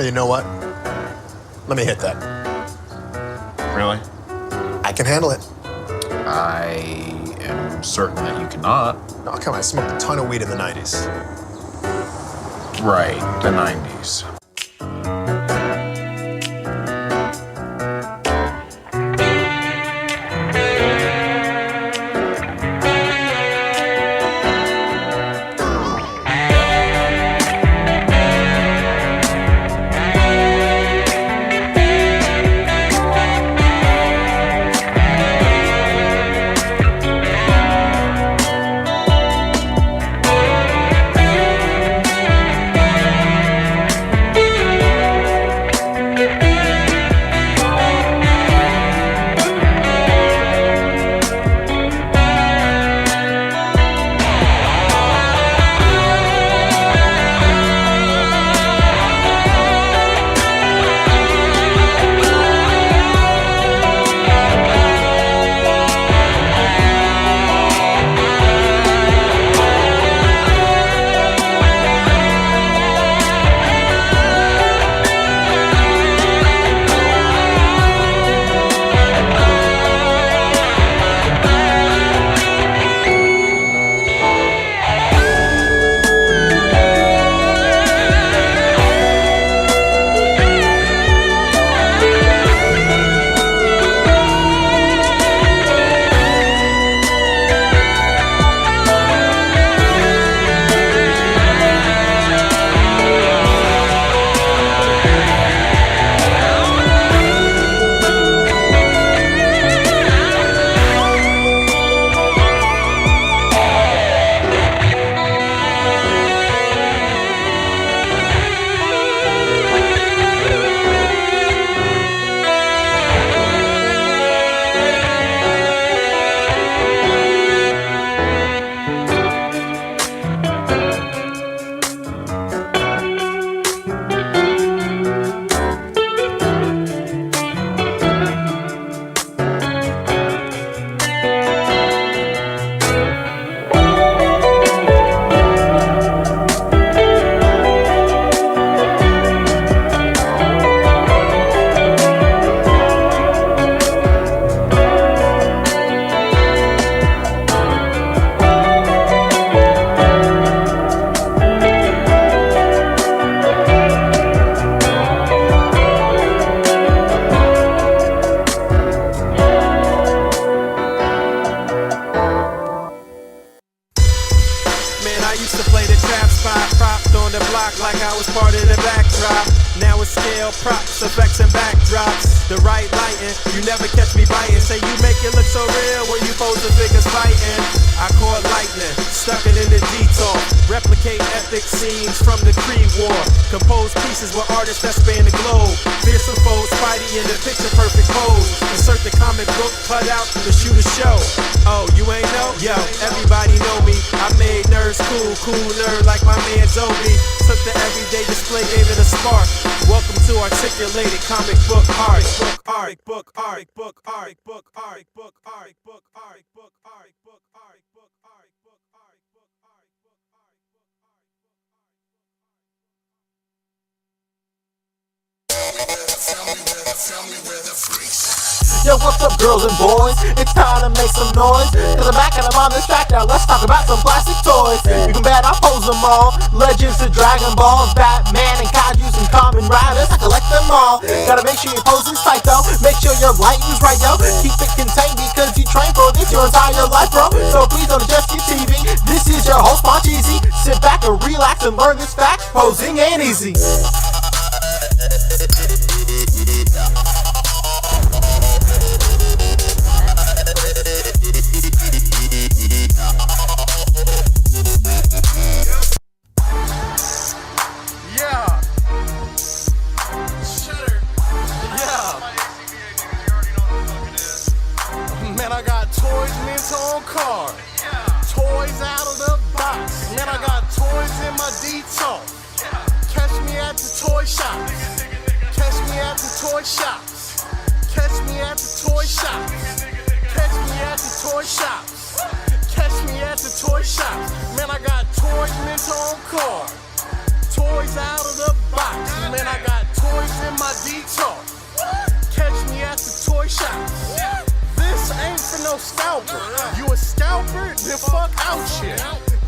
Hey, you know what? Let me hit that. Really? I can handle it. I am certain that you cannot. Oh, come on, I smoked a ton of weed in the 90s. Right, the 90s. Props, effects, and backdrops. The right lighting, you never catch me biting. Say you make it look so real when you pose the figures fighting. I caught lightning, stuck it in the detour. Replicate epic scenes from the Creed War. Compose pieces with artists that span the globe. Fearsome foes, Spidey in the picture perfect pose. Insert the comic book cut out to shoot a show. Oh, you ain't know? Yo, everybody know me. I made nerds cool, cool nerd like my man Zoe. Took the everyday display, gave it a spark. Welcome to articulated comic book art. Art, book, art, book, art, book, art, book, art, book, art, book, art, book, art, book, art, book, art, book, art, book, art. Yo, what's up, girls and boys? It's time to make some noise. Cause I'm back and I'm on this track now. Let's talk about some plastic toys. You can bet I pose them all. Legends to Dragon Balls, Batman and Kaijus and Kamen Riders. I collect them all. Gotta make sure your posing's tight though. Make sure your lighting's right yo. Keep it contained because you train for this your entire life, bro. So please don't adjust your TV. This is your host, Moncheesy. Sit back and relax and learn this fact. Posing ain't easy. On card. Toys out of the box. Man, I got toys in my detox. Catch me at the toy shops. Catch me at the toy shops. Catch me at the toy shops. Catch me at the toy shops. Catch me at the toy shops. Man, I got toys mint on card. Toys out of the box. Man, I got toys in my detour. Catch me at the toy shop. This ain't for no scalper. You a scalper? Then fuck out here.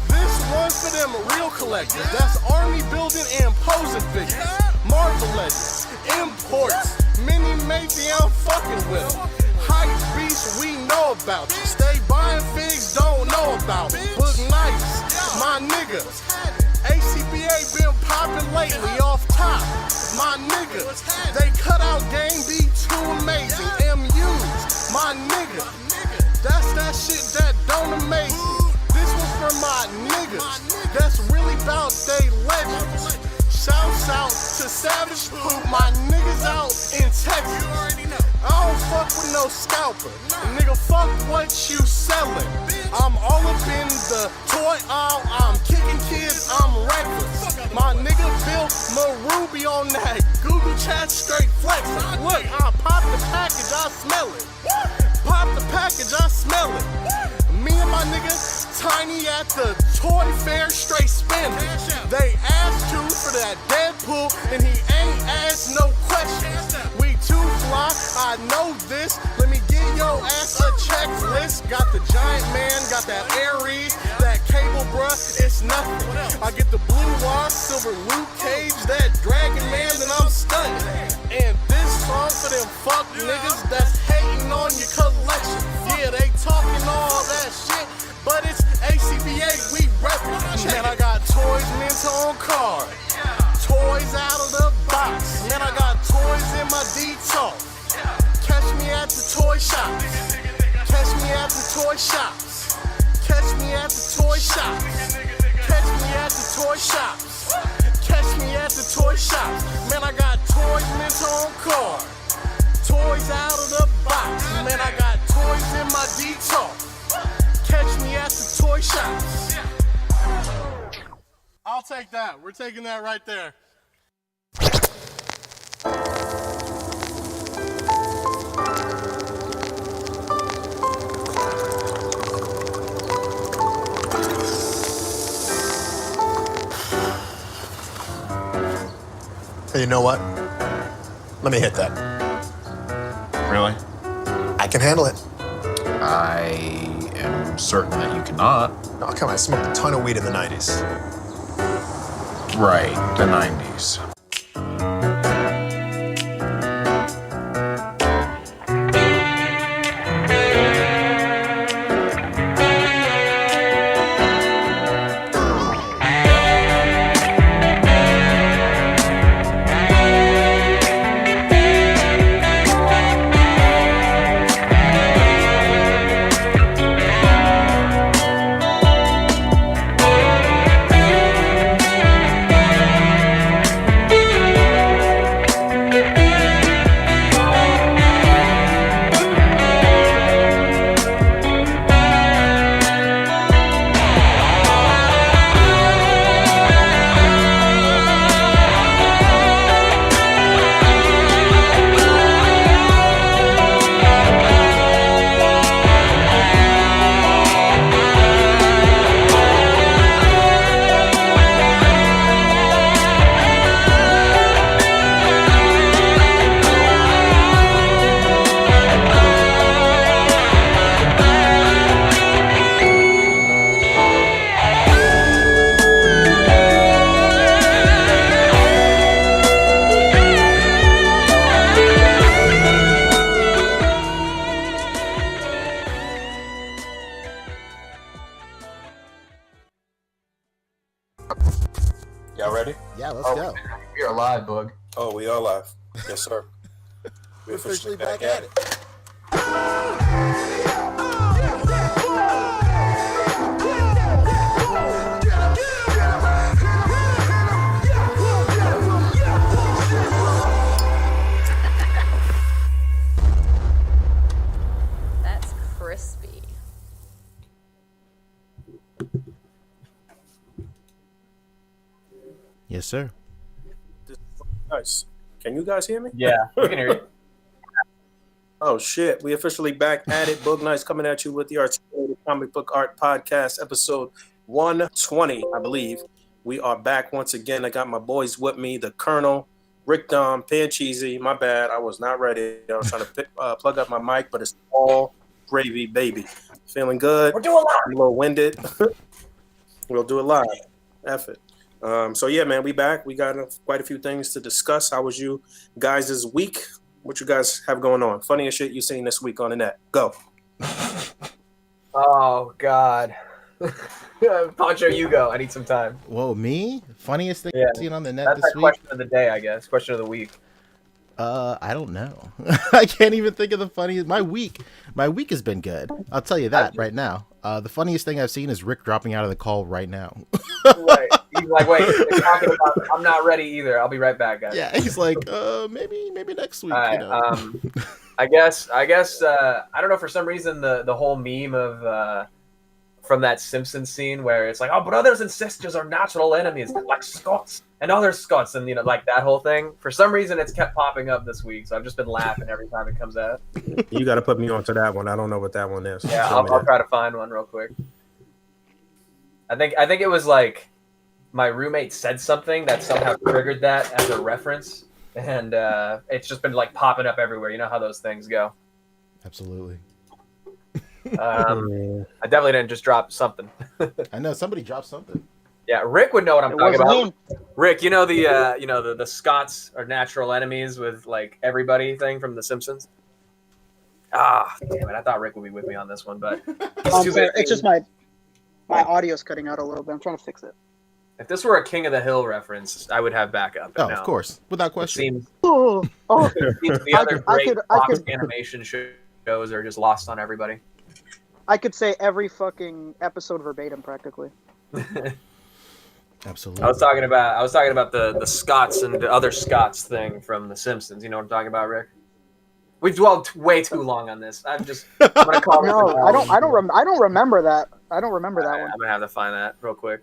This one's for them real collectors. That's army building and posing figures. Marvel Legends, imports, mini matey I'm fucking with. Hype beasts we know about. Stay buying figs, don't know about. Boog nice, my nigga. A.C.B.A. been popping lately off top. My nigga, they cut out game be too amazing. MUs, my nigga. That's that shit that don't amaze me. This was for my niggas. That's really about they legends. Shouts out to Savage Poop, my niggas out in Texas. I don't fuck with no scalper. Nigga, fuck what you selling. I'm all up in the toy aisle. I'm kicking kids, I'm reckless. My nigga Bill Maruby on that Google chat straight flexing. Look, I pop the package, I smell it. Pop the package, I smell it. Me and my nigga Tiny at the toy fair straight spending. They asked to for that Deadpool and he ain't asked no questions. We too fly, I know this. Let me give your ass a checklist. Got the Giant Man, got that Ares, that cable bruh, it's nothing. I get the blue wire, silver Luke Cage, that Dragon Man, then I'm stunning. And this song for them fuck niggas that's hating on your collection. Yeah, they talking all that shit, but it's A.C.B.A. we reppin'. Man, I got toys mint on card, toys out of the box. Man, I got toys in my detour. Catch me at the toy shops. Catch me at the toy shops. Catch me at the toy shops. Catch me at the toy shops. Catch me at the toy shops. Man, I got toys mint on card, toys out of the box. Man, I got toys in my detour. Catch me at the toy shops. I'll take that. We're taking that right there. Hey, you know what? Let me hit that. Really? I can handle it. I am certain that you cannot. Oh, come on, I smoked a ton of weed in the 90s. Right, the 90s. Y'all ready? Yeah, let's go. We are live, Boog. Oh, we are live. Yes, sir. We're officially back at it. That's crispy. Yes, sir. Nice. Can you guys hear me? Yeah, we can hear you. Oh, shit. We officially back at it. Boog Nights coming at you with the Articulated Comic Book Art Podcast, episode 120, I believe. We are back once again. I got my boys with me, the Colonel, Rick Dom, Pan Cheesy. My bad. I was not ready. I was trying to plug up my mic, but it's all gravy, baby. Feeling good. We're doing live. I'm a little winded. We'll do it live. F it. So yeah, man, we back. We got quite a few things to discuss. How was you guys this week? What you guys have going on? Funniest shit you seen this week on the net. Go. Oh God. Poncho, you go. I need some time. Whoa, me? Funniest thing Yeah. I've seen on the net That's this our week? question of the day, I guess. Question of the week. I don't know. I can't even think of the funniest. My week has been good. I'll tell you that right now. The funniest thing I've seen is Rick dropping out of the call right now. Right. He's like, wait, they're talking about, I'm not ready either. I'll be right back, guys. Yeah, he's like, maybe next week. All right. You know? I guess. I don't know. For some reason, the whole meme of from that Simpsons scene where it's like, oh, brothers and sisters are natural enemies, like Scots and other Scots, and like that whole thing. For some reason, it's kept popping up this week, so I've just been laughing every time it comes out. You got to put me onto that one. I don't know what that one is. Yeah, Show me I'll that. try to find one real quick. I think it was like my roommate said something that somehow triggered that as a reference, and it's just been like popping up everywhere. You know how those things go. Absolutely. I definitely didn't just drop something. I know somebody dropped something. Yeah, Rick would know what I'm talking wasn't about. Rick, you know the Scots are natural enemies with like everybody thing from The Simpsons. Ah, damn it! I thought Rick would be with me on this one, but he's too busy. It's just my audio's cutting out a little bit. I'm trying to fix it. If this were a King of the Hill reference, I would have backup. But Oh, no. of course, without It question. seems Oh, the other great I Fox could- animation shows are just lost on everybody. I could say every fucking episode verbatim, practically. Absolutely. I was talking about the Scots and the other Scots thing from The Simpsons. You know what I'm talking about, Rick? We've dwelled way too long on this. I'm gonna call it. No, I don't remember that. I don't remember that one. I'm gonna have to find that real quick.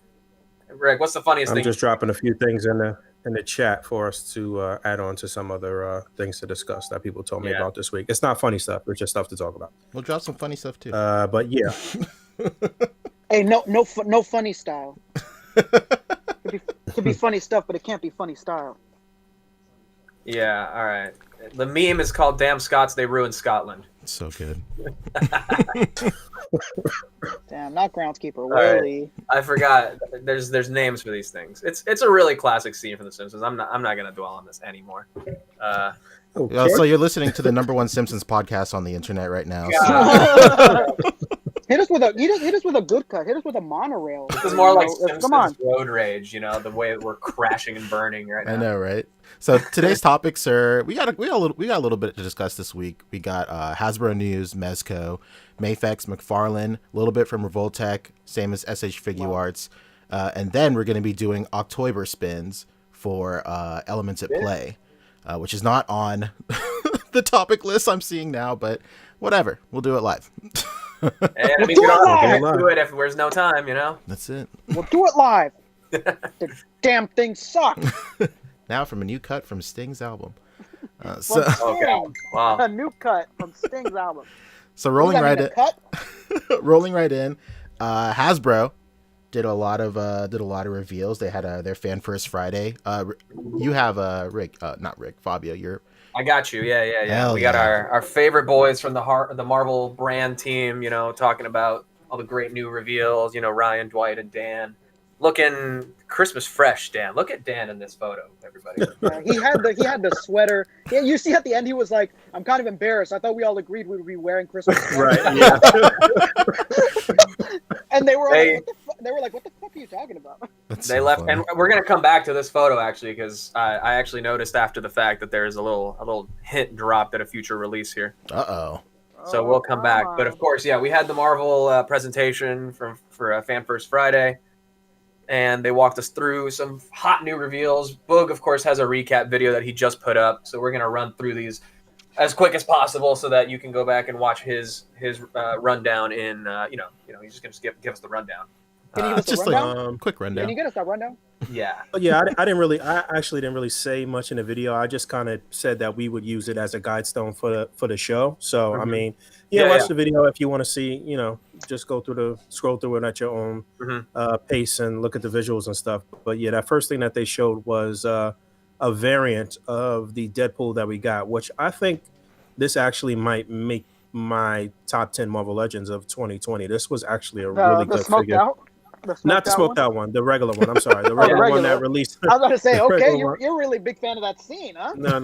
Rick, what's the funniest I'm thing? just dropping a few things in the chat for us to add on to some other things to discuss that people told me Yeah. about this week. It's not funny stuff. It's just stuff to talk about. We'll drop some funny stuff too. But yeah, Hey, no funny style. Could be funny stuff, but it can't be funny style. Yeah, all right. The meme is called "Damn Scots, They Ruined Scotland." So good. Damn, not groundskeeper. right. Really? I forgot. There's names for these things. It's a really classic scene from The Simpsons. I'm not gonna dwell on this anymore. okay. So you're listening to the #1 Simpsons podcast on the internet right now. Hit us with a good cut. Hit us with a monorail. This is more like You know, Simpsons come on. road rage. You know, the way we're crashing and burning right now. I know, right? So today's topics are we got a little bit to discuss this week. We got Hasbro news, Mezco, Mafex, McFarlane, a little bit from Revoltech, same as SH Figure Arts, and then we're going to be doing October spins for Elements at Play, which is not on the topic list I'm seeing now, but whatever, we'll do it live. And it means we don't have to do it if there's no time. You know. That's it. We'll do it live. The damn thing sucks. Now from a new cut from Sting's album. From So Sting. Wow. A new cut from Sting's album. rolling Does that right mean in. a cut? Rolling right in, Hasbro did a lot of reveals. They had their Fan First Friday. You have not Rick, Fabio. I got you. Yeah. Hell We got yeah. our favorite boys from the Marvel brand team. You know, talking about all the great new reveals. You know, Ryan, Dwight, and Dan. Looking Christmas fresh, Dan. Look at Dan in this photo, everybody. He had the sweater. Yeah, you see at the end he was like, "I'm kind of embarrassed. I thought we all agreed we would be wearing Christmas." Right. Yeah. And they were They- like, "What the fuck are you talking about?" That's They so left, funny. and we're gonna come back to this photo actually because I actually noticed after the fact that there's a little hint dropped at a future release here. Uh-oh. So we'll come back. But of course, yeah, we had the Marvel presentation for Fan First Friday, and they walked us through some hot new reveals. Boog, of course, has a recap video that he just put up, so we're gonna run through these as quick as possible so that you can go back and watch his rundown in he's just gonna give us the rundown. Can you give us a Just rundown? like quick Can rundown. you get us that rundown? Yeah. But yeah, I actually didn't really say much in the video. I just kind of said that we would use it as a guide stone for the show. So I Mhm. mean, Yeah, watch yeah. the video if you want to see. You know, just scroll through it at your own Mhm. pace and look at the visuals and stuff. But yeah, that first thing that they showed was a variant of the Deadpool that we got, which I think this actually might make my top 10 Marvel Legends of 2020. This was actually a really The good smoked figure. out. Not the smoked out one, the regular one. I'm sorry, the the regular one regular that one. released. I was about to say, The okay, regular you're one. you're really a big fan of that scene, huh? No.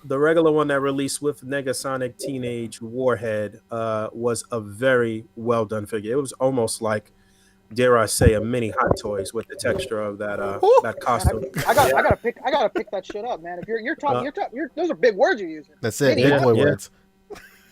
The regular one that released with Negasonic Teenage Warhead was a very well done figure. It was almost like, dare I say, a mini Hot Toys with the texture of that that costume. Man, I gotta pick that shit up, man. If those are big words you're using. That's it. Mini Big boy yeah. words.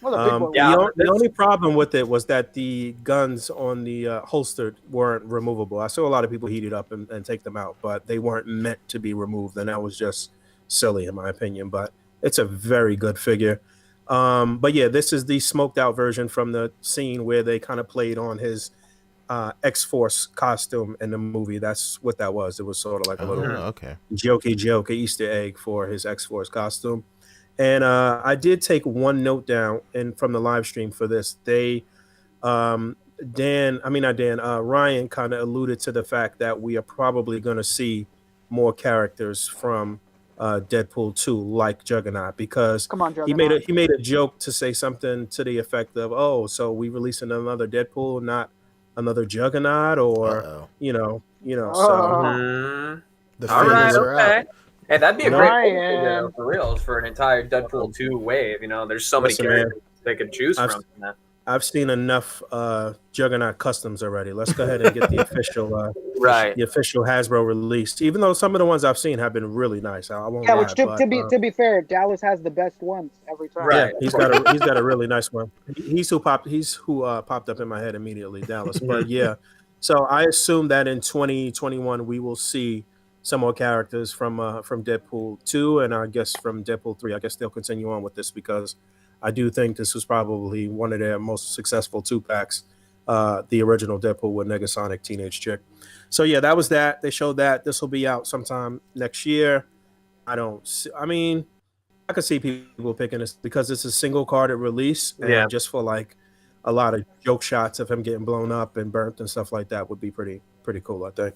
Those are big boy yeah. words. The only problem with it was that the guns on the holstered weren't removable. I saw a lot of people heat it up and take them out, but they weren't meant to be removed, and that was just silly in my opinion. But it's a very good figure. But yeah, this is the smoked out version from the scene where they kind of played on his X-Force costume in the movie. That's what that was. It was sort of like a little Okay. jokey joke, an Easter egg for his X-Force costume. And I did take one note down from the live stream for this. They, Ryan kind of alluded to the fact that we are probably going to see more characters from Deadpool 2, like Juggernaut, because Come on, Juggernaut. he made a joke to say something to the effect of, "Oh, so we releasing another Deadpool, not another Juggernaut," or Uh-oh. you know." So The All right, figures are okay. out. Hey, that'd be a No. great Ryan. figure, for reals, for an entire Deadpool 2 wave. You know, there's so many Listen, man. characters they could choose I've- from. in that. I've seen enough Juggernaut customs already. Let's go ahead and get the official Right. the official Hasbro release. Even though some of the ones I've seen have been really nice, I won't Yeah, lie. which to be fair, Dallas has the best ones every time. Right. yeah, he's got a really nice one. He's who popped up in my head immediately, Dallas. But yeah, so I assume that in 2021 we will see some more characters from Deadpool 2, and I guess from Deadpool 3. I guess they'll continue on with this because I do think this was probably one of their most successful 2-packs, the original Deadpool with Negasonic Teenage Chick. So yeah, that was that. They showed that. This will be out sometime next year. I could see people picking this because it's a single carded release, and Yeah. just for like a lot of joke shots of him getting blown up and burnt and stuff like that would be pretty cool, I think.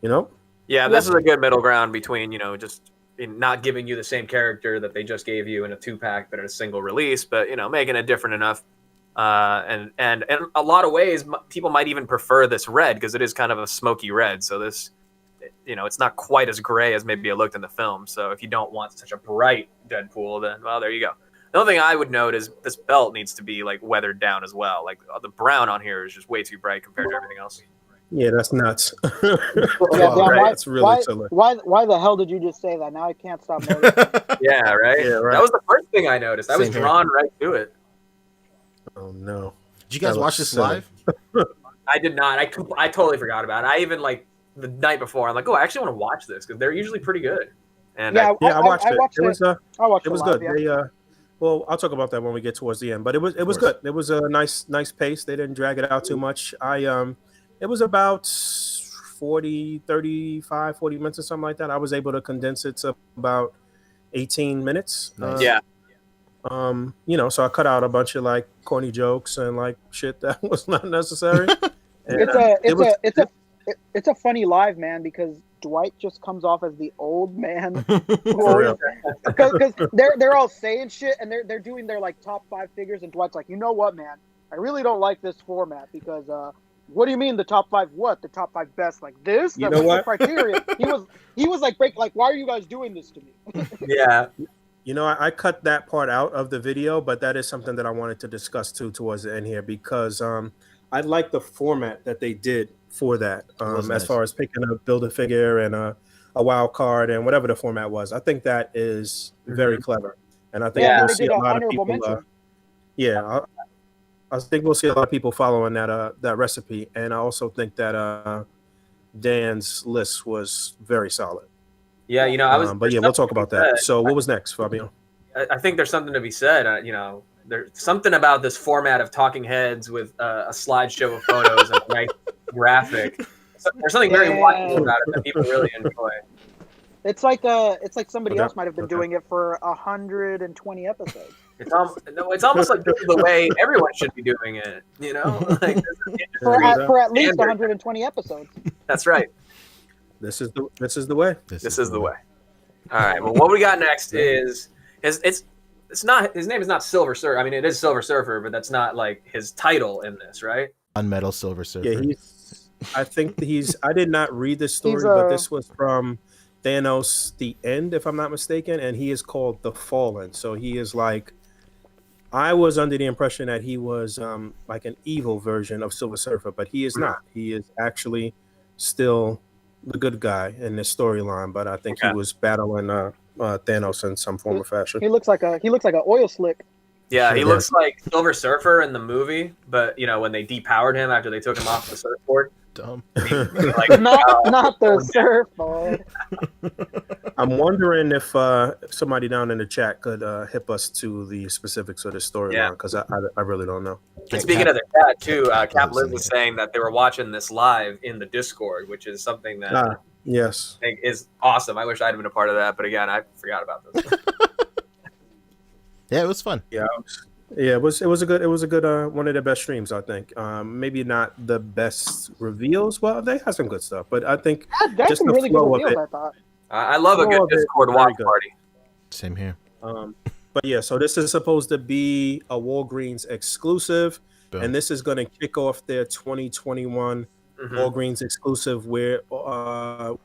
You know? Yeah, this is a good middle ground between, just not giving you the same character that they just gave you in a 2-pack, but in a single release, but, making it different enough. And in a lot of ways, people might even prefer this red because it is kind of a smoky red. So this, it's not quite as gray as maybe it looked in the film. So if you don't want such a bright Deadpool, then, well, there you go. The only thing I would note is this belt needs to be like weathered down as well. Like the brown on here is just way too bright compared to everything else. Yeah, that's nuts. Yeah, damn, right. It's really silly. why the hell did you just say that? Now I can't stop noticing. Yeah, right? Yeah, right. That was the first thing I noticed. I was Same here. drawn right to it. Oh no. Did you guys That watch looks this silly. live? I did not. I totally forgot about it. I even the night before, I'm like, I actually want to watch this because they're usually pretty good. And Yeah, Yeah, I watched it. I watched It was I watched it was live, good. yeah. Well, I'll talk about that when we get towards the end. But it was course. good. It was a nice pace. They didn't drag it out too much. It was about 40 minutes or something like that. I was able to condense it to about 18 minutes. Nice. yeah, So I cut out a bunch of like corny jokes and like shit that was not necessary. And, It's a funny live, man, because Dwight just comes off as the old man. For real. Because they're all saying shit and they're doing their like top 5 figures, and Dwight's like, you know what, man, I really don't like this format because what do you mean the top 5? What, the top 5 best? Like this? You That's know what? the criteria. He was like, why are you guys doing this to me? yeah. I cut that part out of the video, but that is something that I wanted to discuss too towards the end here because I like the format that they did for that was as nice. far as picking a Build-A-Figure and a wild card and whatever the format was. I think that is very clever. And I think Yeah, we'll they see did a an lot of honorable people. mention. I think we'll see a lot of people following that recipe. And I also think that Dan's list was very solid. Yeah, I was. But yeah, we'll talk about that. So what was next, Fabio? I think there's something to be said. There's something about this format of talking heads with a slideshow of photos and a nice graphic. So there's something very watchable about it that people really enjoy. It's like somebody else might have been doing it for 120 episodes. It's almost like this is the way everyone should be doing it. Like, For at least Standard. 120 episodes. That's right. This is the way. This is the way. All right. Well, what we got next is it's not his name is not Silver Surfer. I mean, it is Silver Surfer, but that's not like his title in this, right? Unmetal Silver Surfer. Yeah, I think I did not read this story, He's, but this was from Thanos the End, if I'm not mistaken, and he is called the Fallen. So he is like, I was under the impression that he was like an evil version of Silver Surfer, but he is not. He is actually still the good guy in this storyline, but I think he was battling Thanos in some form or fashion. He looks like a oil slick. Yeah, he Yeah. looks like Silver Surfer in the movie, but when they depowered him after they took him off the surfboard. Dumb. Like, Not the surfboard. I'm wondering if somebody down in the chat could hip us to the specifics of the storyline, because I really don't know. And speaking of the chat too, Cap Liz was saying that they were watching this live in the Discord, which is something that Yes, I think is awesome. I wish I'd been a part of that, but again, I forgot about this. Yeah, it was fun. Yeah, it was a good one of the best streams, I think. Maybe not the best reveals. Well, they had some good stuff, but I think That's just some the really good flow of reveals, it. I thought. I love a Flow good of it, Discord very watch good. party. Same here. But yeah, so this is supposed to be a Walgreens exclusive, Boom. and this is going to kick off their 2021 Walgreens exclusive, where the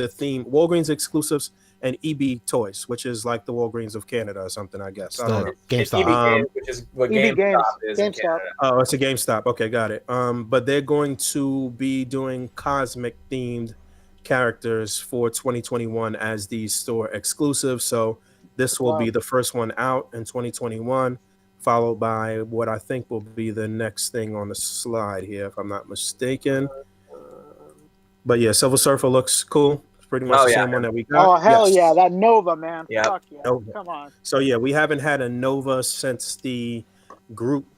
theme Walgreens exclusives and EB Toys, which is like the Walgreens of Canada or something, I guess. I don't know. GameStop. EB Games, which is what EB Games. GameStop is in GameStop. Canada. Oh, it's a GameStop. Okay, got it. But they're going to be doing cosmic themed characters for 2021 as these store exclusives. So this will be the first one out in 2021, followed by what I think will be the next thing on the slide here, if I'm not mistaken. But yeah, Silver Surfer looks cool. It's pretty much the same one that we got. Oh hell Yes. yeah, that Nova, man. Yep. Fuck yeah. Nova. Come on. So yeah, we haven't had a Nova since the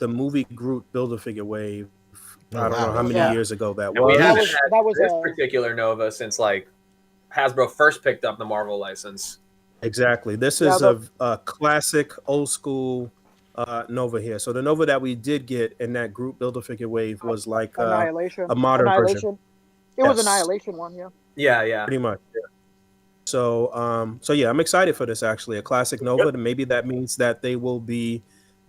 movie Groot Build-A-Figure wave. I don't know how many years ago that And was. we haven't was- had that was, this particular Nova since like Hasbro first picked up the Marvel license. Exactly. This Yeah, is a classic old school Nova here. So the Nova that we did get in that Groot Build-A-Figure wave was like Annihilation. a modern version. Annihilation. It was Yes. Annihilation one, yeah. Yeah. Pretty much. Yeah. So yeah, I'm excited for this actually. A classic Nova. And maybe that means that they will be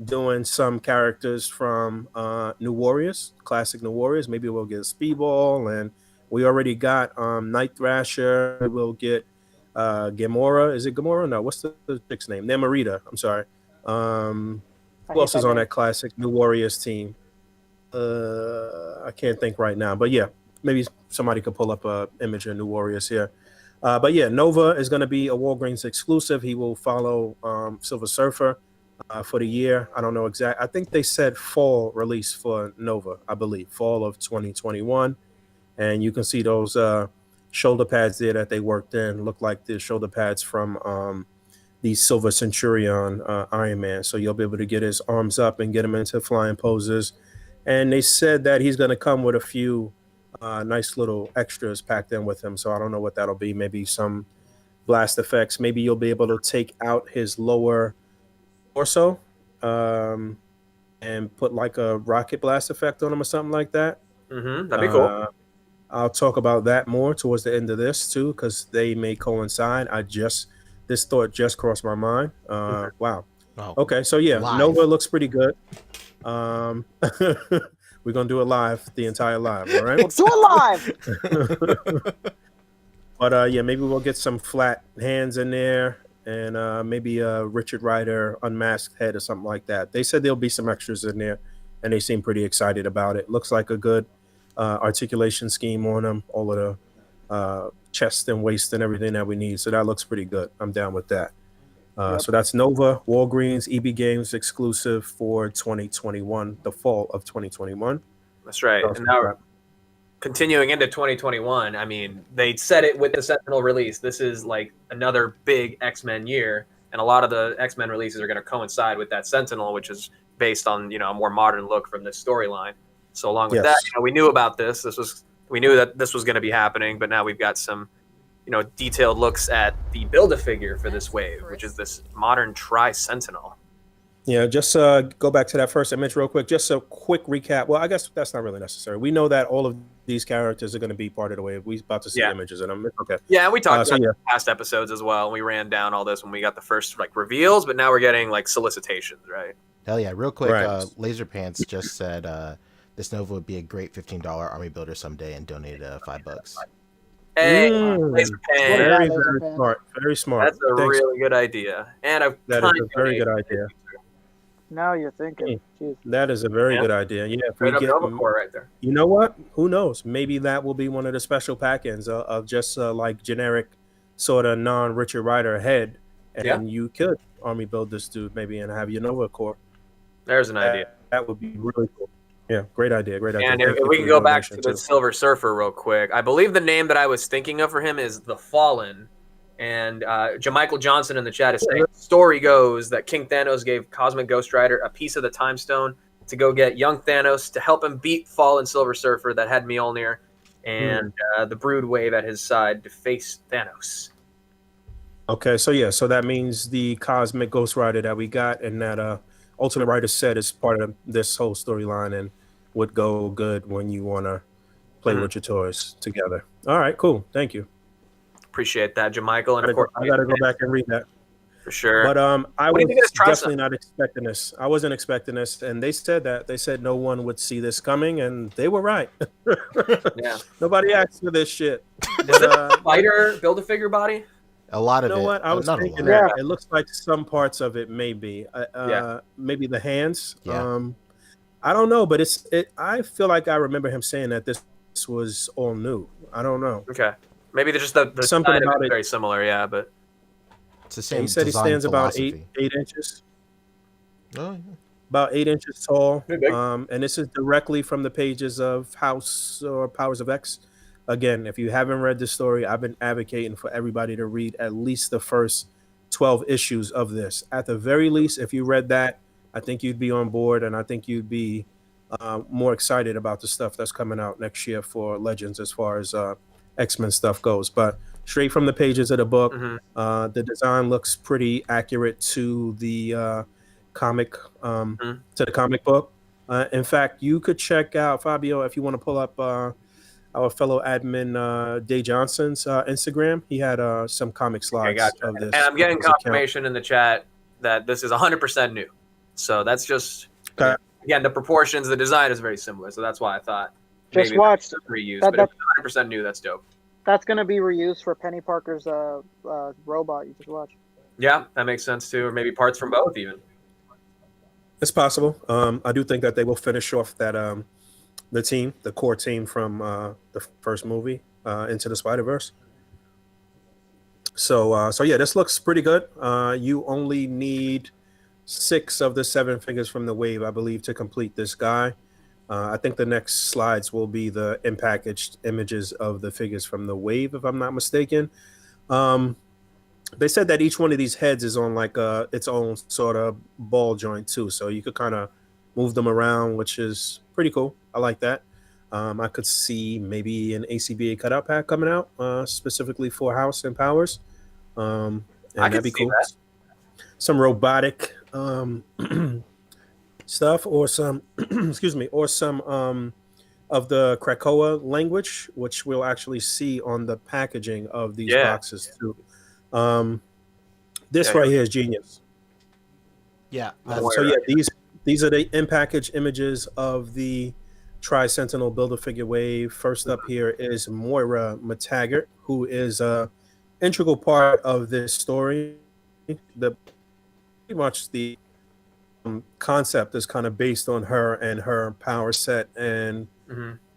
doing some characters from New Warriors, classic New Warriors. Maybe we'll get Speedball, and we already got Night Thrasher. We'll get Gamora. Is it Gamora? No, what's the chick's name? Namorita. I'm sorry. Who else is on that classic New Warriors team? I can't think right now, but yeah, maybe somebody could pull up a image of New Warriors here. But yeah, Nova is going to be a Walgreens exclusive. He will follow Silver Surfer for the year. I don't know exactly. I think they said fall release for Nova, I believe, fall of 2021. And you can see those shoulder pads there that they worked in look like the shoulder pads from the Silver Centurion Iron Man. So you'll be able to get his arms up and get him into flying poses. And they said that he's going to come with a few nice little extras packed in with him. So I don't know what that'll be. Maybe some blast effects. Maybe you'll be able to take out his lower torso and put like a rocket blast effect on him or something like that. That'd be cool. I'll talk about that more towards the end of this too, because they may coincide. This thought just crossed my mind. Wow. Oh, Okay, so yeah, live. Nova looks pretty good. We're gonna do it live, the entire live, all right? Do it live. But yeah, maybe we'll get some flat hands in there, and maybe a Richard Rider unmasked head or something like that. They said there'll be some extras in there, and they seem pretty excited about it. Looks like a good articulation scheme on them, all of the chest and waist and everything that we need. So that looks pretty good. I'm down with that. So that's Nova, Walgreens, EB Games exclusive for 2021, the fall of 2021. That's right. And now, continuing into 2021, I mean, they said it with the Sentinel release. This is like another big X-Men year, and a lot of the X-Men releases are going to coincide with that Sentinel, which is based on a more modern look from this storyline. So along with that, we knew about this. We knew that this was going to be happening, but now we've got some detailed looks at the Build-A-Figure for this wave, which is this modern Tri-Sentinel. Yeah, just go back to that first image real quick. Just a quick recap. Well, I guess that's not really necessary. We know that all of these characters are going to be part of the wave. We about to see Yeah. images of them. It's okay. Yeah, and we talked So, about yeah. it in past episodes as well. And we ran down all this when we got the first like reveals, but now we're getting like solicitations, right? Hell yeah! Real quick, Right. Laser Pants just said this Nova would be a great $15 army builder someday and donated $5. Hey, Mm. Laser Pan. Very, Laser very Pan. smart. Very smart. That's a Thanks. really good idea. And I've That is a very good idea. Now you're thinking. Jeez. That is a very Yeah. good idea. Yeah, if we Right up get, Nova Corps right there. you know what? Who knows? Maybe that will be one of the special pack-ins of just like generic, sort of non-Richard Rider head, and Yeah. then you could army build this dude maybe and have your Nova Corps. There's an idea. That would be really cool. Yeah, great idea. Great idea. And Thank if you we for can the go back to donation, the too. Silver Surfer real quick, I believe the name that I was thinking of for him is the Fallen. And Jamichael Johnson in the chat is saying, story goes that King Thanos gave Cosmic Ghost Rider a piece of the Time Stone to go get young Thanos to help him beat Fallen Silver Surfer that had Mjolnir and the Brood Wave at his side to face Thanos. Okay, so that means the Cosmic Ghost Rider that we got and that Ultimate Rider set is part of this whole storyline and would go good when you want to play with your toys together. All right, cool. Thank you. Appreciate that, Jamichael. And of course, I gotta go back and read that. for sure. But I What do you was think of this Tressa? definitely not expecting this. I wasn't expecting this, and they said that. They said no one would see this coming, and they were right. Yeah. Nobody asked for this shit. Is But, it Spider Build-A-Figure body? A lot you of know it. what? I was not a thinking lot. that it looks like some parts of it may be. Maybe the hands. Yeah. I don't know, but I feel like I remember him saying that this was all new. I don't know. Okay. Maybe they're just the Something design of about it's it. very similar, yeah, but It's the same. He said he design stands about philosophy. 8 inches. Oh, yeah. About 8 inches tall. Pretty big. And this is directly from the pages of House or Powers of X. Again, if you haven't read this story, I've been advocating for everybody to read at least the first 12 issues of this. At the very least, if you read that, I think you'd be on board, and I think you'd be more excited about the stuff that's coming out next year for Legends as far as X-Men stuff goes. But straight from the pages of the book, the design looks pretty accurate to the comic book. In fact, you could check out, Fabio, if you want to pull up our fellow admin Day Johnson's Instagram. He had some comic slides of this. And I'm getting his account. confirmation in the chat that this is 100% new. So that's just Okay. again, the proportions, the design is very similar. So that's why I thought Just maybe watch. that's reused. That- But if it's 100% new, that's dope. That's gonna be reused for Penny Parker's robot you just watched. Yeah, that makes sense too. Or maybe parts from both even. It's possible. I do think that they will finish off that the core team from the first movie, Into the Spider-Verse. So yeah, this looks pretty good. You only need 6 of the 7 figures from the wave, I believe, to complete this guy. I think the next slides will be the Unpackaged images of the figures from the wave, if I'm not mistaken. They said that each one of these heads is on like its own sort of ball joint too, so you could kind of move them around, which is pretty cool. I like that. I could see maybe an A.C.B.A. cutout pack coming out specifically for House and Powers, and that'd be see cool. that. Some robotic stuff, or some excuse me, or some of the Krakoa language, which we'll actually see on the packaging of these boxes too. This right here is genius. Yeah. So yeah, these are the in-package images of the Tri-Sentinel Build-A-Figure wave. First up here is Moira Matagar, who is a integral part of this story. Pretty much the concept is kind of based on her and her power set, and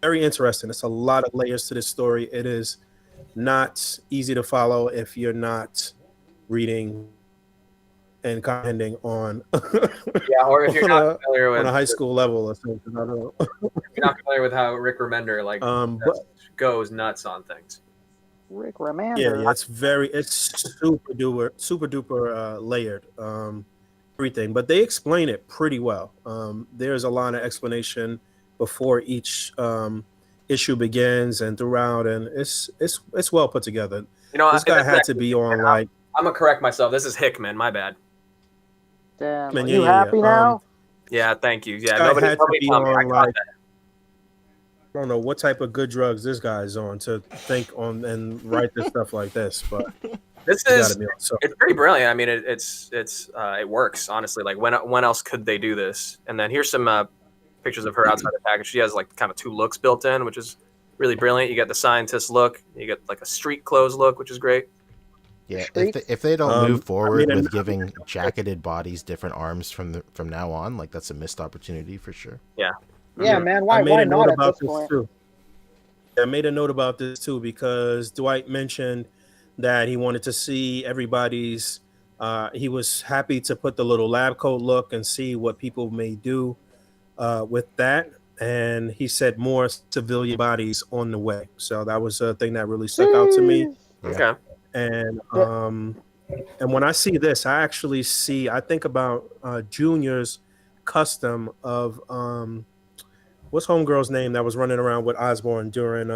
very interesting. It's a lot of layers to this story. It is not easy to follow if you're not reading and comprehending on or if you're not familiar with on a high school level or something. I don't know. if you're not familiar with how Rick Remender goes nuts on things. Rick Remender. Yeah, it's super duper layered. Everything, but they explain it pretty well. There's a lot of explanation before each issue begins and throughout, and it's well put together. You know, this guy had to be on like. I'm gonna correct myself. This is Hickman. My bad. Damn. Man, Are you happy now? Yeah, thank you. Yeah, Guy nobody had to be told me. I on caught like. don't know what type of good drugs this guy's on to think on and write this stuff like this, but This it's is gotta be on. So it's pretty brilliant. I mean, it works honestly. Like when else could they do this? And then here's some pictures of her outside the package. She has like kind of 2 looks built in, which is really brilliant. You get the scientist look, you get like a street clothes look, which is great. Yeah, Streets? if they don't move forward mean, with giving jacketed bodies different arms from now on, like that's a missed opportunity for sure. Yeah. Yeah, man. I Why made a not note at about this point? too. I made a note about this too because Dwight mentioned that he wanted to see everybody's. He was happy to put the little lab coat look and see what people may do with that. And he said more civilian bodies on the way. So that was a thing that really stuck out to me. Okay. And when I see this, I actually see. I think about Junior's custom of what's homegirl's name that was running around with Osborn during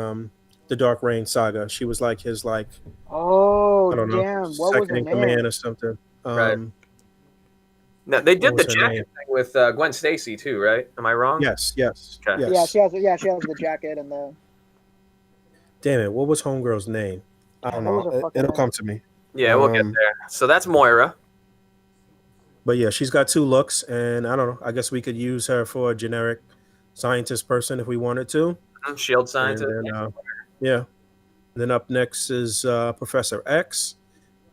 the Dark Reign saga. She was like his Oh, I don't know, damn. What was second her in name? command or something. Right. Now, they did What the was her jacket name? thing with Gwen Stacy too, right? Am I wrong? Yes. Okay. Yes. Yeah, she has the jacket and the. Damn it! What was homegirl's name? I don't What was her know. fucking It'll name? come to me. Yeah, we'll get Um, there. So that's Moira. But yeah, she's got 2 looks, and I don't know. I guess we could use her for a generic scientist person if we wanted to. Shield scientist. And then, yeah. Then up next is Professor X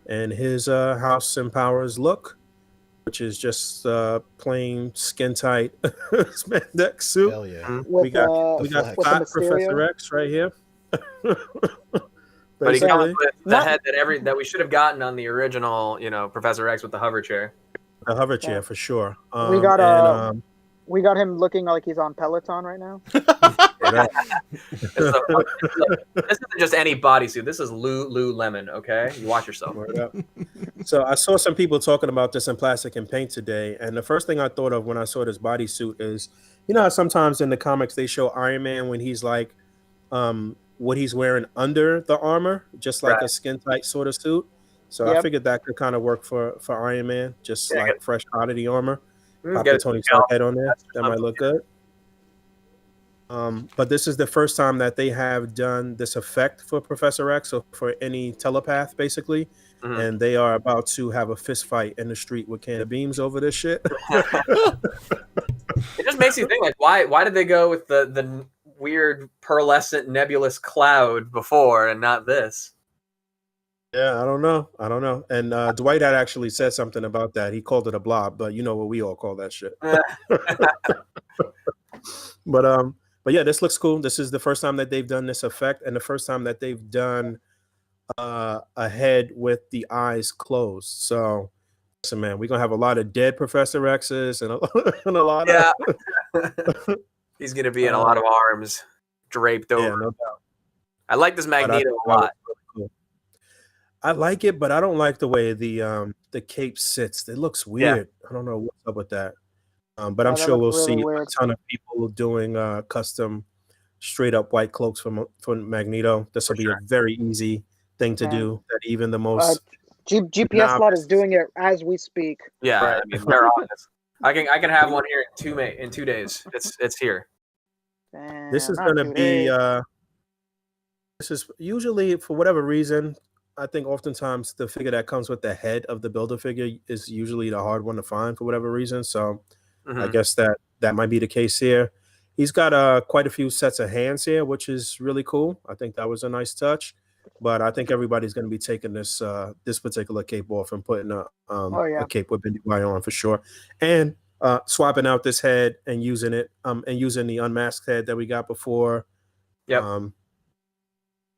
and his House and Powers look, which is just plain skin tight spandex suit. Hell yeah. Mhm. With, We got with Scott the Mysterio. Professor X right here. But he Basically, comes with the Not- head that we should have gotten on the original, Professor X with the hover chair. the hover chair for sure. We got and, we got him looking like he's on Peloton right now. This isn't just any bodysuit. This is Lululemon. Okay, you watch yourself. Word up. So I saw some people talking about this in Plastic and Paint today, and the first thing I thought of when I saw this bodysuit is, how sometimes in the comics they show Iron Man when he's like, what he's wearing under the armor, just like Right. a skin tight sort of suit. So I Yep. figured that could kind of work for Iron Man, just Yeah, like fresh out of the armor. Pop Get the it Tony scalp. Stark head on there. That might look good. But this is the first time that they have done this effect for Professor X, or for any telepath, basically. Mhm. And they are about to have a fist fight in the street with can of beams over this shit. It just makes you think, like, why did they go with the weird pearlescent nebulous cloud before and not this? Yeah, I don't know. And Dwight had actually said something about that. He called it a blob, but you know what we all call that shit. But yeah, this looks cool. This is the first time that they've done this effect, and the first time that they've done a head with the eyes closed. So, listen, man, we're gonna have a lot of dead Professor X's and a lot Yeah. of He's gonna be in a lot of arms draped over. yeah, no doubt. I like this Magneto a lot. Cool. I like it, but I don't like the way the cape sits. It looks weird. I don't know what's up with that. But I'm Yeah, that sure we'll looks really see weird. a ton of people doing custom straight up white cloaks for Magneto. This will be a very easy thing to Yeah. do that even the most GPS slot is doing it as we speak. Yeah, Right. I mean, they're on this. I can have one here in 2 days. It's here. this is Damn, going to not be today. this is usually, for whatever reason, I think oftentimes the figure that comes with the head of the builder figure is usually the hard one to find for whatever reason. So I Mhm. guess that might be the case here. He's got quite a few sets of hands here, which is really cool. I think that was a nice touch. But I think everybody's going to be taking this particular cape off and putting a cape with Bendy Wire on for sure, and swapping out this head and using it and using the unmasked head that we got before. Yep. A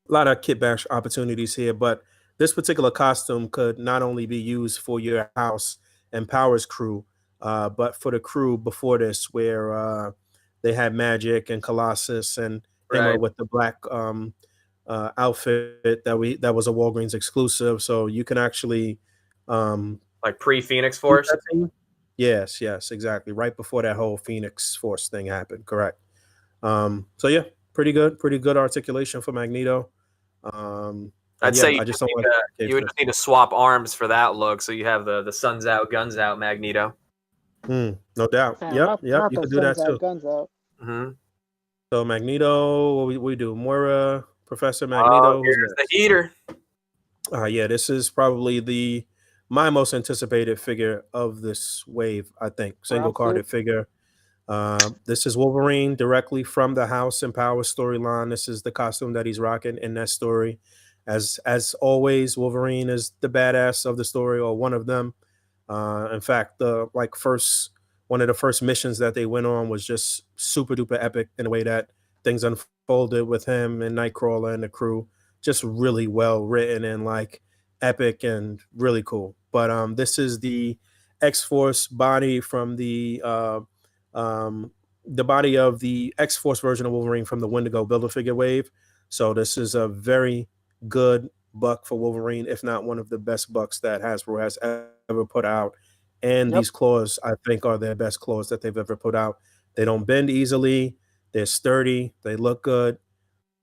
lot of kit bash opportunities here, but this particular costume could not only be used for your House and Powers crew, but for the crew before this, where they had Magic and Colossus and Emma Right. with the black outfit that was a Walgreens exclusive. So you can actually Like pre-Phoenix Force. Yes, exactly. Right before that whole Phoenix Force thing happened. Correct. So yeah, pretty good articulation for Magneto. I'd say I just don't you would just need to swap arms for that look, so you have the suns out, guns out Magneto. No doubt. Damn, Yep. not You the could do that guns out, too. Guns out. hmm So Magneto, what we do? Moira, Professor Oh, Magneto. Who's here's the next? heater. Yeah, this is probably my most anticipated figure of this wave. I think single carded figure. This is Wolverine directly from the House and Power storyline. This is the costume that he's rocking in that story. As always, Wolverine is the badass of the story, or one of them. In fact, one of the first missions that they went on was just super duper epic in the way that things unfolded with him and Nightcrawler and the crew. Just really well written and like epic and really cool. But this is the X-Force body from the body of the X-Force version of Wolverine from the Wendigo Build-A-Figure wave. So this is a very good buck for Wolverine, if not one of the best bucks that Hasbro has ever put out. And these claws, I think, are their best claws that they've ever put out. They don't bend easily. They're sturdy. They look good.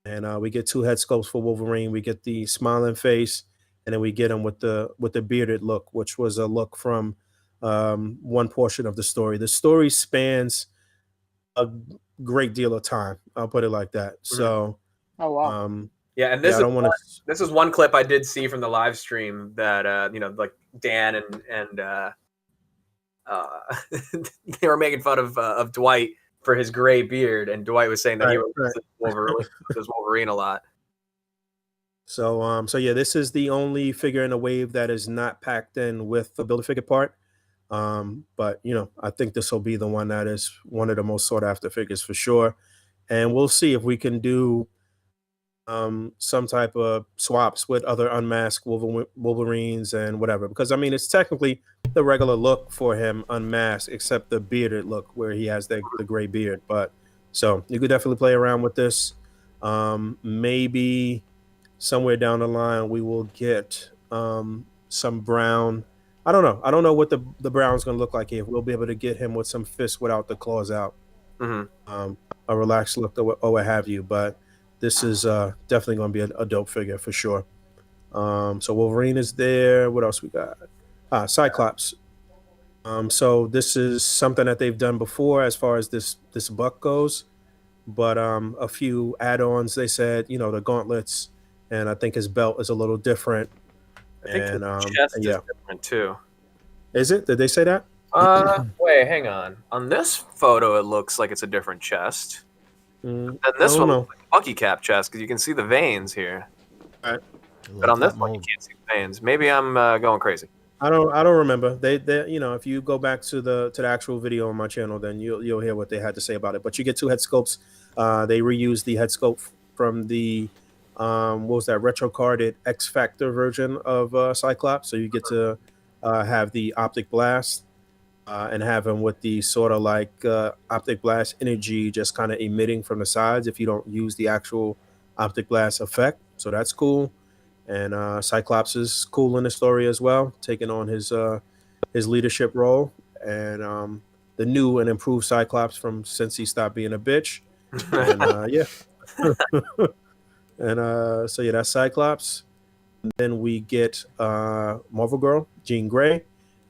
And we get 2 head sculpts for Wolverine. We get the smiling face, and then we get him with the bearded look, which was a look from one portion of the story. The story spans a great deal of time. I'll put it like that. So, oh wow, yeah, and this is one clip I did see from the live stream that like Dan and they were making fun of Dwight for his gray beard, and Dwight was saying that he remembers Wolverine a lot. So yeah, this is the only figure in the wave that is not packed in with the Build-A-Figure part. But I think this will be the one that is one of the most sought after figures for sure. And we'll see if we can do some type of swaps with other unmasked Wolverines and whatever. Because I mean, it's technically the regular look for him unmasked, except the bearded look where he has the gray beard. But so you could definitely play around with this. Maybe somewhere down the line we will get some brown. I don't know. I don't know what the brown's going to look like here. We'll be able to get him with some fists without the claws out. A relaxed look or what have you. But this is definitely going to be a dope figure for sure. So Wolverine is there. What else we got? Cyclops. So this is something that they've done before as far as this buck goes. But a few add-ons, they said, the gauntlets, and I think his belt is a little different. I think the chest is different too. Is it? Did they say that? Wait, hang on. On this photo, it looks like it's a different chest. And this one looks like a Bucky cap chest because you can see the veins here. Right. But on this one, you can't see the veins. Maybe I'm going crazy. I don't remember. They if you go back to the actual video on my channel, then you'll hear what they had to say about it. But you get 2 head sculpts. They reused the head sculpt from the what was that retro carded X Factor version of Cyclops. So you get to have the optic blast and have him with the sort of like optic blast energy just kind of emitting from the sides if you don't use the actual optic blast effect. So that's cool. And Cyclops is cool in the story as well, taking on his leadership role. And the new and improved Cyclops since he stopped being a bitch. And yeah. And so yeah, that's Cyclops. And then we get Marvel Girl, Jean Grey,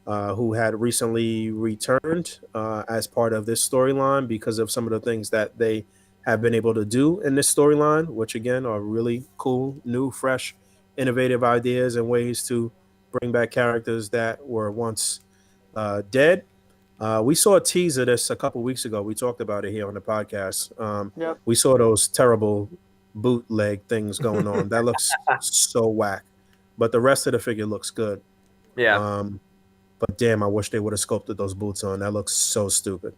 who had recently returned as part of this storyline because of some of the things that they have been able to do in this storyline, which again are really cool, new, fresh, innovative ideas and ways to bring back characters that were once dead. We saw a teaser of this a couple weeks ago. We talked about it here on the podcast. We saw those terrible bootleg things going on. That looks so whack. But the rest of the figure looks good. Yeah. But damn, I wish they would have sculpted those boots on. That looks so stupid.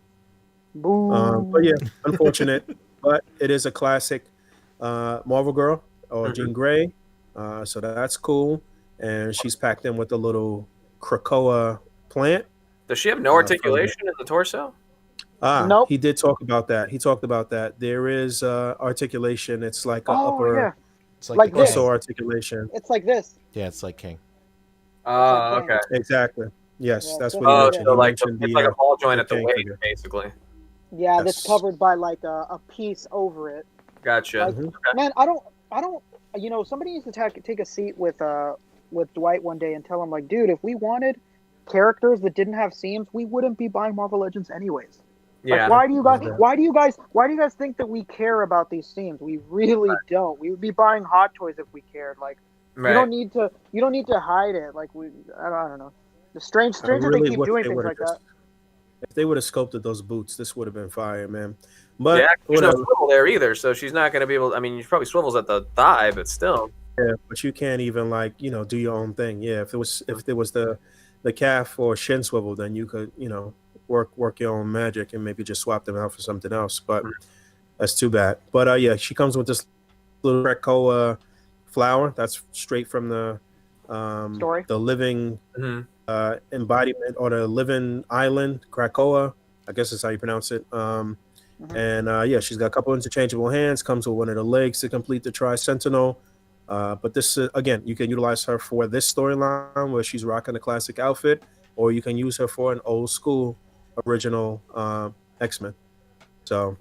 But yeah, unfortunate. But it is a classic Marvel Girl or Jean Grey. So that's cool. And she's packed in with a little Krakoa plant. Does she have no articulation in the torso? Nope. He did talk about that. He talked about that. There is articulation. It's like an upper It's like this. torso articulation. It's like this. Yeah, it's like King. Oh, okay. Exactly. Yes, Yeah, that's so what he mentioned. So He like mentioned it's like a ball joint at the King waist, figure. basically. Yeah, that's Yes. covered by like a piece over it. Gotcha. Like, man, I don't. Somebody needs to take a seat with Dwight one day and tell him, like, dude, if we wanted characters that didn't have seams, we wouldn't be buying Marvel Legends anyways. Yeah. Like, why do you guys think that we care about these themes? We really don't. We would be buying Hot Toys if we cared. Like, Right. you don't need to hide it. Like, I don't know. The strange I that really they keep wish doing they things would've like that. If they would have sculpted those boots, this would have been fire, man. But Yeah, there's no whatever. swivel there either, so she's not going to be able. I mean, she probably swivels at the thigh, but still. Yeah, but you can't even do your own thing. Yeah, if there was the calf or shin swivel, then you could work your own magic and maybe just swap them out for something else. But that's too bad. But yeah, she comes with this little Krakoa flower that's straight from the Story. the living Mm-hmm. embodiment or the living island Krakoa. I guess that's how you pronounce it. And yeah, she's got a couple interchangeable hands. Comes with one of the legs to complete the Sentinel. But this again, you can utilize her for this storyline where she's rocking a classic outfit, or you can use her for an old school original X-Men. So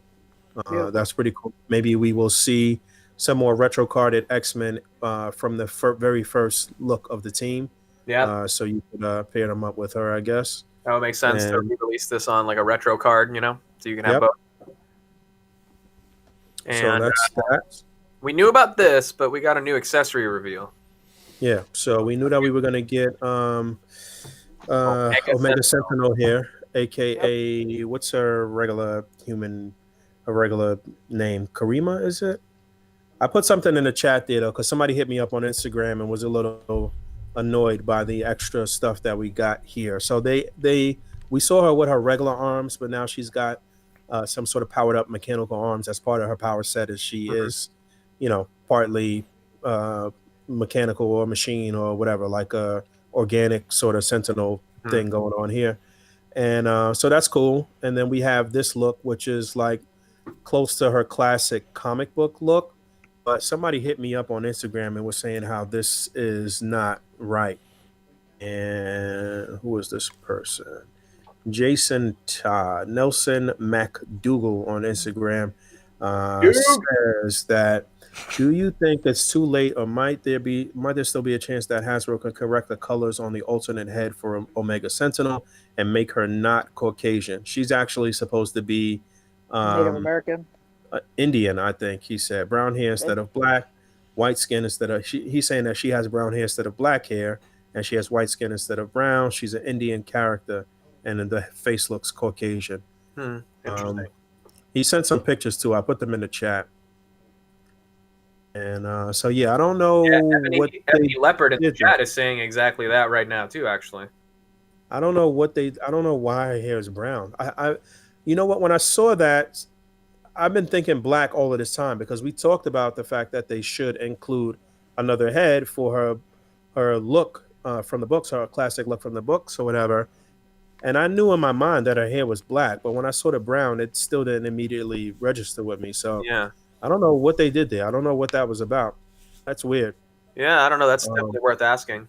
that's pretty cool. Maybe we will see some more retro carded X-Men from the very first look of the team. Yeah. So you could pair them up with her, I guess. That would make sense to re-release this on like a retro card, so you can have Yep. both. So And that's that. we knew about this, but we got a new accessory reveal. Yeah, so we knew that we were gonna get Omega Sentinel here, aka what's her regular name? Karima, is it? I put something in the chat there though, because somebody hit me up on Instagram and was a little annoyed by the extra stuff that we got here. So we saw her with her regular arms, but now she's got some sort of powered up mechanical arms as part of her power set, as she is, partly mechanical or machine or whatever, like a organic sort of Sentinel thing going on here. And so that's cool. And then we have this look, which is like close to her classic comic book look. But somebody hit me up on Instagram and was saying how this is not right. And who is this person? Jason Nelson MacDougall on Instagram says that, do you think it's too late, or might there still be a chance that Hasbro can correct the colors on the alternate head for Omega Sentinel and make her not Caucasian? She's actually supposed to be Native American. Indian, I think he said. Brown hair instead of black, white skin instead of. He's saying that she has brown hair instead of black hair, and she has white skin instead of brown. She's an Indian character, and then the face looks Caucasian. Interesting. He sent some pictures too. I put them in the chat. And so yeah, I don't know what Ebony Leopard in the chat is saying exactly that right now too. Actually, I don't know why her hair is brown. You know what? When I saw that, I've been thinking black all of this time, because we talked about the fact that they should include another head for her look from the books, her classic look from the books or whatever. And I knew in my mind that her hair was black, but when I saw the brown, it still didn't immediately register with me. So yeah, I don't know what they did there. I don't know what that was about. That's weird. Yeah, I don't know. That's definitely worth asking.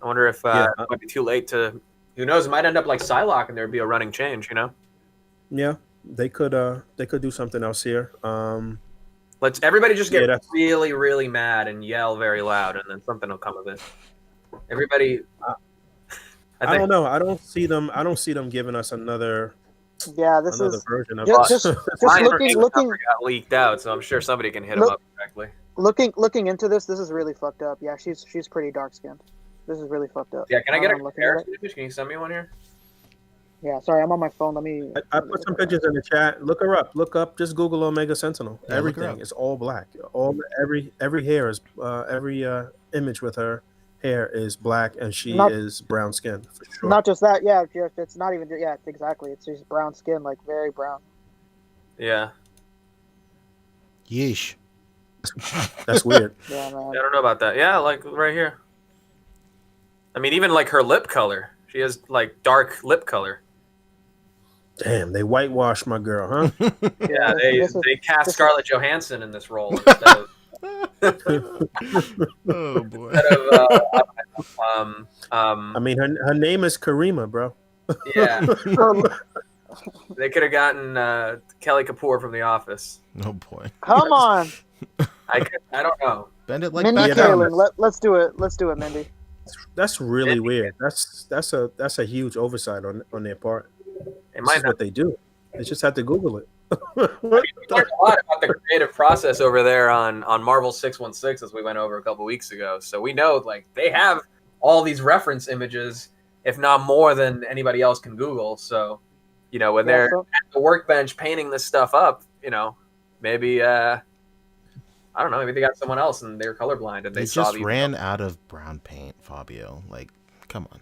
I wonder if it might be too late to. Who knows? It might end up like Psylocke, and there'd be a running change. Yeah, they could do something else here. Let's everybody just get really, really mad and yell very loud, and then something will come of it. Everybody. I don't know. I don't see them giving us another. Yeah, this another is version of just looking got leaked out, so I'm sure somebody can hit him up directly. Looking into this is really fucked up. Yeah, she's pretty dark skinned. This is really fucked up. Yeah, can I get a comparison image? Can you send me one here? Yeah, sorry, I'm on my phone. Let me. I put some pictures in the chat. Look her up. Look up. Just Google Omega Sentinel. Yeah, everything is all black. Every hair is every image with her hair is black, and she is brown skinned for sure. Not just that, yeah. It's not even. Yeah, exactly. It's just brown skin, like very brown. Yeah. Yeesh. That's weird. Yeah, man. I don't know about that. Yeah, like right here. I mean, even like her lip color. She has like dark lip color. Damn, they whitewashed my girl, huh? Yeah, they cast Scarlett Johansson in this role instead of. Oh boy. I mean, her name is Karima, bro. Yeah. They could have gotten Kelly Kapoor from The Office. Oh boy. Come on. I don't know. Bend it like Mindy that. Kaling. Let's do it. Let's do it, Mindy. That's really weird. That's a huge oversight on their part. It might what they do. They just had to Google it. We learned a lot about the creative process over there on Marvel 616 as we went over a couple weeks ago. So we know like they have all these reference images, if not more than anybody else can Google. So, you know, when they're at the workbench painting this stuff up, you know, maybe I don't know, maybe they got someone else and they're colorblind and they saw just these. ran out of brown paint, Fabio. Like, come on.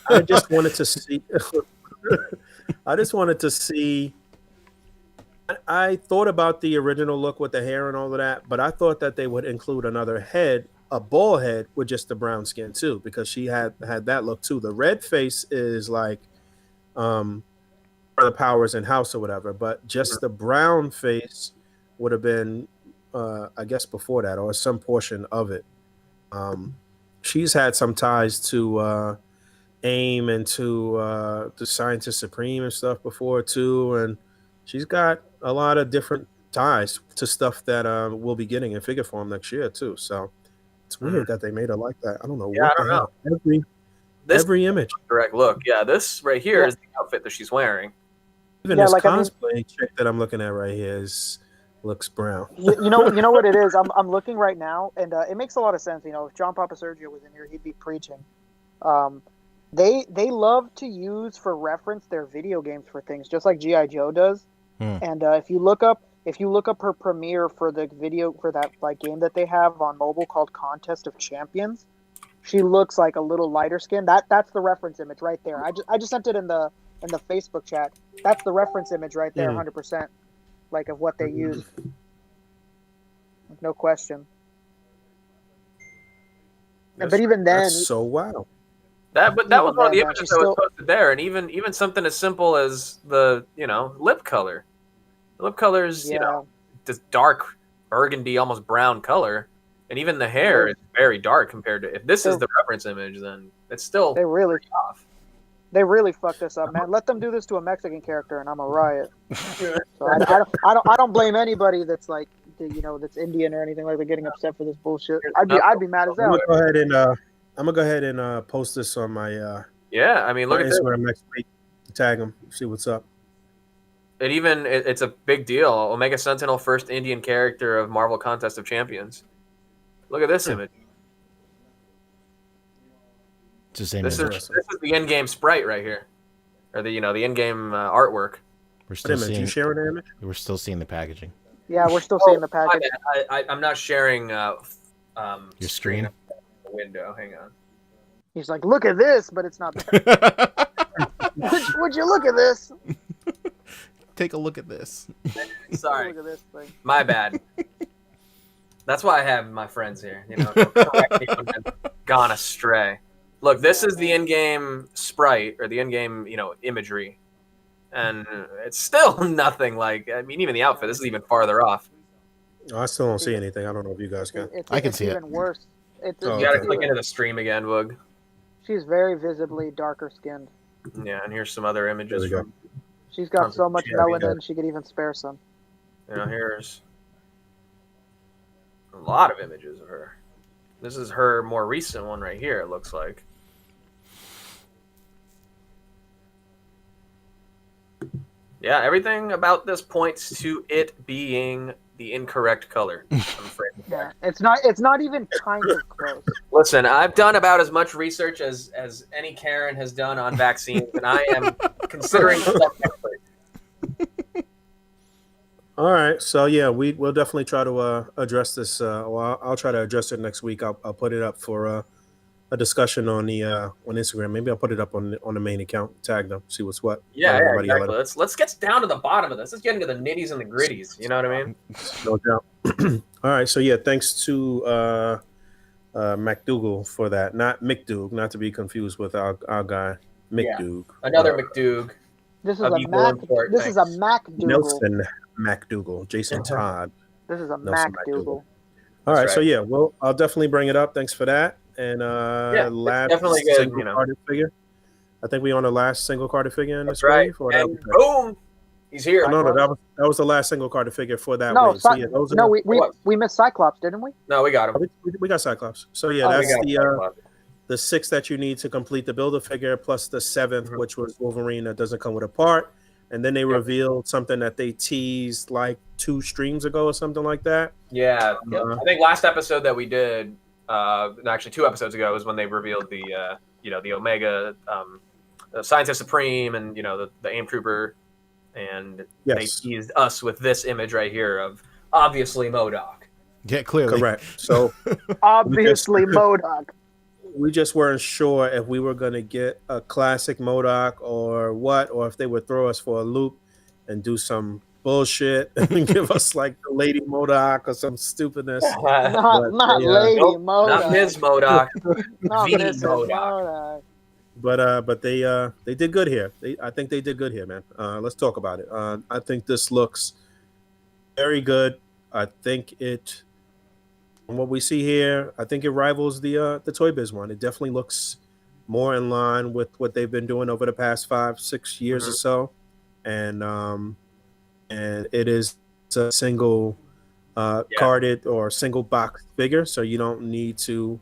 I just wanted to see. I just wanted to see. I thought about the original look with the hair and all of that, but I thought that they would include another head, a bald head with just the brown skin too, because she had that look too. The red face is like the powers in house or whatever, but just the brown face would have been, I guess, before that or some portion of it. She's had some ties to AIM and to the Scientist Supreme and stuff before too, and she's got a lot of different ties to stuff that we'll be getting in figure form next year too. So it's weird that they made her like that. I don't know. Yeah, I don't know. Every image, correct look. Yeah, this right here is the outfit that she's wearing. Even this cosplay chick that I'm looking at right here looks brown. You know what it is. I'm looking right now, and it makes a lot of sense. You know, if John Papa Sergio was in here, he'd be preaching. They love to use for reference their video games for things, just like G.I. Joe does. And if you look up her premiere for the video for that like game that they have on mobile called Contest of Champions, she looks like a little lighter skin. That's the reference image right there. I just sent it in the Facebook chat. That's the reference image right there, 100%, like of what they use. No question. But even then, that's so wow. That was one of the images that was posted there, and even something as simple as the lip color. The lip color is this dark burgundy, almost brown color, and even the hair is very dark compared to. If this is the reference image, then it's still they really off. They really fucked this up, man. Let them do this to a Mexican character, and I'm a riot. So I don't blame anybody that's like that's Indian or anything like that getting upset for this bullshit. I'd be mad as hell. I'm gonna go ahead and post this on my I mean, look at Instagram next week. Tag them, see what's up. It's a big deal. Omega Sentinel, first Indian character of Marvel Contest of Champions. Look at this image. It's the same this image. is the in-game sprite right here, or the in-game artwork. We're still seeing. You sharing the image? We're still seeing the packaging. Yeah, we're still seeing the package. I'm not sharing your screen. Window. Hang on. He's like, look at this, but it's not there. Would you look at this? Take a look at this. Sorry. Look at this thing. My bad. That's why I have my friends here. Gone astray. Look, this is the in-game sprite or the in-game, imagery, and it's still nothing like. I mean, even the outfit. This is even farther off. I still don't see anything. I don't know if you guys can. I can see it. It's even worse. You gotta click into the stream again, Boog. She's very visibly darker skinned. Yeah, and here's some other images. She's got so much melanin, she could even spare some. Here's a lot of images of her. This is her more recent one right here, it looks like. Yeah, everything about this points to it being the incorrect color. I'm afraid. Yeah, it's not even kind of close. Listen, I've done about as much research as any Karen has done on vaccines, and I am considering myself expert. All right, so yeah, we'll definitely try to address this. Well, I'll try to address it next week. I'll put it up for a discussion on the on Instagram. Maybe I'll put it up on the main account. Tag them, see what's what. Yeah, exactly. Let's get down to the bottom of this. Let's get into the nitties and the gritties. You know what I mean? No doubt. All right, so yeah, thanks to MacDougal for that. Not McDoug, not to be confused with our guy McDoug. Yeah. Another McDoug. This is a MacDougal. Nelson MacDougal. Jason Todd. This is a MacDougal. All right, so yeah, well, I'll definitely bring it up. Thanks for that. And last definitely good, single carded figure. I think we on the last single carded figure in this wave. Right. And boom, he's here. No, that was the last single carded figure for that no, wave. So, yeah, we missed Cyclops, didn't we? No, we got him. We got Cyclops. So yeah, that's the 6 that you need to complete the Build-A-Figure plus the 7th, which was Wolverine that doesn't come with a part. and then they revealed something that they teased like 2 streams ago or something like that. Yeah, I think last episode that we did, actually 2 episodes ago, was when they revealed the the Omega, the Scientist Supreme, and the AIM Trooper, and they teased us with this image right here of obviously MODOK. Yeah, clearly. Correct. So Obviously, MODOK. we just weren't sure if we were going to get a classic MODOK or what, or if they would throw us for a loop and do some bullshit and give us like the Lady MODOK or some stupidness. Not Lady MODOK. Not Ms. MODOK. Not V Mrs. MODOK. MODOK. But they did good here. I think they did good here, man. Let's talk about it. I think this looks very good. I think from what we see here, I think it rivals the Toy Biz one. It definitely looks more in line with what they've been doing over the past 5-6 years or so, and it is a single carded or single box figure, so you don't need to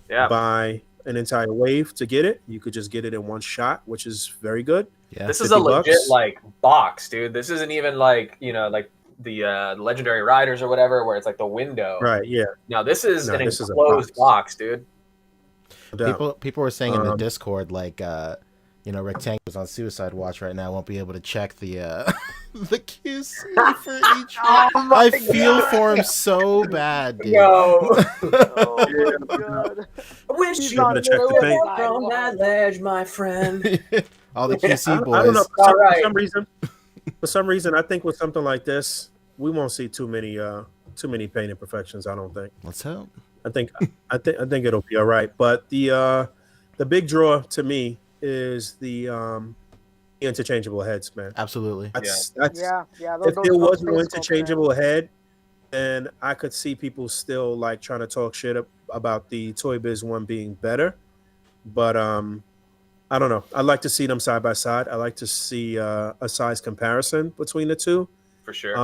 buy an entire wave to get it. You could just get it in one shot, which is very good. Yeah. This is a legit like box, dude. This isn't even like like the Legendary Riders or whatever, where it's like the window. Right. Yeah. No, this is an this is a enclosed box, dude. People were saying in the Discord like Rectangle's on suicide watch right now, won't be able to check the the QC for each one. I feel for him so bad, dude. No. God. I wish He's you on would check the the thing. from that ledge, my friend. All the QC boys. I don't know. All right. For some reason, I think with something like this, we won't see too many paint imperfections. I don't think. Let's hope. I think it'll be all right. But the big draw to me is the interchangeable heads, man. Absolutely. That's Yeah. if there was no interchangeable head, then I could see people still like trying to talk shit about the Toy Biz one being better. But I don't know. I'd like to see them side by side. I like to see a size comparison between the two. For sure.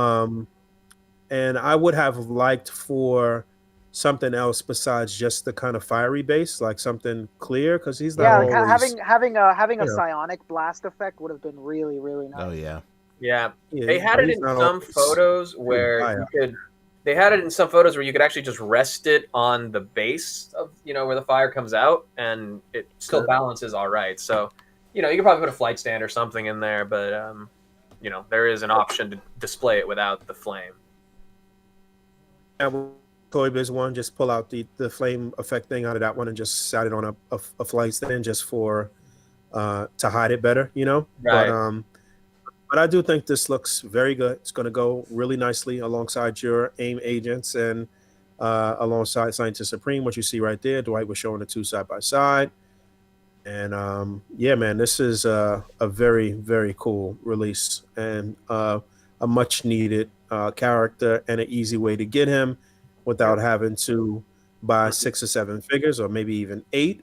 And I would have liked for something else besides just the kind of fiery base, like something clear, because he's not always... having a psionic blast effect would have been really, really nice. Oh yeah. Yeah. They had it in some photos where you could actually just rest it on the base of where the fire comes out, and it still balances all right. So you could probably put a flight stand or something in there, but there is an option to display it without the flame. Toy Biz one, just pull out the flame effect thing out of that one and just set it on a flight stand just for to hide it better, Right. But I do think this looks very good. It's going to go really nicely alongside your AIM agents and alongside Scientist Supreme, what you see right there. Dwight was showing the two side by side. And yeah, man, this is a very, very cool release and a much needed character and an easy way to get him without having to buy 6 or 7 figures or maybe even 8.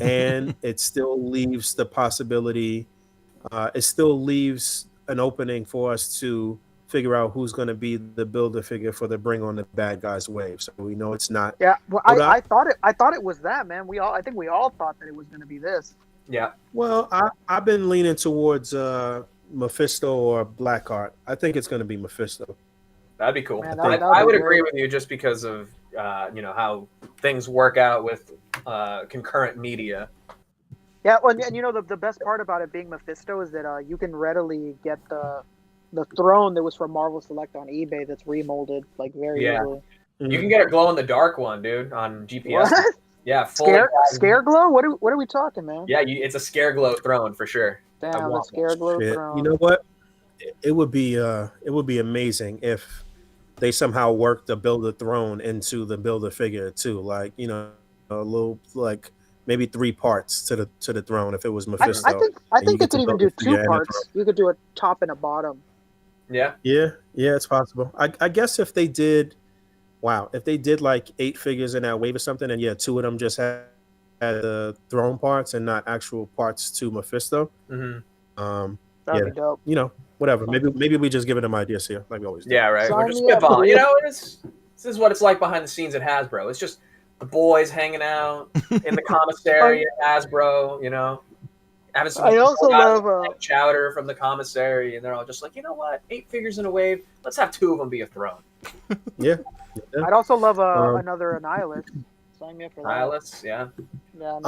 And it still leaves the possibility, it still leaves an opening for us to figure out who's going to be the builder figure for the Bring on the Bad Guys wave. So we know it's not. Yeah, well, I thought it was that, man. I think we all thought that it was going to be this. Yeah. Well, I've been leaning towards Mephisto or Blackheart. I think it's going to be Mephisto. That'd be cool. Man, I would agree with you just because of how things work out with concurrent media. Yeah, well, and the best part about it being Mephisto is that you can readily get the throne that was from Marvel Select on eBay that's remolded like very easily. You can get a glow in the dark one, dude, on GPS. What? Yeah, Scare glow? What are we talking, man? Yeah, it's a scare glow throne for sure. Damn, the scare glow throne. You know what? It would be amazing if they somehow worked the Builder throne into the Builder figure too, like a little like maybe 3 parts to the throne if it was Mephisto. I think they could even do 2 parts. You could do a top and a bottom. Yeah, it's possible. I guess if they did like 8 figures in that wave or something, and 2 of them just had the throne parts and not actual parts to Mephisto. Mm-hmm. That'd be dope. Whatever. Maybe we just giving them ideas here, like we always do. Yeah, right. Sign We're just me up, spitballing. dude. This is what it's like behind the scenes at Hasbro. It's just the boys hanging out in the commissary at Hasbro. having some I also guys love, like Chowder from the commissary, and they're all just like, you know what, 8 figures in a wave. Let's have 2 of them be a throne. Yeah. I'd also love another Annihilus. Sign me up for that. Annihilus, yeah. Yeah,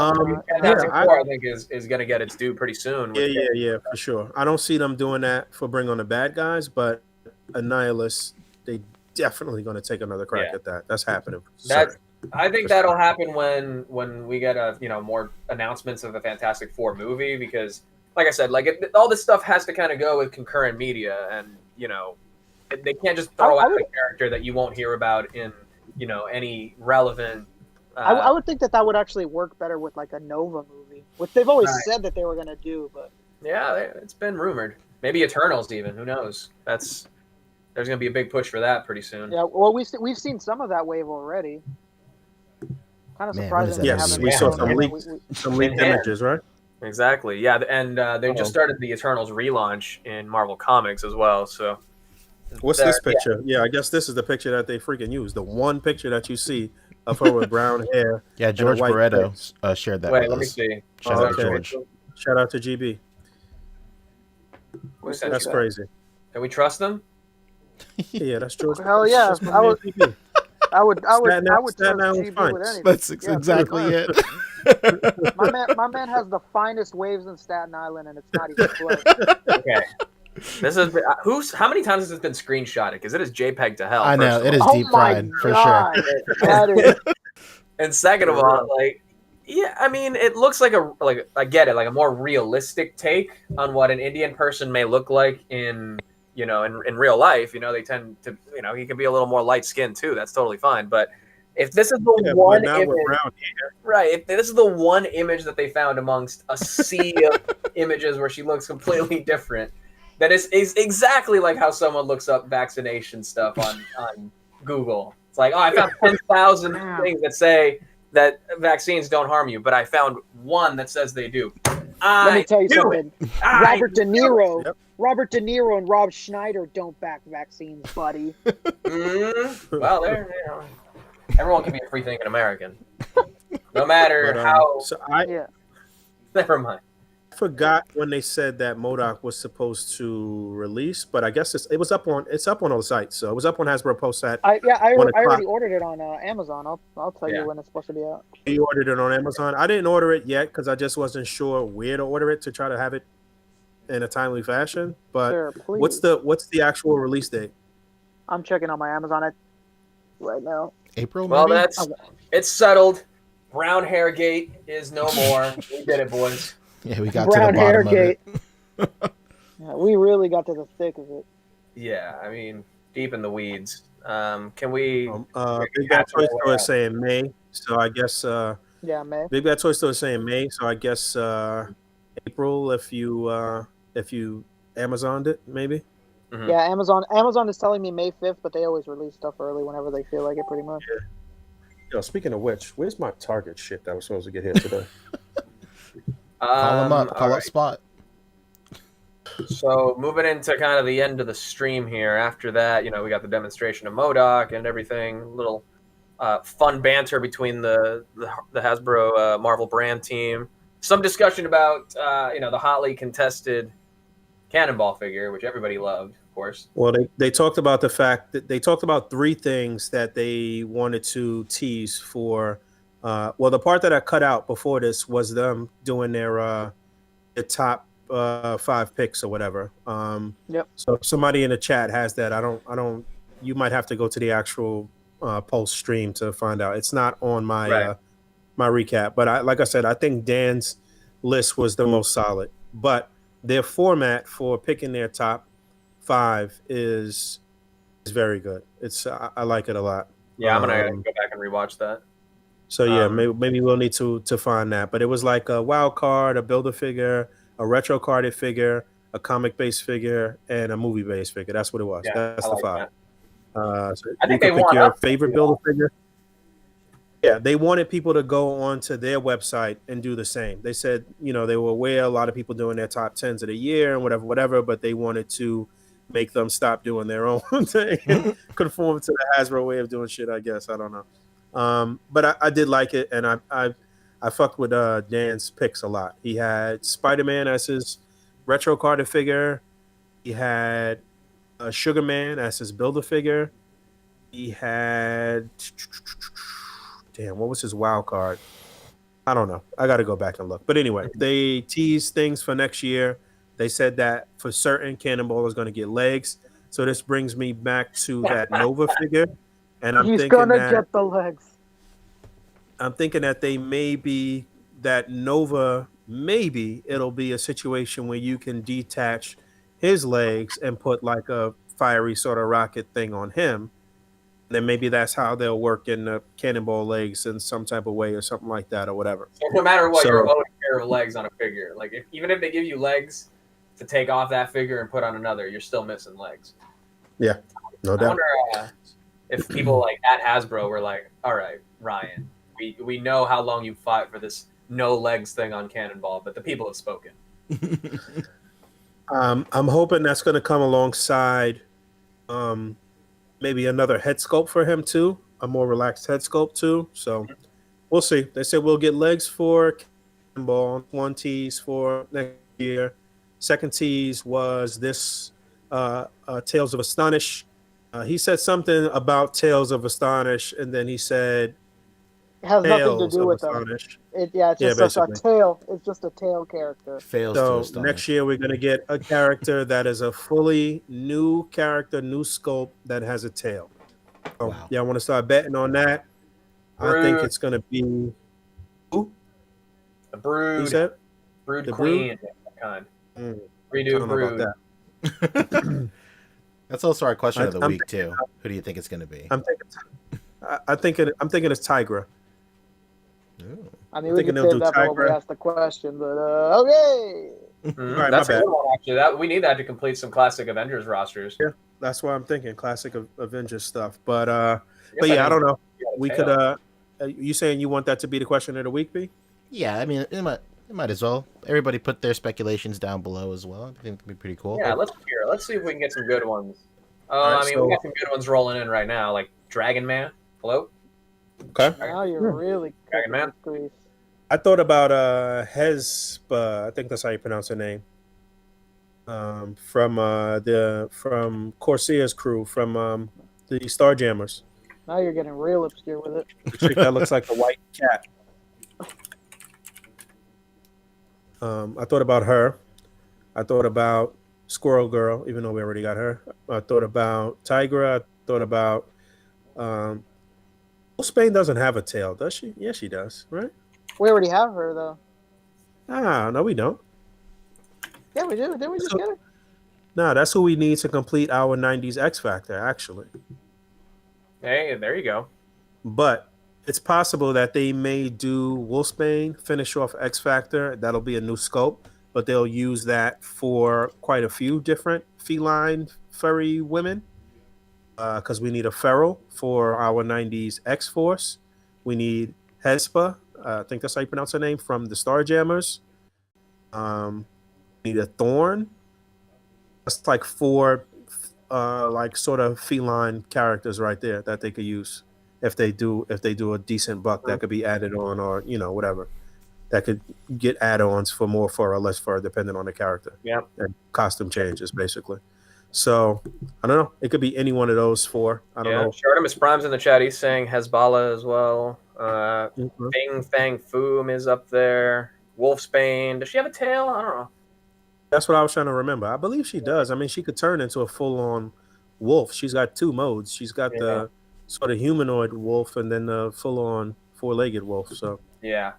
Fantastic Four, I think, is going to get its due pretty soon. Yeah, for sure. I don't see them doing that for Bring on the Bad Guys, but Annihilus, they definitely going to take another crack at that. That's happening. I think that'll happen when we get more announcements of the Fantastic Four movie, because, like I said, all this stuff has to kind of go with concurrent media, and they can't just throw out a character that you won't hear about in any relevant. I would think that would actually work better with like a Nova movie, which they've always said that they were going to do, but yeah, it's been rumored. Maybe Eternals even. Who knows? There's going to be a big push for that pretty soon. Yeah, well, we've seen some of that wave already. Kind of surprising. Yes, we saw some leaked images, right? Exactly. Yeah, and they just started the Eternals relaunch in Marvel Comics as well. So, what's this picture? Yeah, I guess this is the picture that they freaking used. The one picture that you see of her with brown hair. Yeah, George Barreto shared that. Wait, let me see. Shout out George. Shout out to GB. That's crazy. Can we trust them? Yeah, that's George. Hell yeah, I would trust GB with anything. That's exactly it. My man has the finest waves in Staten Island, and it's not even close. Okay. This has been, how many times has this been screenshotted? Because it is JPEG to hell. I know it is deep fried for sure. And second of all, I mean, it looks like I get it, like a more realistic take on what an Indian person may look like in real life. They tend to, he can be a little more light skinned too. That's totally fine. But if this is the one image, right? If this is the one image that they found amongst a sea of images where she looks completely different, that is exactly like how someone looks up vaccination stuff on Google. It's like, I found 10,000 things that say that vaccines don't harm you, but I found one that says they do. Let me tell you something. Robert De Niro and Rob Schneider don't back vaccines, buddy. Well, everyone can be a free-thinking American, no matter how. Never mind. I forgot when they said that MODOK was supposed to release, but I guess it's up on all the sites. So it was up on Hasbro Post at I already ordered it on Amazon. I'll tell you when it's supposed to be out. You ordered it on Amazon? I didn't order it yet because I just wasn't sure where to order it to try to have it in a timely fashion. But sure, what's the actual release date? I'm checking on my Amazon right now. April. Well, maybe? It's settled. Brown hair gate is no more. We did it, boys. Yeah, we got to the bottom of it. Yeah, we really got to the thick of it. Yeah, I mean, deep in the weeds. Can we? Big Bad Toy Store is saying May, so I guess. May. Big Bad Toy Store is saying May, so I guess April if you Amazoned it, maybe. Mm-hmm. Yeah, Amazon is telling me May 5th, but they always release stuff early whenever they feel like it, pretty much. Yeah. Yo, speaking of which, where's my Target shit that was supposed to get here today? Call them up. Call up Spot. So moving into kind of the end of the stream here. After that, we got the demonstration of MODOK and everything. Little fun banter between the Hasbro Marvel brand team. Some discussion about the hotly contested Cannonball figure, which everybody loved, of course. Well, they talked about the fact that they talked about 3 things that they wanted to tease for. The part that I cut out before this was them doing their top 5 picks or whatever. Yep. So if somebody in the chat has that, I don't. You might have to go to the actual post stream to find out. It's not on my my recap, but like I said, I think Dan's list was the most solid. But their format for picking their top 5 is very good. I like it a lot. Yeah, I'm gonna go back and rewatch that. So yeah, maybe we'll need to find that. But it was like a wild card, a builder figure, a retro carded figure, a comic based figure, and a movie based figure. That's what it was. Yeah, that's the 5. So I think you they can pick want your favorite builder figure. Yeah, they wanted people to go onto their website and do the same. They said, they were aware a lot of people doing their top 10s of the year and whatever, but they wanted to make them stop doing their own thing, conform to the Hasbro way of doing shit. I guess I don't know. But I did like it, and I fucked with Dan's picks a lot. He had Spider-Man as his retro carded figure. He had Sugar Man as his builder figure. He had what was his wild card? I don't know. I got to go back and look. But anyway, they teased things for next year. They said that for certain, Cannonball is going to get legs. So this brings me back to that Nova figure, and He's gonna get the legs. I'm thinking that they maybe that Nova, maybe it'll be a situation where you can detach his legs and put like a fiery sort of rocket thing on him. Then maybe that's how they'll work in the Cannonball legs in some type of way or something like that or whatever. So no matter what, So- you're owing a pair of legs on a figure. Like even if they give you legs to take off that figure and put on another, you're still missing legs. Yeah, no I doubt. wonder if people like at Hasbro were like, "All right, Ryan, we know how long you fought for this no legs thing on Cannonball, but the people have spoken." I'm hoping that's going to come alongside maybe another head sculpt for him too, a more relaxed head sculpt too. So we'll see. They said we'll get legs for Cannonball, one tease for next year. Second tease was this Tales of Astonish. He said something about Tales of Astonish, and then he said It has nothing to Tales do of with them. Astonish. It's Yeah, just a basically. tail. It's just a tail character. Fails to So astonish. next year we're going to get a character that is a fully new character, new sculpt that has a tail. So, Wow. yeah, I want to start betting on that. I think Brood. it's going to be who? The Who Brood, said? Brood The Queen, kind. Mm, I Redo don't know about Brood. that. That's also our question of the I'm week too. Who do you think it's going to be? I'm thinking it's Tigra. Ooh. I mean, I'm we thinking can they'll save do that for when we Tigra. ask the question, but okay. Mhm. All right, That's my a bad. good one, actually. That we need that to complete some classic Avengers rosters. Yeah. That's why I'm thinking classic Avengers stuff. But guess yeah, I didn't don't know. get a We tail. could. You saying you want that to be the question of the week, B? Yeah, I mean, it might as well. Everybody put their speculations down below as well. I think it'd be pretty cool. Yeah, let's hear. Let's see if we can get some good ones. All right, I mean, so- we got some good ones rolling in right now, like Dragon Man. Hello, Okay. Now you're really Dragon Man. cooking with grease. I thought about Hasbro. I think that's how you pronounce her name. From Corsair's crew from the Starjammers. Now you're getting real obscure with it. The chick that looks like a white cat. I thought about her. I thought about Squirrel Girl, even though we already got her. I thought about Tigra. I thought about Spain doesn't have a tail, does she? Yeah, she does, right? We already have her though. No, we don't. Yeah, we do. Didn't we just So- get her? No, that's who we need to complete our 90s X Factor, actually. Hey, there you go. But it's possible that they may do Wolfsbane, finish off X Factor. That'll be a new scope, but they'll use that for quite a few different feline furry women. Because we need a feral for our 90s X Force. We need Hespa, I think that's how you pronounce her name, from the Starjammers. We need a Thorn. That's like four like sort of feline characters right there that they could use if they do a decent buck that could be added on, or whatever that could get add-ons for more fur or less fur depending on the character. Yep. And costume changes basically. So I don't know, it could be any one of those four. I don't know. Artemis Prime's in the chat. He's saying Hezbollah as well. Mhm. Bing Fang Foom is up there. Wolfsbane. Does she have a tail? I don't know. That's what I was trying to remember. I believe she does. I mean, she could turn into a full-on wolf. She's got two modes. She's got the sort of humanoid wolf and then the full-on four-legged wolf. So Yeah.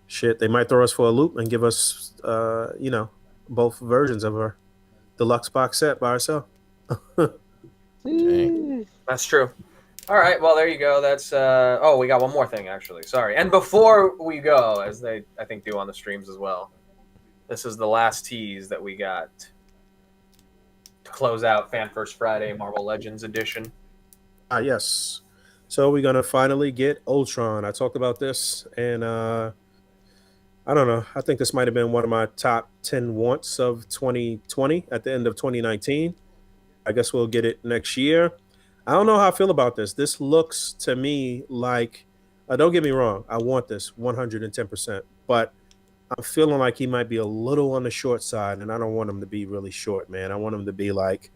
shit, they might throw us for a loop and give us both versions of her deluxe box set by herself. Jeez. That's true. All right, well, there you go. That's we got one more thing, actually. Sorry. And before we go, as they, I think, do on the streams as well, this is the last tease that we got to close out Fan First Friday Marvel Legends edition. Yes. So we're going to finally get Ultron. I talked about this, and I don't know. I think this might have been one of my top 10 wants of 2020 at the end of 2019. I guess we'll get it next year. I don't know how I feel about this. This looks to me like Don't get me wrong. I want this 110%, but I'm feeling like he might be a little on the short side, and I don't want him to be really short, man. I want him to be like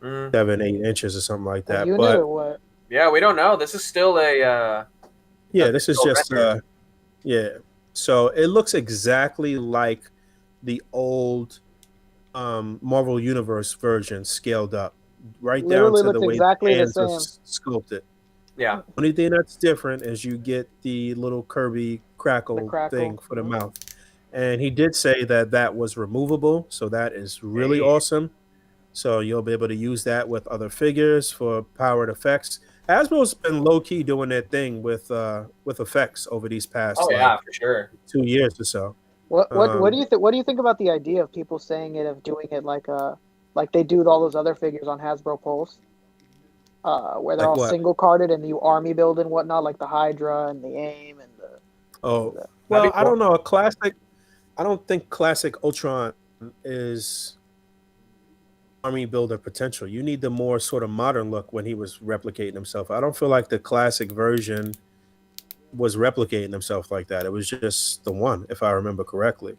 7-8 inches or something like A that. unit But or what? Yeah, we don't know. This is still yeah, this is still just rendered. yeah. So it looks exactly like the old Marvel Universe version scaled up, right down Literally to the looks way the exactly the hands are same. sculpted. Yeah. Only thing that's different is you get the little Kirby crackle, The crackle. thing for the mouth. And he did say that that was removable, so that is really Hey. awesome. So you'll be able to use that with other figures for powered effects. Hasbro's been low key doing their thing with effects over these past Oh yeah, for sure. 2 years or so. What do you think? What do you think about the idea of people saying it, of doing it like they do with all those other figures on Hasbro Pulse, where they're Like all what? single carded and you army build and whatnot, like the Hydra and the AIM and the. Oh, That'd well, be I don't know. I don't think classic Ultron is army builder potential. You need the more sort of modern look when he was replicating himself. I don't feel like the classic version was replicating himself like that. It was just the one, if I remember correctly.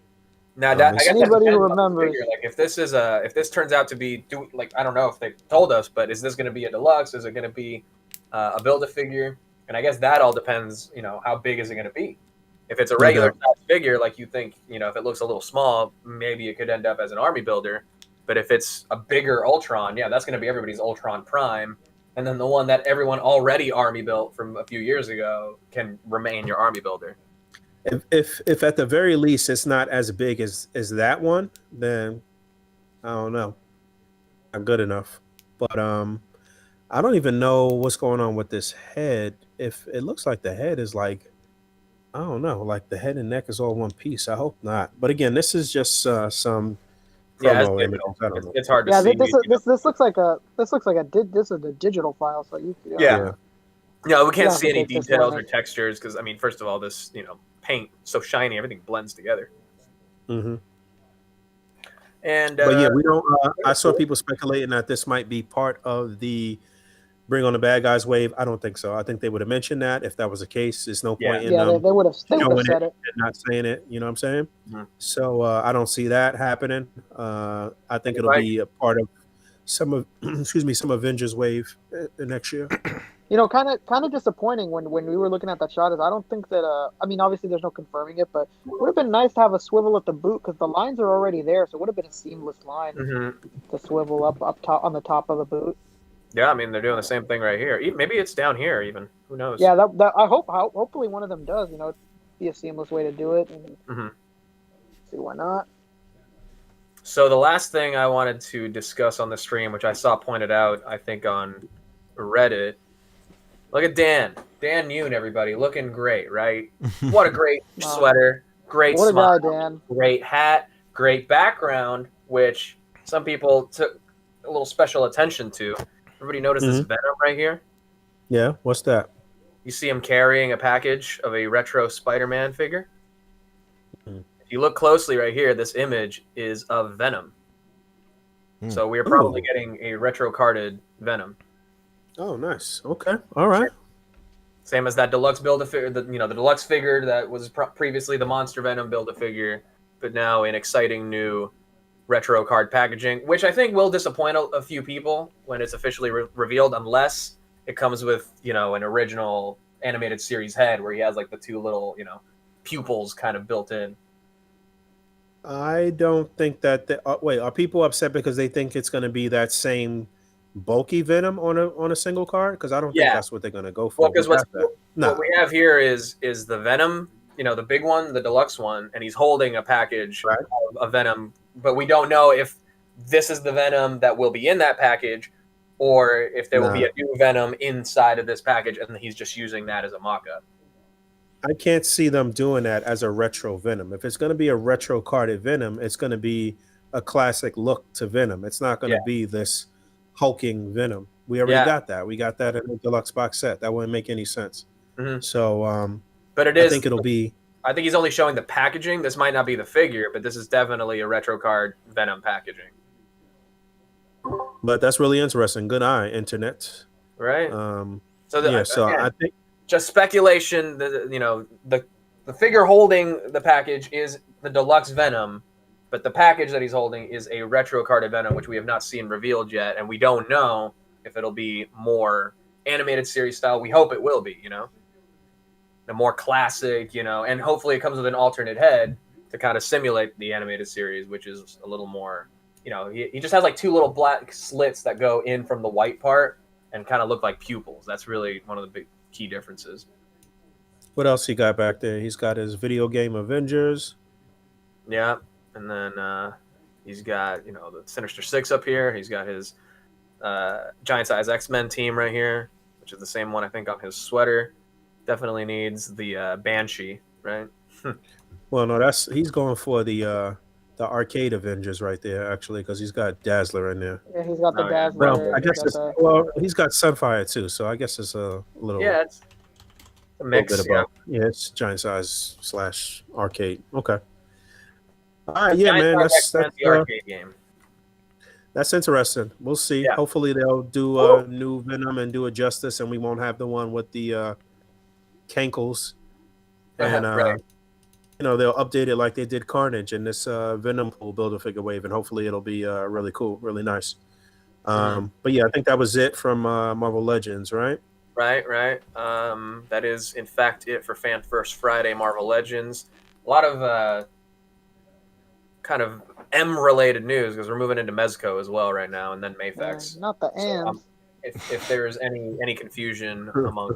Now, I guess that Anybody who depends on the remembers. figure. Like, if this turns out to be, like, I don't know if they told us, but is this going to be a deluxe? Is it going to be a Build-A-Figure? And I guess that all depends. How big is it going to be? If it's a regular size figure, like you think, if it looks a little small, maybe it could end up as an army builder. But if it's a bigger Ultron, yeah, that's going to be everybody's Ultron Prime. And then the one that everyone already army built from a few years ago can remain your army builder. If at the very least it's not as big as that one, then I don't know. Not good enough. But I don't even know what's going on with this head. If it looks like the head is like, I don't know, like the head and neck is all one piece. I hope not. But again, this is just some Yeah, promo images. I don't know. it's hard to Yeah, see. this looks like this is a digital file, so you. Yeah. No, we can't Yeah, see any take this details one. or textures because, I mean, first of all, this, paint, so shiny, everything blends together. Mm-hmm. And But yeah, we don't. I saw people speculating that this might be part of the Bring on the Bad Guys wave. I don't think so. I think they would have mentioned that if that was the case. There's no point in Yeah, they would have showing said it it. and not saying it. You know what I'm saying? Mhm. So I don't see that happening. I think it'll be a part of some of some Avengers wave next year. Kind of disappointing when we were looking at that shot is I don't think that I mean, obviously there's no confirming it, but it would have been nice to have a swivel at the boot because the lines are already there, so it would have been a seamless line to swivel up top on the top of the boot. Yeah, I mean, they're doing the same thing right here. Maybe it's down here even. Who knows? Yeah, that I hopefully one of them does. It'd be a seamless way to do it. And see why not. So the last thing I wanted to discuss on the stream, which I saw pointed out, I think on Reddit. Look at Dan Yoon, everybody, looking great, right? What a great sweater, great What smile, a guy, Dan. great hat, great background, which some people took a little special attention to. Everybody notice this Venom right here? Yeah, what's that? You see him carrying a package of a retro Spider-Man figure. If you look closely right here, this image is of Venom. So we're probably getting a retro carded Venom. Oh, nice. Okay, all right. Same as that deluxe Build-A-Figure, the deluxe figure that was previously the Monster Venom Build-A-Figure, but now an exciting new retro card packaging, which I think will disappoint a few people when it's officially revealed, unless it comes with, an original animated series head where he has like the two little, pupils kind of built in. I don't think that. Wait, are people upset because they think it's going to be that same bulky Venom on a single card? Because I don't think that's what they're going to go for. Well, because what we have here is the Venom, the big one, the deluxe one, and he's holding a package of Venom, but we don't know if this is the Venom that will be in that package, or if there will be a new Venom inside of this package, and he's just using that as a mock-up. I can't see them doing that as a retro Venom. If it's going to be a retro carded Venom, it's going to be a classic look to Venom. It's not going to be this hulking Venom. We already got that. We got that in the deluxe box set. That wouldn't make any sense. So, but it is. I think it'll be. I think he's only showing the packaging. This might not be the figure, but this is definitely a retro card Venom packaging. But that's really interesting. Good eye, internet. Right. So I think. just speculation. The figure holding the package is the deluxe Venom, but the package that he's holding is a retro carded Venom, which we have not seen revealed yet, and we don't know if it'll be more animated series style. We hope it will be, the more classic, and hopefully it comes with an alternate head to kind of simulate the animated series, which is a little more, he just has like two little black slits that go in from the white part and kind of look like pupils. That's really one of the big key differences. What else he got back there? He's got his video game Avengers. Yeah, and then he's got the Sinister Six up here. He's got his giant size X-Men team right here, which is the same one I think on his sweater. Definitely needs the Banshee, right? Well, no, he's going for the arcade Avengers right there, actually, because he's got Dazzler in there. Yeah, he's got the Oh, yeah. Dazzler. Well, I guess he's got Sunfire too, so I guess it's a little. Yeah, it's a mix. Bit about, it's giant size / arcade. Okay. All right, yeah, man, that's the arcade game. That's interesting. We'll see. Yeah. Hopefully, they'll do a new Venom and do it justice, and we won't have the one with the cankles. And Right. they'll update it like they did Carnage in this Venom pool Build-A-Figure wave, and hopefully it'll be really cool, really nice. But yeah, I think that was it from Marvel Legends, right? Right. That is, in fact, it for Fan First Friday Marvel Legends. A lot of kind of M-related news because we're moving into Mezco as well right now, and then Mayfex. Not the M. If there's any confusion among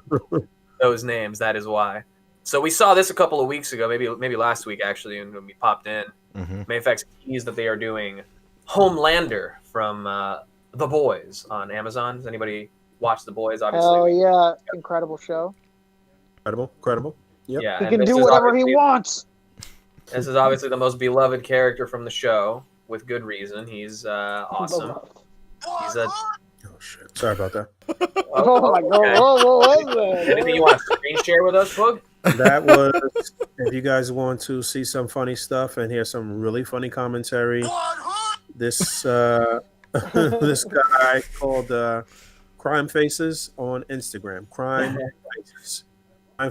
those names, that is why. So we saw this a couple of weeks ago, maybe last week actually, and when we popped in, Mayfex teased that they are doing Homelander from The Boys on Amazon. Does anybody watch The Boys? Obviously. Oh yeah, incredible show. Incredible. Yep. Yeah, He and can this do is whatever he obviously- wants. This is obviously the most beloved character from the show, with good reason. He's awesome. He's a. Oh shit! Sorry about that. Oh my god! Whoa, what was that? Anything you want to screen share with us, Boog? That was. If you guys want to see some funny stuff and hear some really funny commentary, this this guy called Crime Faces on Instagram. Crime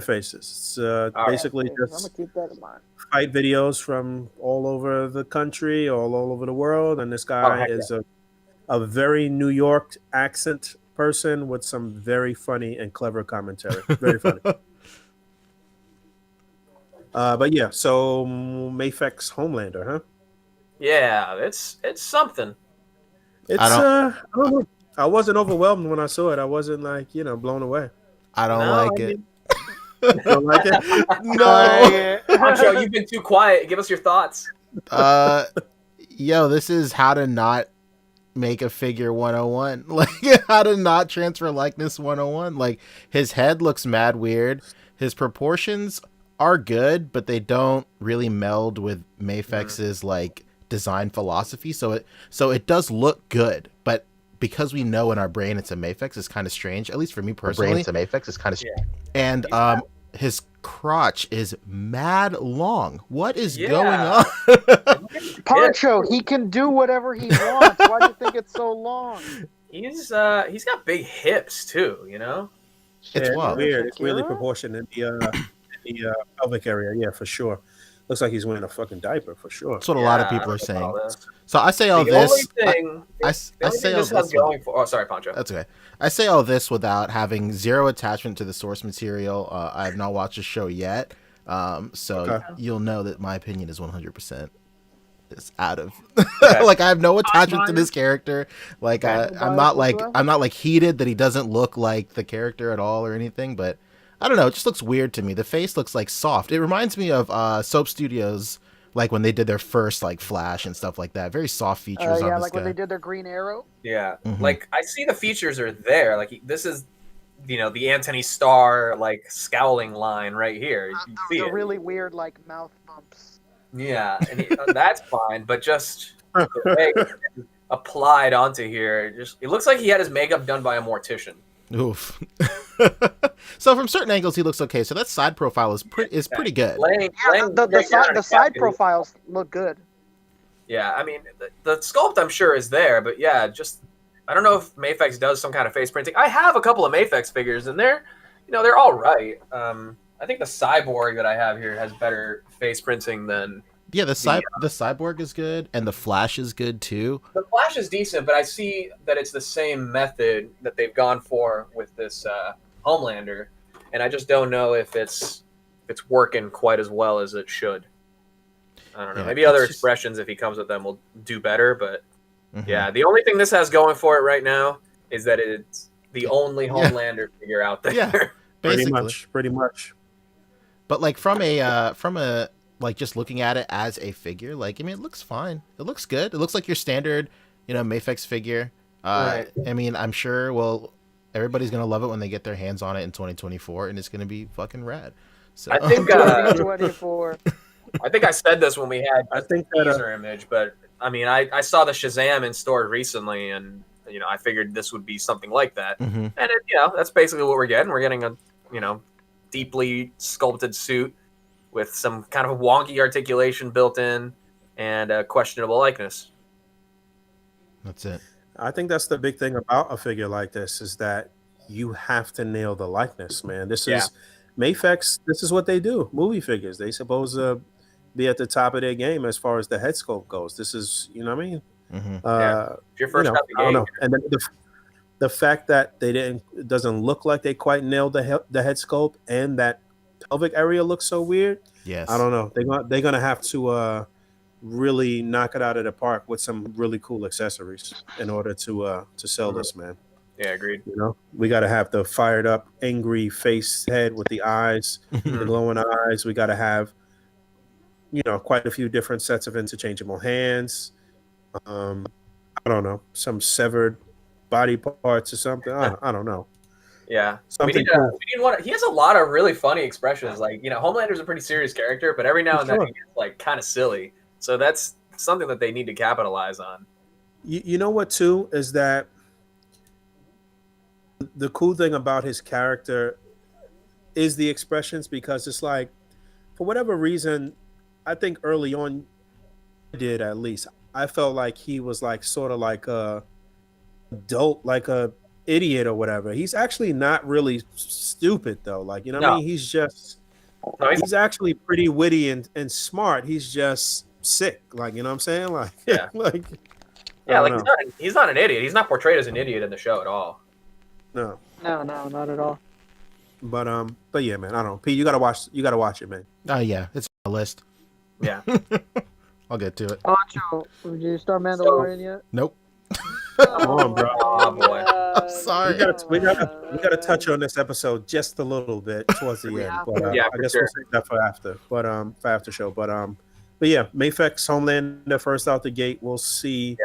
Faces. It's basically I'm just gonna keep that in mind. fight videos from all over the country, all over the world, and this guy is a very New York accent person with some very funny and clever commentary. Very funny. But yeah, so Mayfex Homelander, huh? Yeah, it's something. It's I don't know. I wasn't overwhelmed when I saw it. I wasn't like, blown away. I don't like it. Don't like it? No. Pancho, you've been too quiet. Give us your thoughts. Yo, this is how to not make a figure 101. Like, how to not transfer likeness 101. Like, his head looks mad weird. His proportions are good, but they don't really meld with Mayfex's like design philosophy. So it does look good, but because we know in our brain it's a Mayfex, it's kind of strange. At least for me personally, It's a Mayfex. It's kind of and his crotch is mad long. What is going on? Poncho, he can do whatever he wants. Why do you think it's so long? He's got big hips too, It's Yeah, wild. weird. It's really proportioned in the pelvic area. Yeah, for sure. Looks like he's wearing a fucking diaper for sure. That's what a lot of people are saying. So I say all The this. only thing, I the only say thing all this has this. going for. Oh, sorry, Pancho. That's okay. I say all this without having zero attachment to the source material. I have not watched the show yet, so you'll know that my opinion is 100%. It's out of like I have no attachment to this character. Like I'm not like heated that he doesn't look like the character at all or anything. But I don't know. It just looks weird to me. The face looks like soft. It reminds me of Soap Studios. Like when they did their first like Flash and stuff like that, very soft features. Yeah, on like this when guy. they did their Green Arrow. Yeah, like I see the features are there. Like this is, the Anthony Starr like scowling line right here. You can see The it. really weird like mouth bumps. Yeah, and that's fine, but just the way it's applied onto here, it looks like he had his makeup done by a mortician. Oof. So from certain angles, he looks okay. So that side profile is pretty good. The side profiles look good. Yeah, I mean the sculpt I'm sure is there, but yeah, just I don't know if Mayfex does some kind of face printing. I have a couple of Mayfex figures, and they're they're all right. I think the cyborg that I have here has better face printing than Yeah, the Cyborg is good, and the Flash is good too. the Flash is decent, but I see that it's the same method that they've gone for with this Homelander, and I just don't know if it's working quite as well as it should. I don't know. Yeah, Maybe other it's just- expressions, if he comes with them, will do better. But Mhm. yeah, the only thing this has going for it right now is that it's the only Homelander figure out there. Yeah. Basically. Pretty much. But like from a like just looking at it as a figure, like I mean, it looks fine. It looks good. It looks like your standard, Mafex figure. Right. I mean, I'm sure. Well, everybody's gonna love it when they get their hands on it in 2024, and it's gonna be fucking rad. So I think 2024. I think I said this when we had I think the that teaser image, but I mean, I saw the Shazam in store recently, and I figured this would be something like that, Mhm. and that's basically what we're getting. We're getting a deeply sculpted suit with some kind of wonky articulation built in and a questionable likeness. That's it. I think that's the big thing about a figure like this is that you have to nail the likeness, man. This Yeah. is Mafex. This is what they do. Movie figures. They supposed to be at the top of their game as far as the head sculpt goes. This is, you know what I mean? Mhm. If you're first out the I don't gate, know. And then the fact that it doesn't look like they quite nailed the head sculpt, and that pelvic area looks so weird. Yes. I don't know. They're gonna have to really knock it out of the park with some really cool accessories in order to sell this, man. yeah, agreed. We got to have the fired up, angry face head with the eyes, the glowing eyes. We got to have, quite a few different sets of interchangeable hands. I don't know, some severed body parts or something. I don't know. Yeah, Something we need one. He has a lot of really funny expressions. Like Homelander's a pretty serious character, but every now and then Sure. he gets like kind of silly. So that's something that they need to capitalize on. You know what too is that the cool thing about his character is the expressions, because it's like, for whatever reason, I think early on, at least, I felt like he was like sort of like a adult, like a idiot or whatever. He's actually not really stupid though. Like, what I mean? He's just he's actually pretty witty and smart. He's just sick. Like, you know what I'm saying? Like, Yeah. like He's not an idiot. He's not portrayed as an idiot in the show at all. no. No, not at all. But yeah, man, I don't know. Pete, you gotta watch it, man. Oh yeah, it's on the list. Yeah. I'll get to it. Ancho, did you start Mandalorian yet? Nope. Come on, bro. Oh boy. I'm sorry. We gotta touch on this episode just a little bit towards the end. But Yeah, I for guess sure. we'll save that for after. But for after show. But yeah, Mafex Homelander first out the gate. We'll see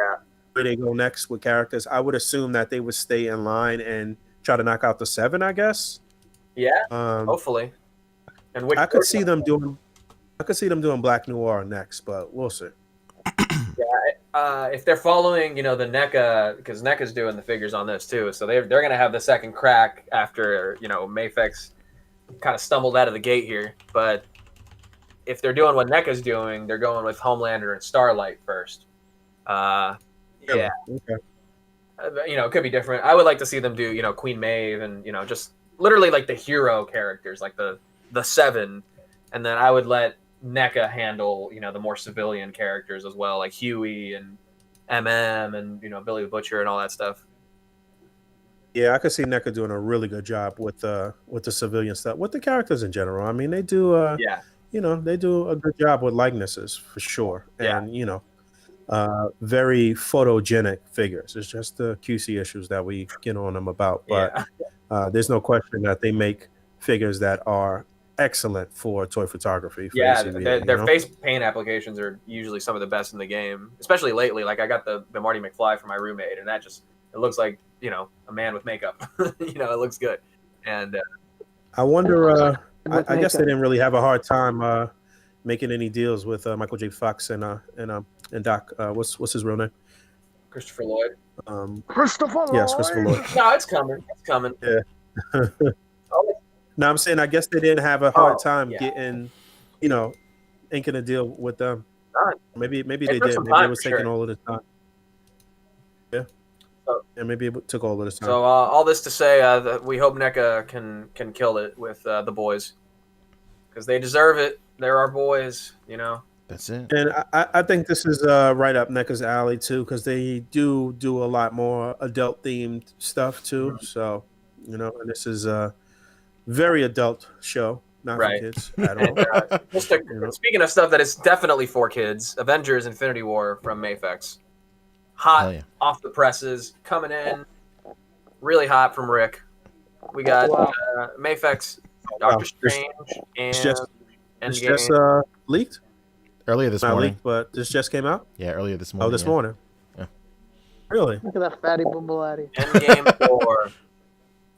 where they go next with characters. I would assume that they would stay in line and try to knock out the 7, I guess. Yeah. Um, Hopefully. And which I could see them doing Black Noir next, but we'll see. if they're following, the NECA, because NECA's doing the figures on this too, so they're going to have the second crack after Mafex kind of stumbled out of the gate here. But if they're doing what NECA's doing, they're going with Homelander and Starlight first. Yeah, Okay. it could be different. I would like to see them do, Queen Maeve and just literally like the hero characters, like the 7, and then I would let NECA handle, the more civilian characters as well, like Huey and MM and Billy the Butcher and all that stuff. Yeah, I could see NECA doing a really good job with the civilian stuff, with the characters in general. I mean, they do. They do a good job with likenesses for sure, and very photogenic figures. It's just the QC issues that we get on them about, but there's no question that they make figures that are excellent for toy photography. For A.C.B.A, their face paint applications are usually some of the best in the game, especially lately. Like I got the Marty McFly for my roommate, and that it looks like a man with makeup. It looks good, and I wonder. I guess they didn't really have a hard time making any deals with Michael J. Fox and Doc. What's his real name? Christopher Lloyd. Christopher Lloyd. Yes, Christopher Lloyd. No, it's coming. It's coming. Yeah. No, I'm saying I guess they didn't have a hard time getting, inking a deal with them. Maybe they did. Maybe it was taking all of the time. And maybe it took all of this time. So all this to say that we hope NECA can kill it with the boys, because they deserve it. They're our boys, you know. That's it. And I think this is right up NECA's alley too, because they do a lot more adult themed stuff too. So, you know, and this is a very adult show, not Right. for kids at all. Just speaking of stuff that is definitely for kids, Avengers Infinity War from Mayfex. Hot, Hell yeah. off the presses, coming in, really hot from Rick. We got Mayfex, Doctor Strange, and It's just Endgame. leaked. Earlier this Not morning. leaked, but this just came out. Yeah, earlier this morning. Oh, this yeah. morning. Yeah. Really? Look at that fatty bumblati. Endgame 4.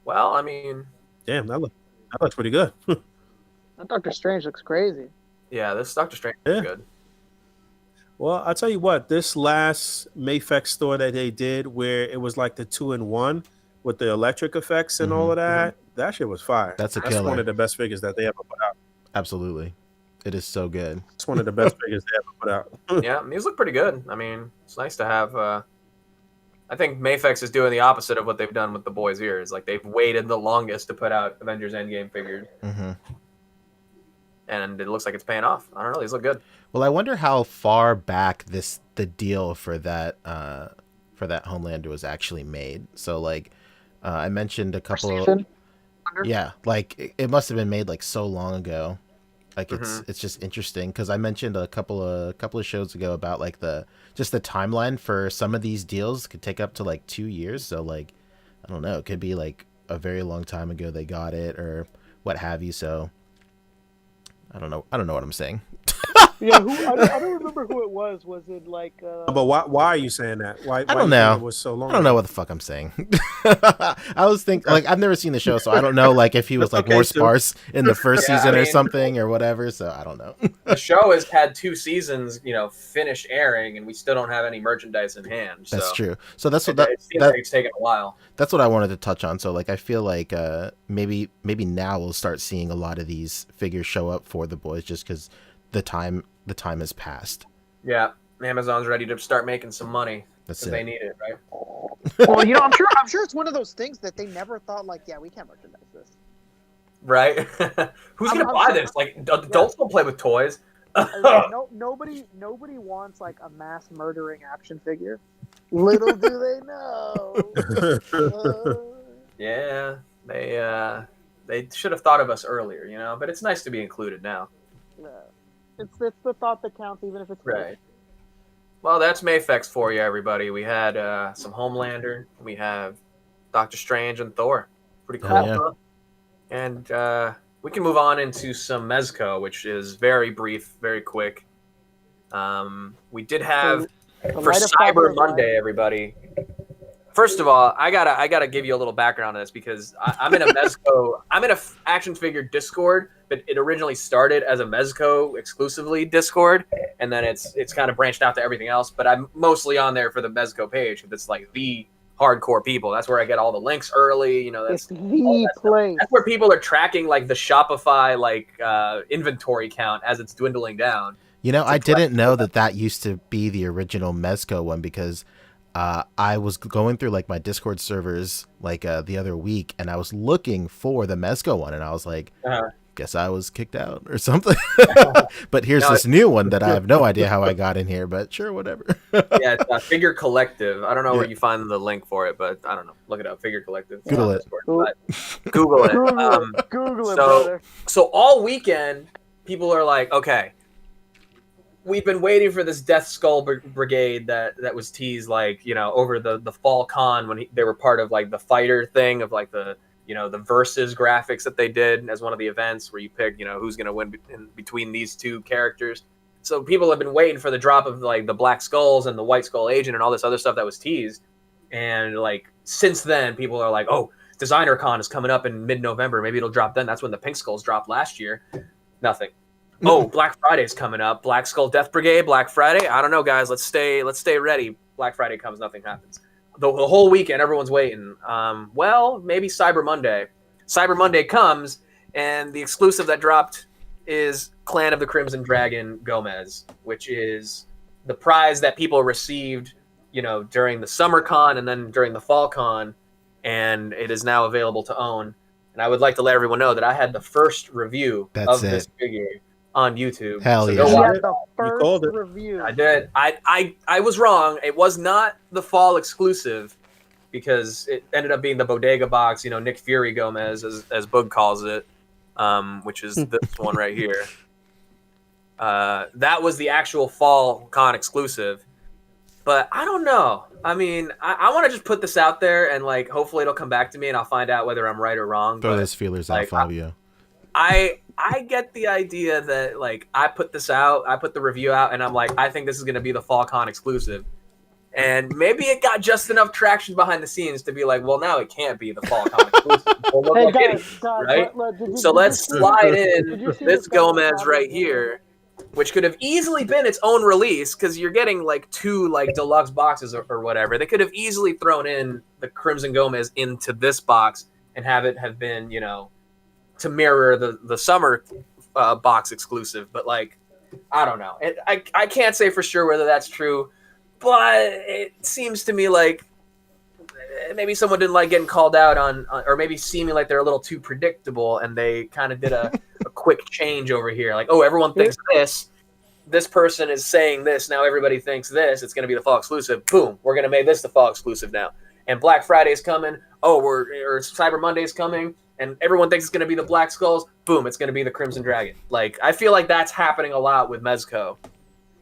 Well, I mean, Damn, that looks pretty good. That Doctor Strange looks crazy. yeah, this Doctor Strange Yeah. is good. Well, I'll tell you what, this last Mayfex store that they did where it was like the 2-in-1 with the electric effects and all of that, that shit was fire. That's a That's killer. one of the best figures that they ever put out. Absolutely. It is so good. It's one of the best figures they ever put out. Yeah, these look pretty good. I mean, it's nice to have. I think Mayfex is doing the opposite of what they've done with the boys' ears. Like, they've waited the longest to put out Avengers Endgame figures, hmm and it looks like it's paying off. I don't know. These look good. Well, I wonder how far back the deal for that Homelander was actually made. So, like, I mentioned a couple. Season? Yeah, like it must have been made like so long ago. Like it's just interesting because I mentioned a couple of shows ago about like the timeline for some of these deals could take up to like 2 years. So like, I don't know, it could be like a very long time ago they got it or what have you. So I don't know what I'm saying. Yeah, I don't remember who it was. Was it like? But why are you saying that? Why I don't you know. think it was so long? I don't know what the fuck I'm saying. I was thinking, like, I've never seen the show, so I don't know, like, if he was like Okay, more so- sparse in the first Yeah, season I or mean- something or whatever. So I don't know. The show has had 2 seasons, finish airing, and we still don't have any merchandise in hand. So That's true. So that's what it seems like it's taken a while. that's what I wanted to touch on. So like, I feel like maybe now we'll start seeing a lot of these figures show up for the boys just because the time has passed. Yeah, Amazon's ready to start making some money That's because they it. need it, right? Well, I'm sure it's one of those things that they never thought like, yeah, we can't merchandise this. Right? Who's gonna I'm buy sure- this? Like, adults don't play with toys. Nobody wants like a mass murdering action figure. Little do they know. Yeah, they should have thought of us earlier, but it's nice to be included now. It's the thought that counts, even if it's Right. Well, that's Mayfex for you, everybody. We had some Homelander. We have Doctor Strange and Thor. Pretty cool. Oh, yeah. Huh? And we can move on into some Mezco, which is very brief, very quick. We did have The for light of Cyber Father's Monday, everybody. First of all, I gotta give you a little background on this because I'm in a Mezco. I'm in a action figure Discord, but it originally started as a Mezco exclusively Discord, and then it's kind of branched out to everything else. But I'm mostly on there for the Mezco page because it's like the hardcore people. That's where I get all the links early. It's That's the place. that's where people are tracking like the Shopify inventory count as it's dwindling down. You know, I didn't know that used to be the original Mezco one because I was going through like my Discord servers like the other week and I was looking for the Mezco one and I was like, guess I was kicked out or something. But here's this new one that I have no idea how I got in here, but sure, whatever. Yeah, it's Figure Collective. I don't know where Yeah. you find the link for it, but I don't know. Look it up, Figure Collective. It's Google on it. Discord, but Google it. Google it, so- brother. So all weekend, people are like, okay, we've been waiting for this Death Skull Brigade that was teased over the fall con when they were part of like the fighter thing of like the versus graphics that they did as one of the events where you pick who's going to win in between these two characters. So people have been waiting for the drop of like the Black Skulls and the White Skull Agent and all this other stuff that was teased. And like since then, people are like, oh, Designer Con is coming up in mid-November. Maybe it'll drop then. That's when the Pink Skulls dropped last year. Nothing. Oh, Black Friday's coming up. Black Skull Death Brigade, Black Friday. I don't know, guys. Let's stay ready. Black Friday comes, nothing happens. The whole weekend, everyone's waiting. Well, maybe Cyber Monday. Cyber Monday comes, and the exclusive that dropped is Clan of the Crimson Dragon Gomez, which is the prize that people received during the summer con and then during the fall con, and it is now available to own. And I would like to let everyone know that I had the first review of this figure on YouTube. Hell so yeah. go He watch had it. the You called first it. review. I did. I was wrong. It was not the fall exclusive because it ended up being the bodega box, Nick Fury Gomez, as Boog calls it, which is this one right here. That was the actual fall con exclusive. But I don't know. I mean, I want to just put this out there and like hopefully it'll come back to me and I'll find out whether I'm right or wrong. Throw but, those feelers out, like, Fabio. I get the idea that like I put this out, I put the review out, and I'm like, I think this is gonna be the fall con exclusive. And maybe it got just enough traction behind the scenes to be like, well, now it can't be the fall con exclusive. Well, look Hey like it is, guys, right? did So you let's see- slide did in you see this the special Gomez comment right video? here, which could have easily been its own release because you're getting like 2 like deluxe boxes or whatever. They could have easily thrown in the Crimson Gomez into this box and have it have been, to mirror the summer box exclusive. But like, I don't know. I can't say for sure whether that's true, but it seems to me like maybe someone didn't like getting called out on or maybe seeming like they're a little too predictable, and they kind of did a quick change over here. Like, oh, everyone thinks this person is saying this, now everybody thinks this, it's going to be the fall exclusive. Boom, we're going to make this the fall exclusive now. And Black Friday's coming. Oh, or Cyber Monday's coming, and everyone thinks it's going to be the Black Skulls. Boom, it's going to be the Crimson Dragon. Like, I feel like that's happening a lot with Mezco.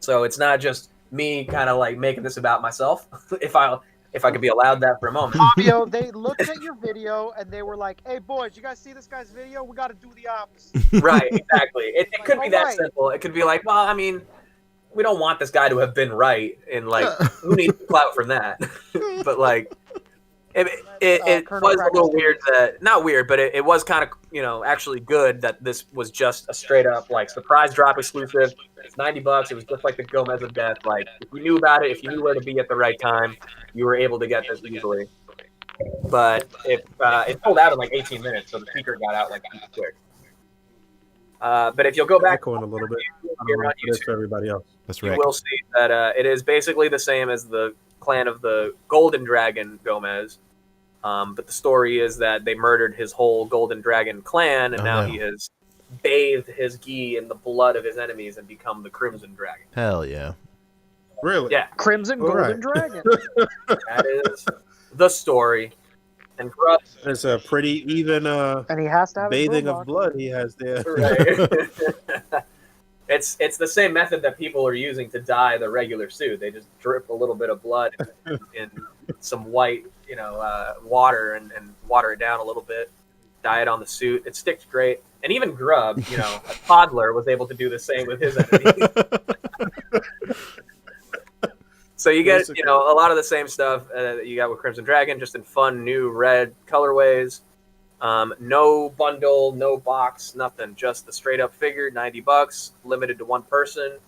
So it's not just me kind of like making this about myself. If I could be allowed that for a moment. Fabio, they looked at your video and they were like, "Hey boys, you guys see this guy's video? We got to do the opposite." Right, exactly. It could be Like, that alright. simple. It could be like, well, I mean, we don't want this guy to have been right, and like, who needs clout from that? But like, it Colonel was a little Practice. weird that, not weird, but it was kind of, actually good that this was just a straight up like surprise drop exclusive. It's $90. It was just like the Gomez of Death. Like, if you knew about it, if you knew where to be at the right time, you were able to get this easily. But it pulled out in like 18 minutes, so the secret got out like super quick. But if you'll go back Echoing a little bit. I here don't know on if it is YouTube, for everybody else. That's you right. will see that it is basically the same as the clan of the Golden Dragon Gomez. But the story is that they murdered his whole Golden Dragon clan, and now no. he has bathed his gi in the blood of his enemies and become the Crimson Dragon. Hell yeah. Really? Yeah, Crimson All Golden right. Dragon. that is the story. And for us, It's a pretty even And he has to have his bathing boombox. of blood he has there. right. It's the same method that people are using to dye the regular suit. They just drip a little bit of blood in some white, water and water it down a little bit, dye it on the suit. It sticks great. And even Grub, a toddler, was able to do the same with his enemies. So you get, Basically. a lot of the same stuff that you got with Crimson Dragon, just in fun, new red colorways. No bundle, no box, nothing. Just the straight up figure, $90, limited to one person.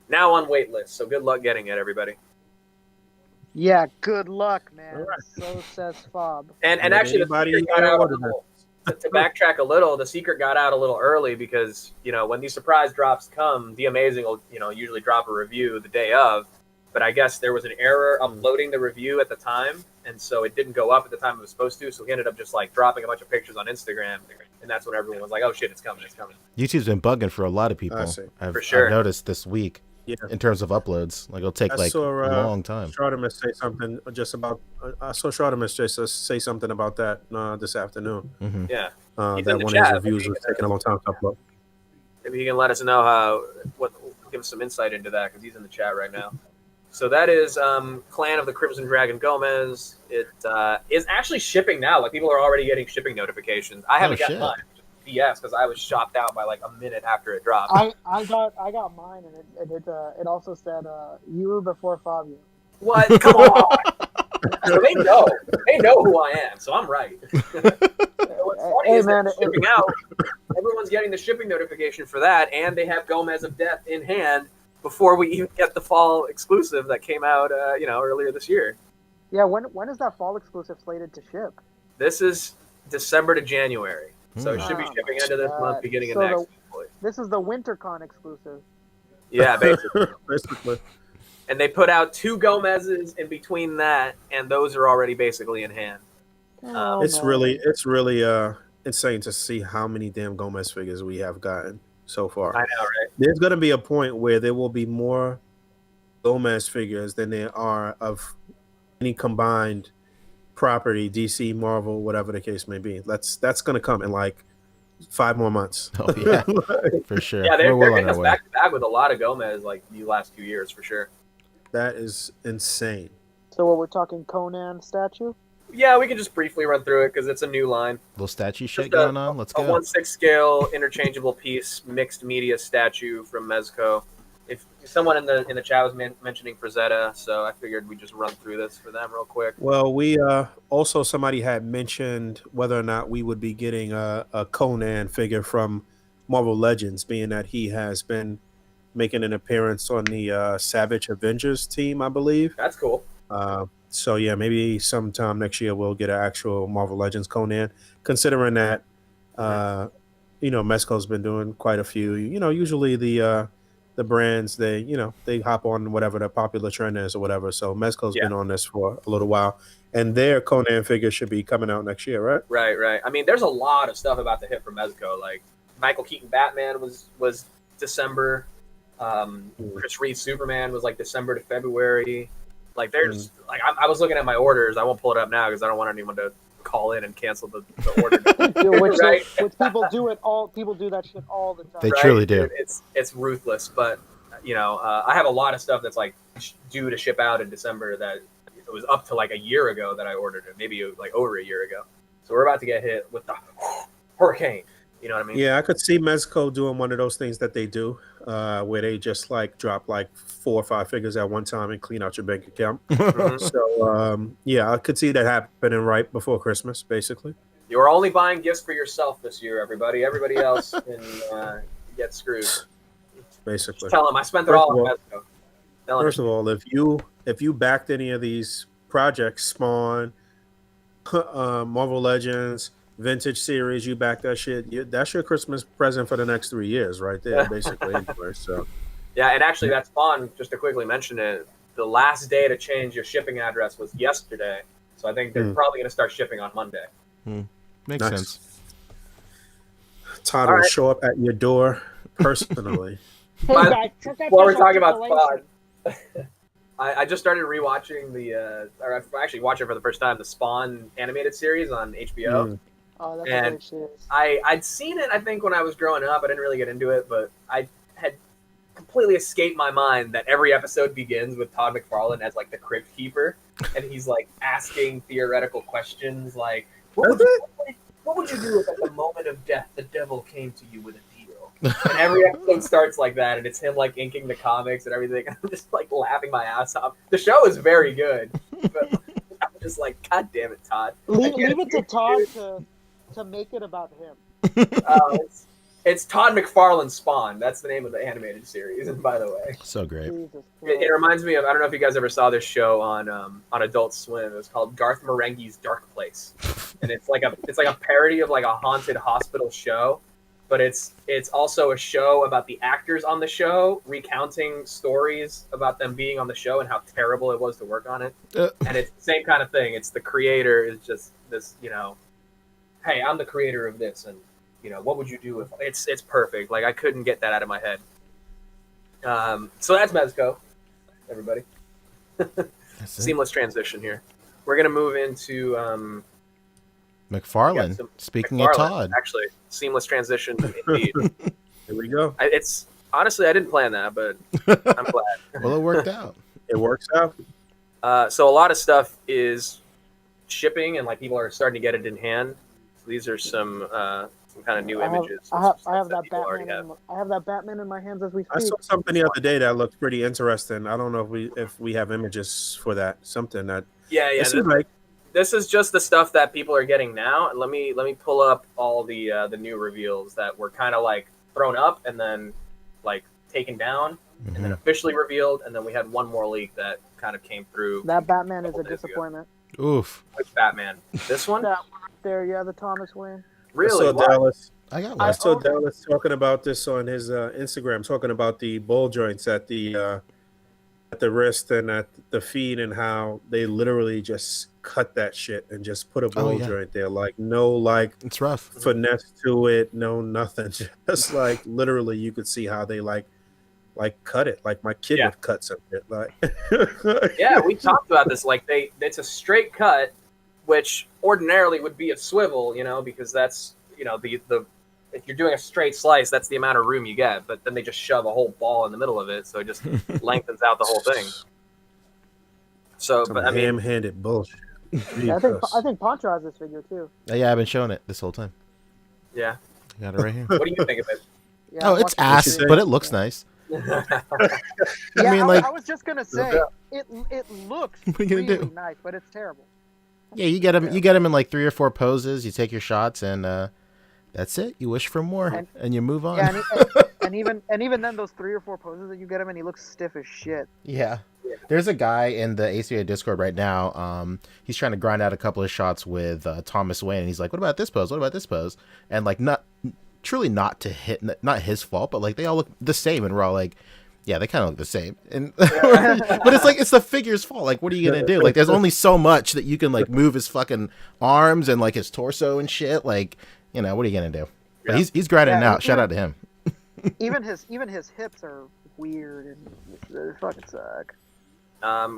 Now on wait list, so good luck getting it, everybody. Yeah, good luck, man. All right. So says Fob. And Did actually, the anybody secret got out a order little, to backtrack a little, the secret got out a little early because, when these surprise drops come, The Amazing will, usually drop a review the day of. But I guess there was an error uploading the review at the time, and so it didn't go up at the time it was supposed to. So he ended up just like dropping a bunch of pictures on Instagram, and that's when everyone was like, "Oh shit, it's coming, it's coming." YouTube's been bugging for a lot of people. I see. I've, For sure. I've noticed this week Yeah. in terms of uploads. Like, it'll take I like saw, a long time. Stradamus say something just about. I saw Stradamus just say something about that this afternoon. Hmm. Yeah, He's in That the one chat. of his reviews was taking a long time to upload. maybe he can let us know give us some insight into that because he's in the chat right now. So that is Clan of the Crimson Dragon Gomez. It is actually shipping now. Like, people are already getting shipping notifications. I haven't gotten shit. mine. BS, because I was shopped out by like a minute after it dropped. I got mine, and it also said you were before Fabio. What? Come on. So they know who I am, so I'm right. What's funny Hey, is man, that shipping out, everyone's getting the shipping notification for that, and they have Gomez of Death in hand before we even get the fall exclusive that came out, earlier this year. Yeah, when is that fall exclusive slated to ship? This is December to January, so it should be Oh shipping my end of this God. month, beginning of So next. This is the WinterCon exclusive. Yeah, basically. Basically. and they put out 2 Gomez's in between that, and those are already basically in hand. It's really insane to see how many damn Gomez figures we have gotten so far. I know, right? There's going to be a point where there will be more Gomez figures than there are of any combined property, DC, Marvel, whatever the case may be. That's going to come in like 5 more months. Oh yeah, for sure. Yeah, they're We're well getting on us our way. back to back with a lot of Gomez like the last few years for sure. That is insane. So what we're talking Conan statue? Yeah, we can just briefly run through it because it's a new line. Little statue shit Just going on. Let's A go. 1/6 scale interchangeable piece mixed media statue from Mezco. If someone in the chat was mentioning Frazetta, so I figured we'd just run through this for them real quick. Well, we also somebody had mentioned whether or not we would be getting a Conan figure from Marvel Legends, being that he has been making an appearance on the Savage Avengers team, I believe. That's cool. So yeah, maybe sometime next year we'll get an actual Marvel Legends Conan. Considering that, Mezco's been doing quite a few. Usually the brands they hop on whatever the popular trend is or whatever. So Mezco's been on this for a little while, and their Conan figure should be coming out next year, right? Right. I mean, there's a lot of stuff about to hit from Mezco. Like Michael Keaton Batman was December. Chris Reeve Superman was like December to February. Like there's like I was looking at my orders. I won't pull it up now because I don't want anyone to call in and cancel the order. Which people do it all. People do that shit all the time. They truly do. It's ruthless, but I have a lot of stuff that's like due to ship out in December that it was up to like a year ago that I ordered it, maybe like over a year ago. So we're about to get hit with the hurricane. You know what I mean? Yeah, I could see Mezco doing one of those things that they do, where they just like drop like 4 or 5 figures at one time and clean out your bank account. So I could see that happening right before Christmas, basically. You are only buying gifts for yourself this year, everybody. Everybody else can get screwed. Basically, just tell them I spent it all on Mezco. First of all, if you backed any of these projects, Spawn, Marvel Legends, Vintage Series, you back that shit. That's your Christmas present for the next 3 years, right there, basically. Anyway, so yeah, and actually, that Spawn. Just to quickly mention it, the last day to change your shipping address was yesterday. So I think they're probably going to start shipping on Monday. Makes sense. Todd will show up at your door personally. While we're talking about Spawn, I just started rewatching or I've actually watched it for the first time, the Spawn animated series on HBO. Oh, that's and a great series. I'd seen it, I think, when I was growing up. I didn't really get into it, but I had completely escaped my mind that every episode begins with Todd McFarlane as like the crypt keeper, and he's like asking theoretical questions like, what would you do if at the moment of death the devil came to you with a deal? And every episode starts like that, and it's him like inking the comics and everything. I'm just like laughing my ass off. The show is very good, but I'm just like, God damn it, Todd. Leave it to Todd to make it about him. It's Todd McFarlane's Spawn. That's the name of the animated series. And by the way, so great. It reminds me of, I don't know if you guys ever saw this show on Adult Swim. It was called Garth Marenghi's Dark Place, and it's like a parody of like a haunted hospital show, but it's also a show about the actors on the show recounting stories about them being on the show and how terrible it was to work on it. And it's the same kind of thing. It's the creator is just this, hey, I'm the creator of this, and what would you do if it's perfect? Like I couldn't get that out of my head. So that's Mezco, everybody. Seamless transition here. We're gonna move into McFarlane. Speaking of Todd, actually, seamless transition indeed. Here we go. It's honestly, I didn't plan that, but I'm glad. Well, it worked out. It works out. So a lot of stuff is shipping, and like people are starting to get it in hand. So these are some kind of new images. I have that Batman. I have that Batman in my hands as we speak. I saw something the other day that looked pretty interesting. I don't know if we have images for that. Something that this is just the stuff that people are getting now. And let me pull up all the new reveals that were kind of like thrown up and then like taken down and then officially revealed. And then we had one more leak that kind of came through. That Batman is a disappointment. Oof. Which Batman? This one? That one right there, yeah, the Thomas Wayne. Really? I saw Dallas talking about this on his Instagram, talking about the ball joints at the at the wrist and at the feet, and how they literally just cut that shit and just put a ball joint there, like no like It's rough. finesse to it, no nothing. Just like literally, you could see how they like cut it, like my kid would cut something. Like, yeah, we talked about this. Like it's a straight cut, which ordinarily would be a swivel, you know, because that's the if you're doing a straight slice, that's the amount of room you get. But then they just shove a whole ball in the middle of it, so it just lengthens out the whole thing. So, some but I mean, ham-handed bullshit. Yeah, I think Poncho has this figure too. Yeah, I've been showing it this whole time. yeah. I got it right here. What do you think of it? Yeah, Oh, I'm it's watching ass, this video. but it looks nice. Yeah, I mean, like, I was just gonna say it looks What are you gonna really do? nice, but it's terrible. yeah, you get him in like 3 or 4 poses. You take your shots, and that's it. You wish for more, and you move on. Yeah, and even then, those 3 or 4 poses that you get him in, he looks stiff as shit. Yeah. There's a guy in the A.C.B.A. Discord right now. He's trying to grind out a couple of shots with Thomas Wayne. And he's like, "What about this pose? What about this pose?" And like, not his fault, but like they all look the same, and we're all like, "Yeah, they kind of look the same." And but it's like it's the figure's fault. Like, what are you gonna do? Like, there's only so much that you can like move his fucking arms and like his torso and shit. Like, what are you gonna do? But he's grinding it out. Shout out to him. Even his hips are weird and they fucking suck.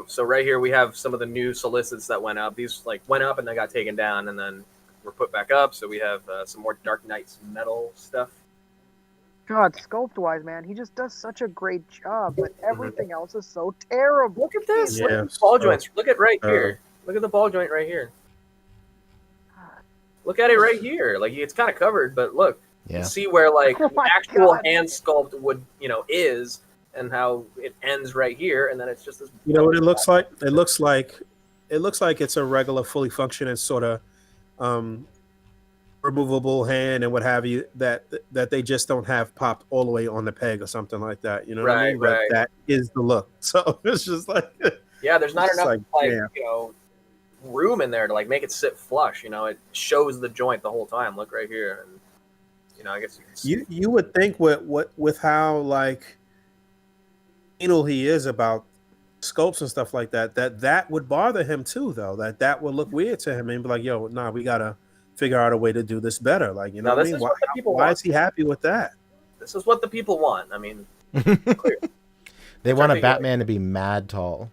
So right here we have some of the new solicits that went up. These like went up and they got taken down and then were put back up. So we have some more Dark Knight's metal stuff. God, sculpt wise, man, he just does such a great job, but everything else is so terrible. Look at this. Yeah, Look at the ball so- joints. Look at right here. Look at the ball joint right here. Look at it right here. Like it's kind of covered, but look, you Yeah. see where like Oh the my actual God. hand sculpt would is, and how it ends right here, and then it's just this. You know what it looks like? It looks like it's a regular, fully functioning sort of removable hand and what have you that they just don't have popped all the way on the peg or something like that. You know what I mean? Right. But that is the look. So it's just like Yeah, there's not It's enough like, like damn. room in there to like make it sit flush. It shows the joint the whole time. Look right here, and I guess you can see. you would think with how like anal he is about sculpts and stuff like that would bother him too, though. That would look weird to him and be like, yo, nah, we gotta figure out a way to do this better. Like, No, what I this mean? is what the people Why want. is he happy with that? This is what the people want. I mean, They want a Trying to Batman to be mad tall.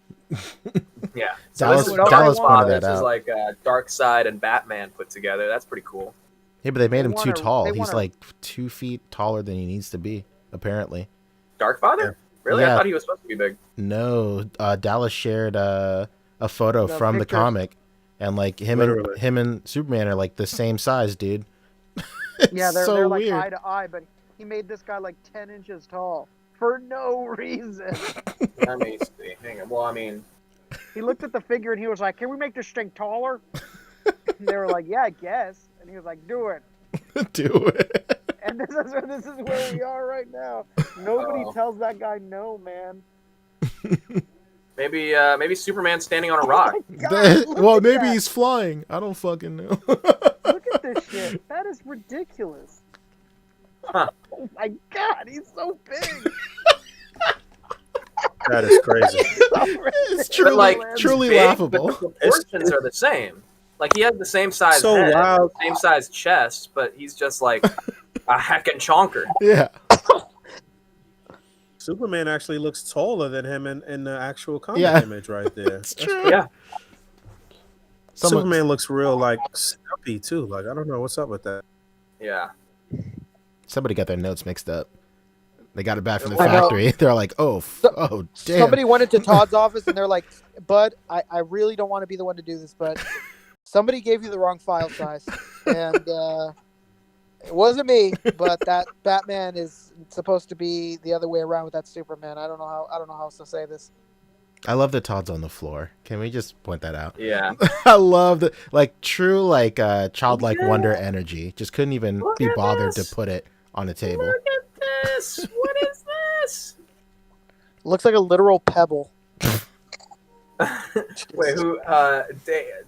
yeah. Dallas- this is Dallas Dark pointed that This is out. like Darkseid and Batman put together. That's pretty cool. Yeah, but they made him too wanna- tall. they He's wanna- like 2 feet taller than he needs to be, apparently. Darkfather? Really? Yeah. I thought he was supposed to be big. No, Dallas shared a photo The from the pictures. comic, and like Literally. him and Superman are like the same size, dude. Yeah, It's they're so like weird. eye to eye, but he made this guy like 10 inches tall for no reason. I mean, hang on. Well, I mean, He looked at the figure and he was like, "Can we make this thing taller?" And they were like, "Yeah, I guess." And he was like, "Do it." Do it. And this is where we are right now. Nobody Oh. tells that guy no, man. maybe Superman's standing on a rock. God, look Well, at maybe that. he's flying. I don't fucking know. Look at this shit. That is ridiculous. Huh. Oh my God, he's so big. That is crazy. It's truly, like, truly big, laughable. But the proportions are the same. Like he has the same size So head, wild. same size chest, but he's just like a heckin' chonker. Yeah. Superman actually looks taller than him in the actual comic Yeah. image right there. It's true. Yeah. Superman looks real like stumpy too. Like, I don't know what's up with that. Yeah. Somebody got their notes mixed up. They got it back from the I know. factory. They're like, oh damn. Somebody went into Todd's office and they're like, "Bud, I really don't want to be the one to do this, but somebody gave you the wrong file size, and it wasn't me. But that Batman is supposed to be the other way around with that Superman. I don't know how else to say this. I love that Todd's on the floor. Can we just point that out? Yeah. I love the true childlike wonder energy. Just couldn't even Look be at bothered this. to put it on a table. Look at this. What is this? Looks like a literal pebble." Wait, who?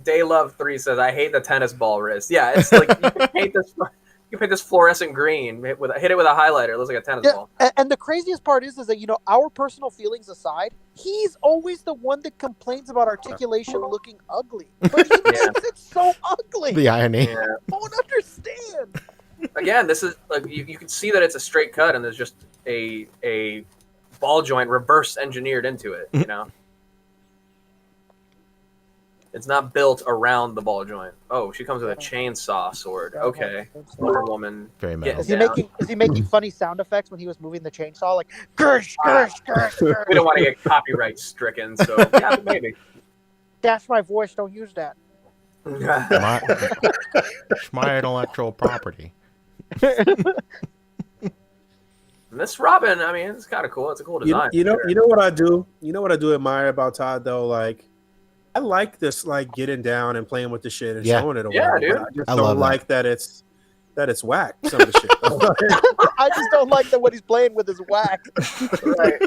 Day Love 3 says, "I hate the tennis ball wrist." Yeah, it's like you can paint this. You pick this fluorescent green, hit it with a highlighter. It looks like a tennis ball. And the craziest part is that, you know, our personal feelings aside, he's always the one that complains about articulation looking ugly. But he makes it so ugly. The irony. Yeah. I don't understand. Again, this is like you can see that it's a straight cut, and there's just a ball joint reverse engineered into it. You know, it's not built around the ball joint. Oh, she comes with a chainsaw sword. Okay, Wonder Woman. Very getting metal. Is he making funny sound effects when he was moving the chainsaw, like gersh, gersh, gersh, gersh. We don't want to get copyright stricken, so yeah, maybe. That's my voice. Don't use that. My intellectual property. And this Robin, I mean, it's kind of cool. It's a cool design. You know what I do. You know what I do admire about Todd though. Like, I like this, like getting down and playing with the shit and showing it away. Yeah, dude. I just I don't love like that it's whack. Some of the shit. I just don't like that what he's playing with is whack. Right.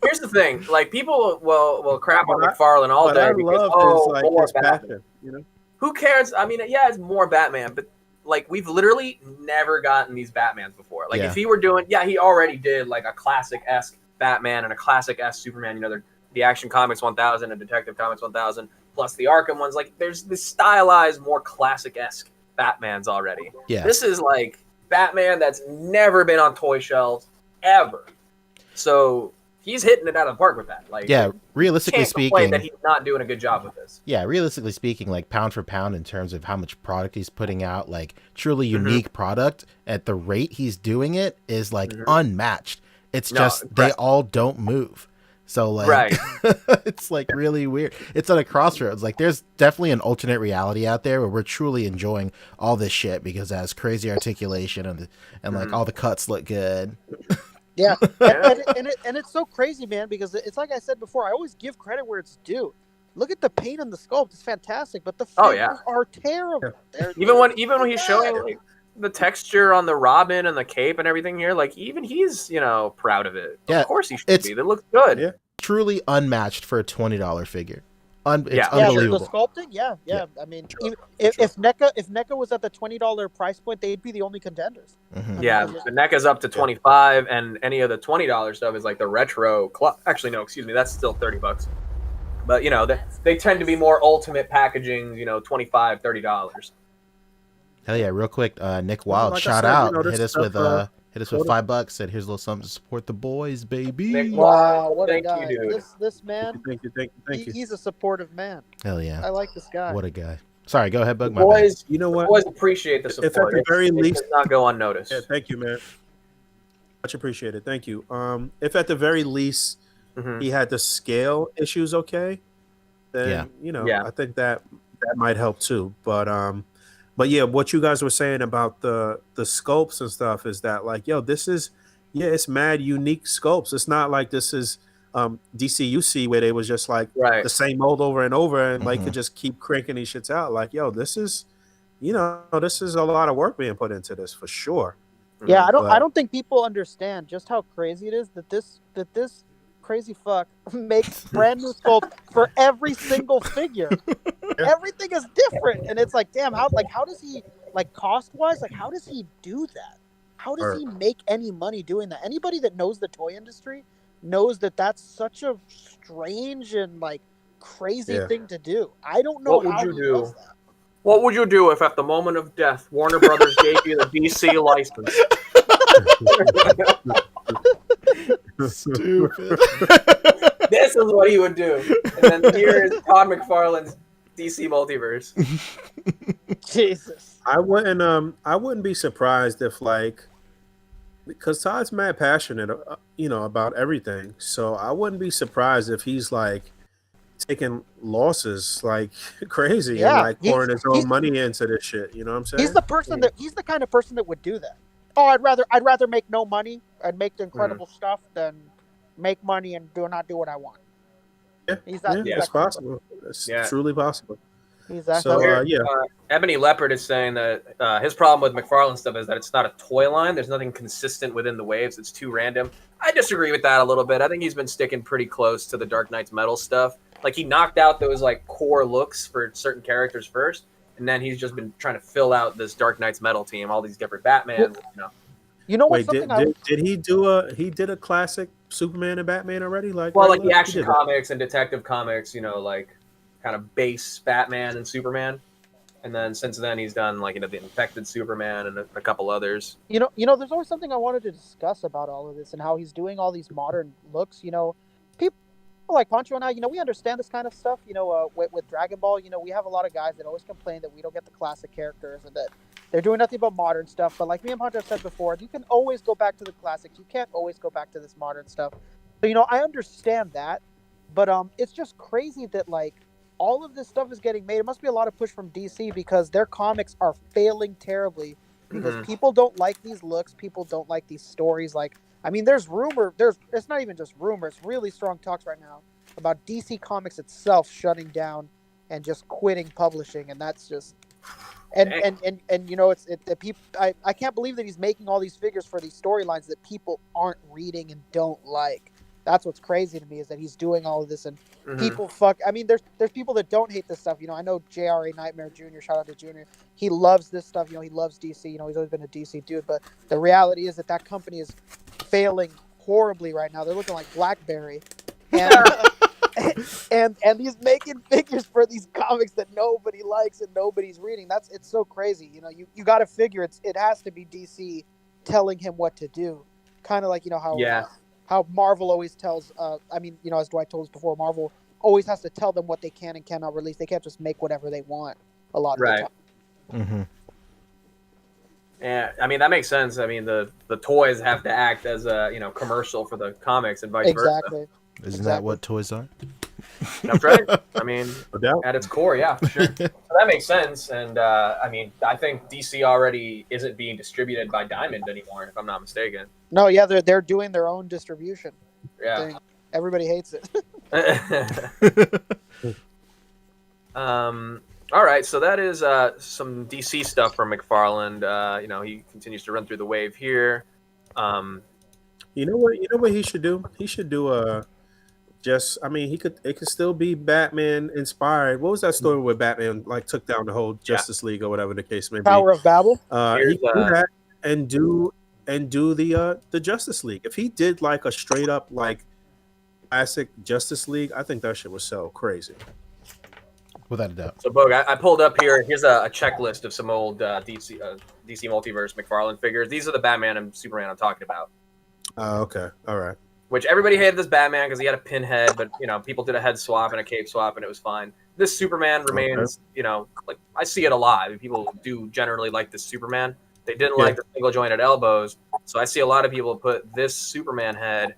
Here's the thing: like people will crap on McFarlane all But day I because love more his Batman. passion. You know. Who cares? I mean, yeah, it's more Batman, but like we've literally never gotten these Batmans before. Like if he were doing, he already did like a classic-esque Batman and a classic-esque Superman. You know, the Action Comics 1000 and Detective Comics 1000, plus the Arkham ones. Like there's this stylized, more classic-esque Batmans already. Yeah. This is like Batman that's never been on toy shelves ever. So he's hitting it out of the park with that. Like, realistically can't complain speaking, that he's not doing a good job with this. Yeah, realistically speaking, like pound for pound in terms of how much product he's putting out, like truly unique product at the rate he's doing it is like unmatched. It's they all don't move. So like, it's like really weird. It's at a crossroads. Like there's definitely an alternate reality out there where we're truly enjoying all this shit because it has crazy articulation and like all the cuts look good. Yeah, and it's so crazy, man, because it's like I said before. I always give credit where it's due. Look at the paint and the sculpt; it's fantastic. But the figures are terrible. Even when he's showing like the texture on the Robin and the cape and everything here, like even he's proud of it. Yeah, of course he should be. It looks good. Yeah, truly unmatched for a $20 figure. It's unbelievable. The sculpting, yeah. I mean, if NECA was at the $20 price point, they'd be the only contenders. Yeah, the NECA's up to $25, and any of the $20 stuff is like the retro. Actually, no, excuse me, that's still $30. But they tend to be more ultimate packaging. $25, $30. Hell yeah! Real quick, Nick Wild, like shout said, out, this hit us stuff, with $5. Said here's a little something to support the boys, baby. Nick, wow, what thank a guy! you, dude. This man, Thank you. he's a supportive man. Hell yeah! I like this guy. What a guy! Sorry, go ahead, Bug. The boys, you know what? The boys appreciate the support. If at the very least, it does not go unnoticed. Yeah, thank you, man. Much appreciated. Thank you. If at the very least he had the scale issues okay, then I think that might help too. But yeah, what you guys were saying about the sculpts and stuff is that like, this is it's mad unique sculpts. It's not like this is DCUC where they was just like the same mold over and over and like could just keep cranking these shits out. Like, this is this is a lot of work being put into this for sure. Yeah, I don't think people understand just how crazy it is that this crazy fuck makes brand new sculpts for every single figure. Everything is different, and it's like, damn, how does he, like, cost wise, like, how does he do that? How does he make any money doing that? Anybody that knows the toy industry knows that that's such a strange and like crazy thing to do. I don't know how he does that. What would you do if at the moment of death Warner Brothers gave you the DC license? Stupid. This is what he would do. And then here is Todd McFarlane's DC multiverse. Jesus. I wouldn't be surprised if because Todd's mad passionate, about everything. So I wouldn't be surprised if he's like taking losses like crazy and like pouring his own money into this shit. You know what I'm saying? He's the kind of person that would do that. Oh, I'd rather make no money and make the incredible stuff than make money and not do what I want. Yeah, it's possible. It's truly possible. Ebony Leopard is saying that his problem with McFarlane stuff is that it's not a toy line. There's nothing consistent within the waves. It's too random. I disagree with that a little bit. I think he's been sticking pretty close to the Dark Knight's metal stuff. Like he knocked out those like core looks for certain characters first, and then he's just been trying to fill out this Dark Knight's Metal team, all these different Batmans. You know Wait, what's something did he did a classic Superman and Batman already? Like the Action He did Comics and Detective Comics, like kind of base Batman and Superman. And then since then he's done the Infected Superman and a couple others. You know, there's always something I wanted to discuss about all of this and how he's doing all these modern looks. People like Pancho and I, we understand this kind of stuff. With Dragon Ball, we have a lot of guys that always complain that we don't get the classic characters and that they're doing nothing but modern stuff. But like me and Pancho have said before, you can always go back to the classics. You can't always go back to this modern stuff. So, I understand that, but it's just crazy that all of this stuff is getting made. It must be a lot of push from DC because their comics are failing terribly because people don't like these looks. People don't like these stories. There's it's not even just rumors, really strong talks right now about DC Comics itself shutting down and just quitting publishing. And that's just, people, I can't believe that he's making all these figures for these storylines that people aren't reading and don't like. That's what's crazy to me is that he's doing all of this and people there's people that don't hate this stuff. I know JRA Nightmare Jr., shout out to Junior. He loves this stuff. He loves DC. He's always been a DC dude. But the reality is that company is failing horribly right now. They're looking like BlackBerry. And, and he's making figures for these comics that nobody likes and nobody's reading. It's so crazy. You got to figure it has to be DC telling him what to do. Kind of like, how Marvel always tells, as Dwight told us before, Marvel always has to tell them what they can and cannot release. They can't just make whatever they want a lot of the time. Mm-hmm. Yeah, that makes sense. The toys have to act as a commercial for the comics and vice versa. Isn't that what toys are? That's right. At its core, yeah, for sure. So that makes sense. And I think DC already isn't being distributed by Diamond anymore, if I'm not mistaken. No, yeah, they're doing their own distribution. Yeah, everybody hates it. All right, so that is some DC stuff from McFarlane. He continues to run through the wave here. You know what he should do? He should do it could still be Batman inspired. What was that story where Batman took down the whole Justice League or whatever the case may be? Tower of Babel. He could do that and do the Justice League. If he did a straight up classic Justice League, I think that shit would sell crazy. Without a doubt. So, Boog, I pulled up here. Here's a checklist of some old DC Multiverse McFarlane figures. These are the Batman and Superman I'm talking about. Okay. All right. Which everybody hated this Batman because he had a pinhead, but people did a head swap and a cape swap and it was fine. This Superman remains, I see it a lot. People do generally like this Superman. They didn't like the single jointed elbows, so I see a lot of people put this Superman head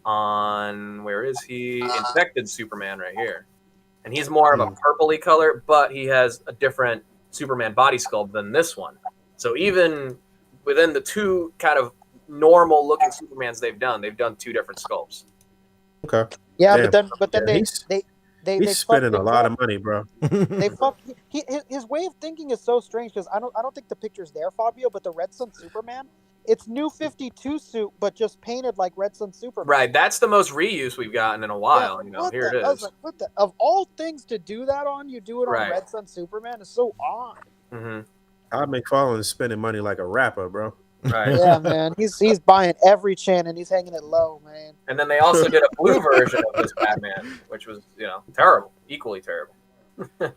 on. Where is he? Infected Superman right here, and he's more of a purpley color, but he has a different Superman body sculpt than this one. So even within the two kind of normal looking Supermans they've done two different sculpts. Okay. Yeah, Damn. but then he's spending a lot of money, bro. His way of thinking is so strange because I don't think the picture's there, Fabio, but the Red Sun Superman, it's New 52 suit, but just painted like Red Sun Superman. Right, that's the most reuse we've gotten in a while. Here it is. I was like, of all things to do that on, you do it on Red Sun Superman. It's so odd. Mm-hmm. Todd McFarlane is spending money like a rapper, bro. Right. Yeah, man. He's buying every chin and he's hanging it low, man. And then they also did a blue version of this Batman, which was, terrible, equally terrible. All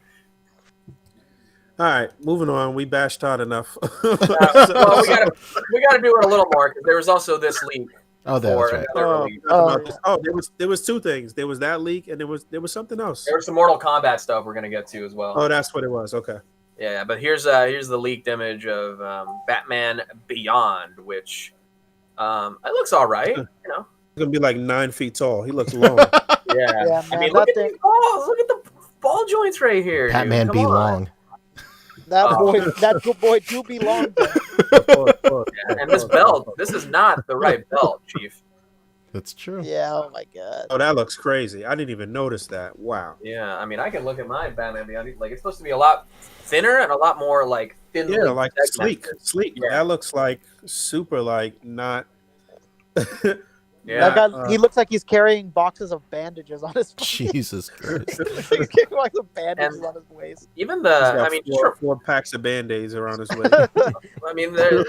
right, moving on. We bashed Todd enough. Well, we gotta do it a little more because there was also this leak. Oh, that's right. There was two things. There was that leak, and there was something else. There was some Mortal Kombat stuff we're gonna get to as well. Oh, that's what it was. Okay. Yeah, but here's the leaked image of Batman Beyond, which it looks all right. He's gonna be 9 feet tall. He looks long. Yeah, man, look at these balls. Look at the ball joints right here. Batman be long. That good boy do belong. And this belt, this is not the right belt, Chief. That's true. Yeah. Oh my God. Oh, that looks crazy. I didn't even notice that. Wow. Yeah, I can look at my Batman Beyond. It's supposed to be a lot thinner and a lot more thinly. Yeah, sleek. Yeah. That looks like super not. Yeah. That guy, he looks like he's carrying boxes of bandages on his Jesus Christ. He's carrying boxes of bandages And- on his waist. Even He's the, got I mean, four packs of band-aids around his waist. I mean, still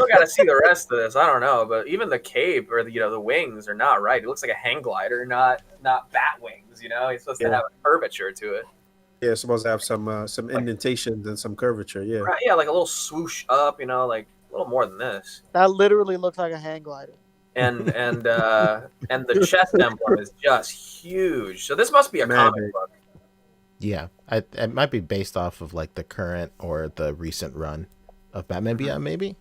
got to see the rest of this. I don't know, but even the cape or the wings are not right. It looks like a hang glider, not bat wings. You know, it's supposed to have a curvature to it. Yeah, it's supposed to have some indentations and some curvature. Yeah. Right? Yeah, like a little swoosh up. You know, like a little more than this. That literally looks like a hang glider. And the chest emblem is just huge. So this must be a Man, comic book. Yeah, it might be based off of like the current or the recent run of Batman Beyond, maybe.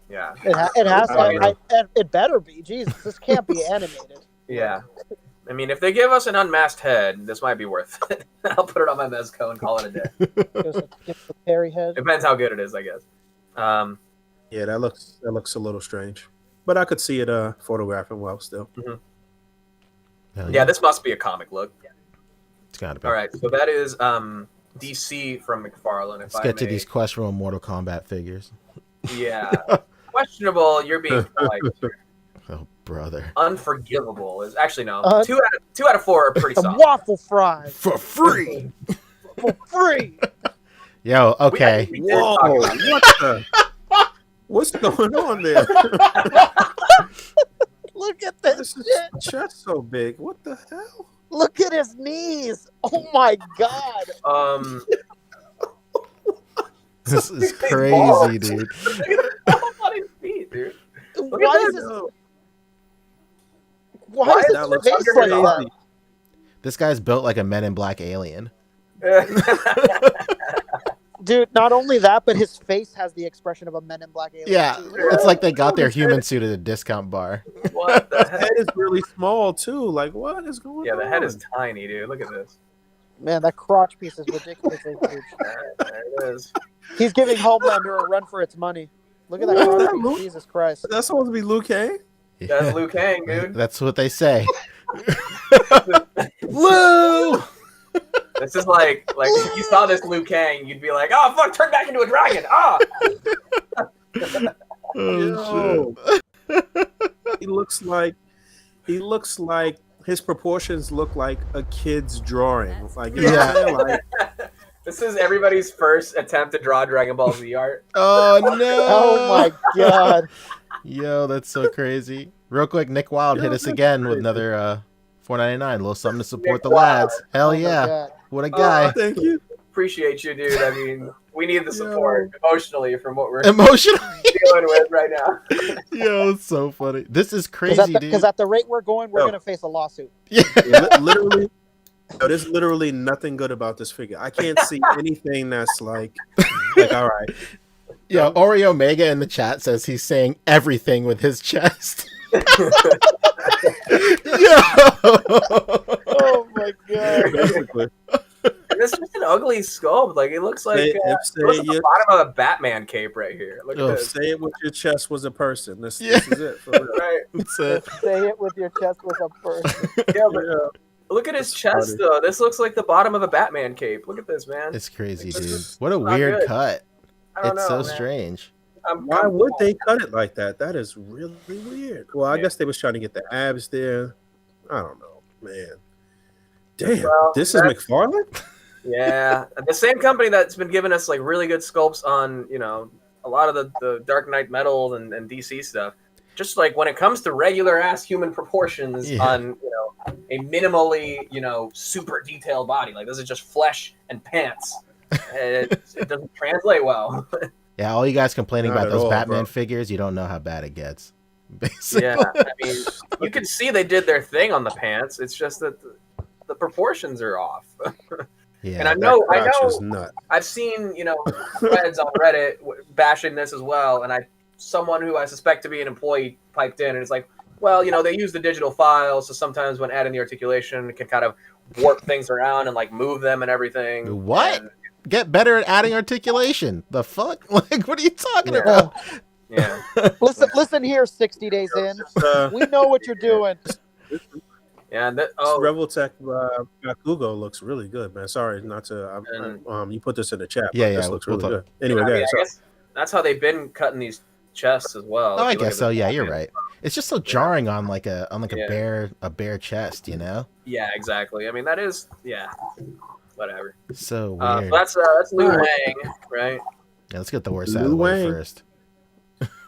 Yeah. It has I don't to. It better be. Jesus, this can't be animated. Yeah. I mean, if they give us an unmasked head, this might be worth it. I'll put it on my Mezco and call it a day. Give the Perry head. Depends how good it is, I guess. Yeah, that looks a little strange, but I could see it photographing well still. Hell Yeah, this must be a comic look. It's gotta be. All right, so that is DC from McFarlane. Let's get to these questionable Mortal Kombat figures. Yeah, questionable. You're being like Oh, brother. unforgivable. Is actually no. Two out of 4 are pretty A solid. waffle fry For free. for free. Yo, okay. We did Whoa! talk about it. What the? What's going on there? Look at this This is shit. chest so big. What the hell? Look at his knees. Oh my god. This is Look at his crazy, balls. dude. Look at the balls on his feet, dude. Look Why at is that. his No, why Why is that his looks face like that? crazy. This guy's built like a Men in Black alien. Dude, not only that, but his face has the expression of a Men in Black alien. Yeah, too. it's like they got their human suit at a discount bar. What the The heck? head is really small too. Like, what is going on? Yeah, the head is tiny, dude. Look at this. Man, that crotch piece is ridiculously huge. There it is. He's giving Homelander a run for its money. Look at that What is crotch that, piece. Luke? Jesus Christ. That's supposed to be Liu Kang. That's Liu Kang, dude. That's what they say. Woo! This is like if you saw this Liu Kang, you'd be like, oh fuck, turn back into a dragon. Ah. Oh, Yo. He looks like his proportions look like a kid's drawing. Like, you know what I'm saying? Like, This is everybody's first attempt to draw Dragon Ball Z art. Oh no! Oh my god. Yo, that's so crazy. Real quick, Nick Wilde hit us again with another $4.99. A little something to support Nick the Wilde. lads. Hell Oh my yeah! God. What a guy. thank you. Appreciate you, dude. I mean, we need the support emotionally from what we're Emotional. dealing with right now. Yo, it's so funny. This is crazy, dude. Because at the rate we're going, we're Yo. going to face a lawsuit. Yeah. Literally, there's literally nothing good about this figure. I can't see anything that's like all right. Yo, Oreo Mega in the chat says he's saying everything with his chest. Yo. Oh my god. Basically, And this is just an ugly sculpt. Like it looks like Say- it looks like the bottom of a Batman cape right here. Look Oh, at this. say it with your chest was a person. This Yeah. is it. For real. Right. That's it. Say it with your chest with a person. Yeah, but Yeah. look at his That's chest funny. though. This looks like the bottom of a Batman cape. Look at this, man. It's crazy, This dude. is What a not weird good. cut. I don't It's know, so man. strange. Why would they cut it like that? That is really weird. Well, I Yeah. guess they was trying to get the abs there. I don't know, man. Damn, Well, this is that's- McFarlane? Yeah, the same company that's been giving us like really good sculpts on a lot of the Dark Knight metal and DC stuff. Just like when it comes to regular ass human proportions Yeah. on a minimally super detailed body, like this is just flesh and pants. It doesn't translate well. Yeah, all you guys complaining Not about at those all, Batman bro. figures, you don't know how bad it gets. Basically. Yeah, I mean, you can see they did their thing on the pants. It's just that the proportions are off. Yeah. And I know Is nut. I've seen threads on Reddit bashing this as well, and someone who I suspect to be an employee piped in and it's like, well, they use the digital files, so sometimes when adding the articulation, it can kind of warp things around and like move them and everything. What? And, Get better at adding articulation. The fuck? Like, what are you talking Yeah. about? yeah. Listen here, 60 days in. This We know what you're doing. Yeah. Rebel Tech Google looks really good, man. Sorry not to. You put this in the chat. Yeah, but This yeah, looks we'll really talk. good. Anyway, I go mean, ahead. I guess that's how they've been cutting these chests as well. Oh, if I you look guess at so. the Yeah, you're Batman. right. It's just so jarring on like a Yeah. bare chest, you know? Yeah, exactly. I mean, that is whatever. So So weird. that's Liu Wang, right? Yeah, let's get the worst out of Liu the way Wang. first.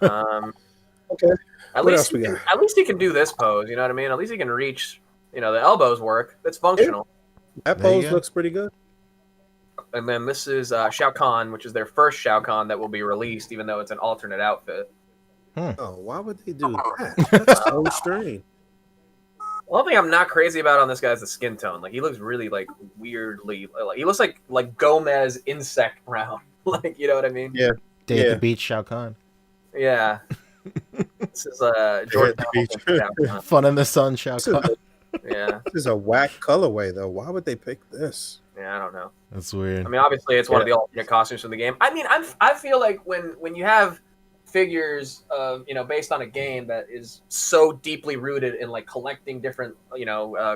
Okay. At What least else we got? At least he can do this pose. You know what I mean? At least he can reach. The elbows work. It's functional. That There you pose go. looks pretty good. And then this is Shao Khan, which is their first Shao Khan that will be released, even though it's an alternate outfit. Oh, why would they do that? That's so strange. One thing I'm not crazy about on this guy is the skin tone. Like he looks really like weirdly like he looks like Gomez insect round. Like you know what I mean? Yeah. Day at Yeah. the beach, Shao Kahn. Yeah. This is George Day at the Hamilton's beach. Shao Kahn. Fun in the sun, Shao This is, Kahn. Yeah. this is a whack colorway, though. Why would they pick this? Yeah, I don't know. That's weird. I mean, obviously, it's one of the alternate costumes from the game. I mean, I feel like when you have figures of based on a game that is so deeply rooted in like collecting different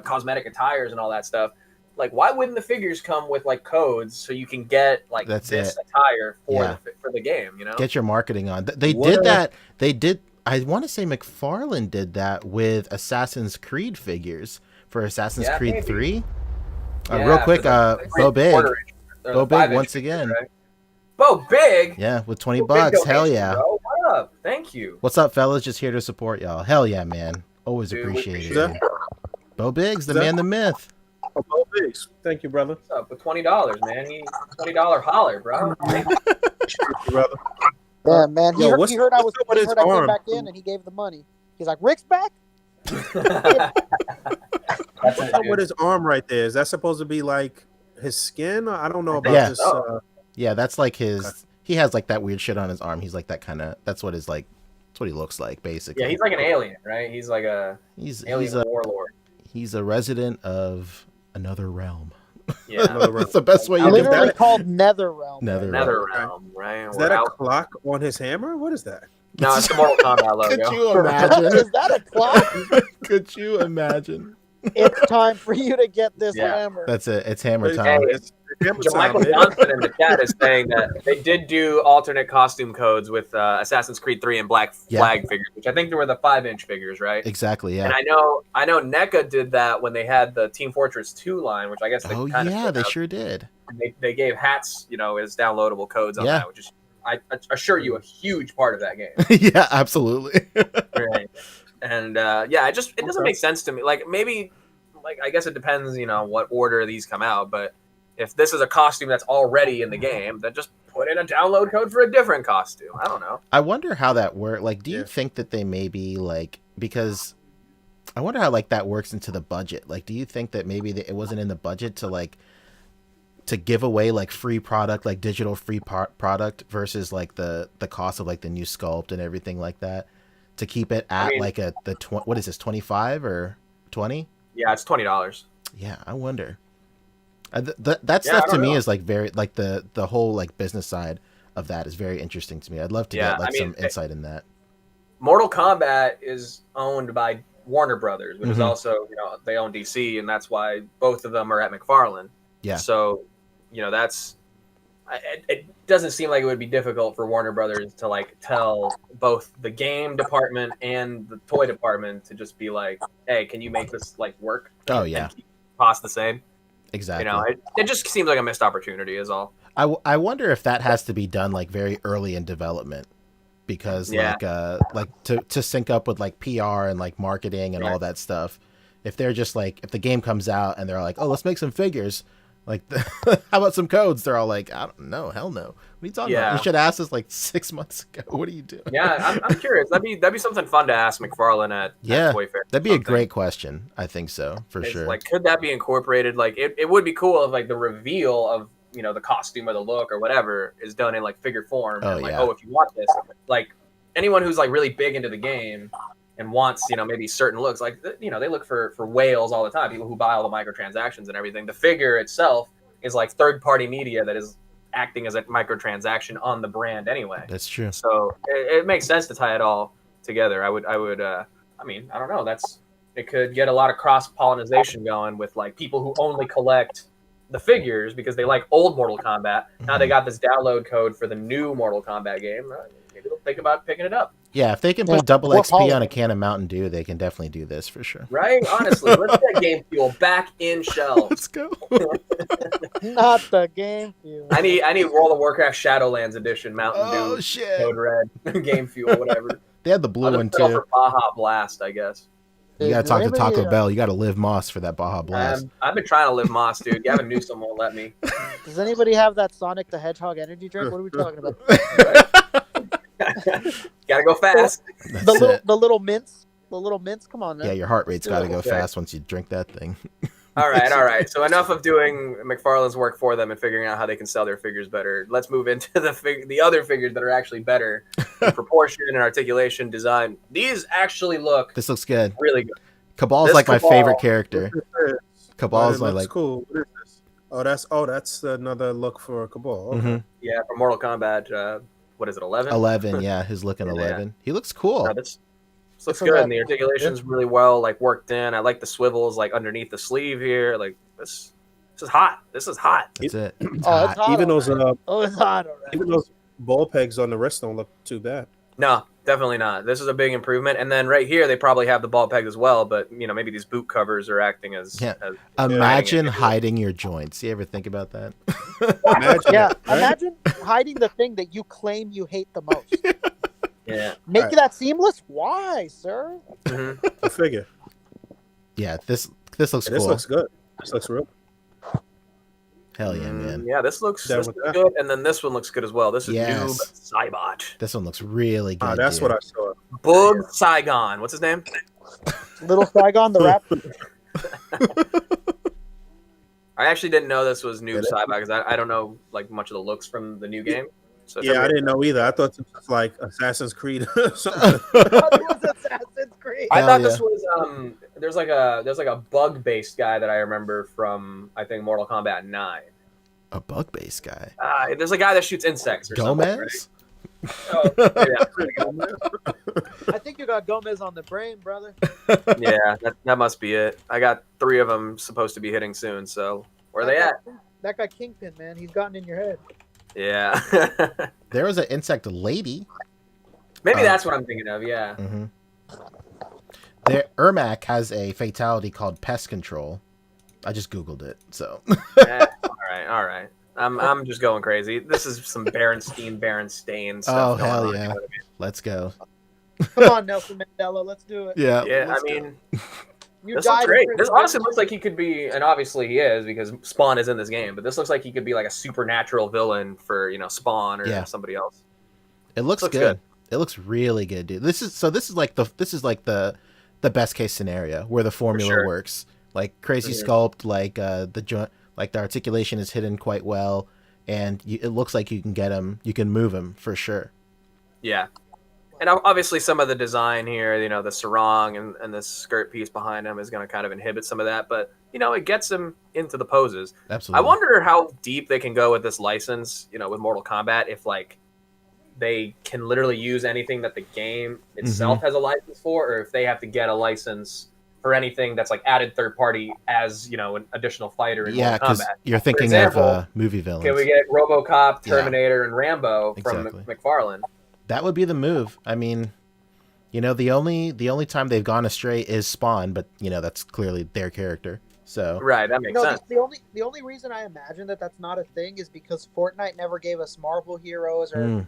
cosmetic attires and all that stuff, like why wouldn't the figures come with like codes so you can get like That's this it. attire for Yeah. for the game? Get your marketing on. They What did a- that. They did. I want to say McFarlane did that with Assassin's Creed figures for Assassin's Yeah, Creed maybe. 3. Yeah, Real for quick, the Bo Big. quarter-inch, or Bo the Big 5-inch once figures, again. right? Bo Big. Yeah, with 20 Big bucks. Hell donation, yeah. bro. What up? Thank you. What's up, fellas? Just here to support y'all. Hell yeah, man. Always Dude, we appreciate appreciate it. Bo Big's the Is that- man, the myth. Oh, Bo Biggs. Thank you, brother. What's up with $20, man? He $20 holler, bro. Thank you, brother. Yeah, man. He Yo, heard, what's- he heard I was. what's up with He his heard I came arm? back in, and he gave the money. He's like, "Rick's back." That's What's it, up dude. with his arm right there? Is that supposed to be like his skin? I don't know about Yeah. this. Yeah, that's like his. He has like that weird shit on his arm. He's like that kind of. That's what his like. That's what he looks like, basically. Yeah, he's like an alien, right? He's like he's alien a warlord. he's a resident of another realm. Yeah, That's the best way you can. Literally that- called Netherrealm. Nether Nether realm. realm, right? Is We're that a out- clock on his hammer? What is that? No, it's the Mortal Kombat logo. Could you imagine? Is that a clock? Could you imagine? It's time for you to get this Yeah. hammer. That's it. It's hammer Hey, time. It's hammer time, Michael man. Johnson in the chat is saying that they did do alternate costume codes with Assassin's Creed 3 and Black Yeah. Flag figures, which I think they were the 5-inch figures, right? Exactly. Yeah. And I know NECA did that when they had the Team Fortress 2 line, which I guess they Oh kind yeah, of they sure did. they gave hats, as downloadable codes on Yeah. that, which is I assure you a huge part of that game. Yeah, absolutely. Right. And it doesn't make sense to me. Like maybe, I guess it depends, what order these come out. But if this is a costume that's already in the game, then just put in a download code for a different costume. I don't know. I wonder how that works. Like, do you Yeah. think that they maybe like because I wonder how like that works into the budget. Like, do you think that maybe it wasn't in the budget to give away like free product, like digital free product versus like the cost of like the new sculpt and everything like that to keep it at like what is this 25 or 20? Yeah, it's $20. Yeah, I wonder. That I stuff to don't me know. is like very like the whole like business side of that is very interesting to me. I'd love to Yeah, get like I mean, some insight in that. Mortal Kombat is owned by Warner Brothers, which is Mhm. also, they own DC, and that's why both of them are at McFarlane. Yeah. So, it doesn't seem like it would be difficult for Warner Brothers to like tell both the game department and the toy department to just be like, hey, can you make this like work? Oh, And yeah. keep the cost the same. Exactly. It just seems like a missed opportunity is all. I wonder if that has to be done like very early in development because Yeah. like to sync up with like PR and like marketing and all Right. that stuff. If they're just like if the game comes out and they're like, oh, let's make some figures. Like, how about some codes? They're all like, I don't know, hell no. What are you talking about? Yeah. You should ask us like 6 months ago. What are you doing? Yeah, I'm curious. That'd be something fun to ask McFarlane at Toy Fair. That'd be a Something. great question. I think so, for It's sure. Like, could that be incorporated? Like, it would be cool if like the reveal of the costume or the look or whatever is done in like figure form. Oh, and, like, yeah. if you want this, like anyone who's like really big into the game and wants maybe certain looks, like they look for whales all the time. People who buy all the microtransactions and everything. The figure itself is like third-party media that is acting as a microtransaction on the brand anyway. That's true. So it makes sense to tie it all together. I would. I mean, I don't know. It could get a lot of cross-pollination going with like people who only collect the figures because they like old Mortal Kombat. Now they got this download code for the new Mortal Kombat game. maybe they'll think about picking it up. Yeah, if they can Yeah, put double or XP on a Polygon. can of Mountain Dew, they can definitely do this for sure. Right? Honestly, let's get Game Fuel back in shelves. Let's go. Not the game fuel. I need World of Warcraft Shadowlands edition Mountain Oh Dew, shit! Code Red, Game Fuel, whatever. They had the blue I'll one just settle too. for Baja Blast, I guess. You gotta Does talk to anybody, Taco Bell. You gotta live Moss for that Baja Blast. I've been trying to live Moss, dude. Gavin Newsom won't let me. Does anybody have that Sonic the Hedgehog energy drink? What are we talking about? Gotta go fast. That's The little it. the little mints. The little mints. Come on, man. Yeah, your heart rate's gotta go Okay. fast once you drink that thing. All right. So enough of doing McFarlane's work for them and figuring out how they can sell their figures better. Let's move into the other figures that are actually better in proportion and articulation, design. These actually look This looks good. really good. Cabal's This like my Cabal- favorite character. Cabal's It my looks like. cool. What is this? That's another look for Cabal. Okay. Mhm. Yeah, from Mortal Kombat. What is it? 11. 11, yeah, his looking Yeah. 11. He looks cool. No, this looks It's good, 11. and the articulation's really well worked in. I like the swivels underneath the sleeve here. This is hot. This is hot. That's it. It's Oh, it's hot. hot. Even those Oh, it's hot already. even those ball pegs on the wrist don't look too bad. No, definitely not. This is a big improvement. And then right here, they probably have the ball peg as well, but maybe these boot covers are acting as. Yeah. as Imagine it. hiding your joints. You ever think about that? Imagine Yeah, that, right? imagine hiding the thing that you claim you hate the most. Yeah. Make Right. that seamless? Why, sir? Mhm. The figure. Yeah, this looks This cool. looks good. This looks real. Hell yeah, man. Yeah, this looks Down with that. good, and then this one looks good as well. This is Yes. Noob Cybot. This one looks really good. That's dude. what I saw. Boog Saigon. What's his name? Little Saigon, the rap. I actually didn't know this was Noob Yeah, Cybot because I don't know much of the looks from the new game. So Yeah, I didn't know either. I thought this was like Assassin's Creed or something. It was Assassin's Creed. I Hell thought yeah. this was there's a bug based guy that I remember from I think Mortal Kombat 9. A bug based guy. There's a guy that shoots insects or Gomez? something. Right? Oh, yeah. I think you got Gomez on the brain, brother. Yeah, that must be it. I got 3 of them supposed to be hitting soon. So where are they at? That guy Kingpin, man. He's gotten in your head. Yeah. There was an insect lady. Maybe that's what I'm thinking of. Yeah. Mm-hmm. There, Ermac has a fatality called pest control. I just Googled it, so. All right. I'm just going crazy. This is some Berenstain Oh, stuff. going hell on. yeah. Let's go. Come on, Nelson Mandela. Let's do it. Yeah. Yeah, I mean, You this died looks in great. prison. This honestly looks like he could be, and obviously he is because Spawn is in this game. But this looks like he could be like a supernatural villain for Spawn or Yeah. somebody else. It looks Looks good. good. It looks really good, dude. This is like the best case scenario where the formula sure. works. Like crazy Mhm. sculpt, the joint, like the articulation is hidden quite well, and it looks like you can get him, you can move him for sure. Yeah. And obviously some of the design here, the sarong and the skirt piece behind him is going to kind of inhibit some of that. But, it gets him into the poses. Absolutely. I wonder how deep they can go with this license, with Mortal Kombat, if, they can literally use anything that the game itself has a license for, or if they have to get a license for anything that's, added third party as, an additional fighter in Yeah, Mortal because Kombat. you're thinking example, of movie villains. Can we get RoboCop, Yeah. Terminator, and Rambo from Exactly. McFarlane? That would be the move. I mean, the only time they've gone astray is Spawn, but that's clearly their character. So Right, that makes No, sense. the only reason I imagine that that's not a thing is because Fortnite never gave us Marvel heroes or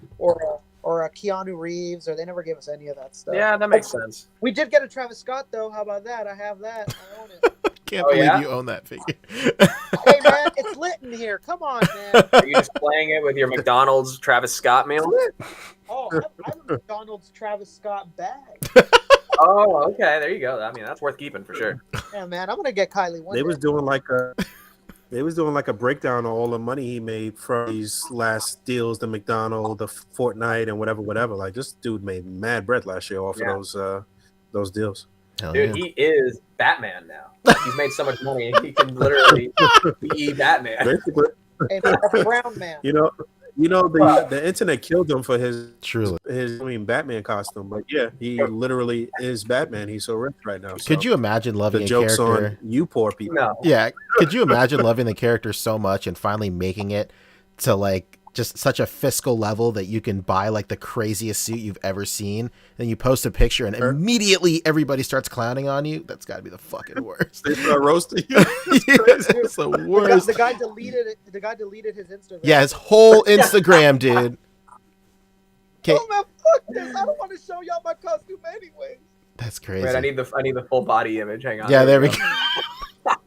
a Keanu Reeves, or they never gave us any of that stuff. Yeah, that makes sense. We did get a Travis Scott though. How about that? I have that. I own it. can't Oh, believe yeah? you own that figure. Hey man, it's lit in here. Come on, man. Are you just playing it with your McDonald's Travis Scott meal? Oh, I have a McDonald's Travis Scott bag. Oh, okay. There you go. I mean, that's worth keeping for sure. Yeah, man, I'm gonna get Kylie one They day. was doing like a breakdown of all the money he made from these last deals, the McDonald, the Fortnite, and whatever. Like this dude made mad bread last year off of those deals. Hell Dude, yeah. he is Batman now. He's made so much money, he can literally be Batman. Basically, Hey, man, that's a brown man. the internet killed him for his Truly. Batman costume, but yeah, he literally is Batman. He's so rich right now. Could you imagine the loving a jokes character? on you poor people? No. Yeah. Could you imagine loving the character so much and finally making it to just such a fiscal level that you can buy like the craziest suit you've ever seen. Then you post a picture and immediately everybody starts clowning on you. That's got to be the fucking worst. They start roasting you. It's the worst. The guy deleted it. The guy deleted his Instagram. Yeah, his whole Instagram, dude. Okay, Oh man, fuck this! I don't want to show y'all my costume anyway. that's crazy. Wait, I need the full body image. Hang on. Yeah, there we go.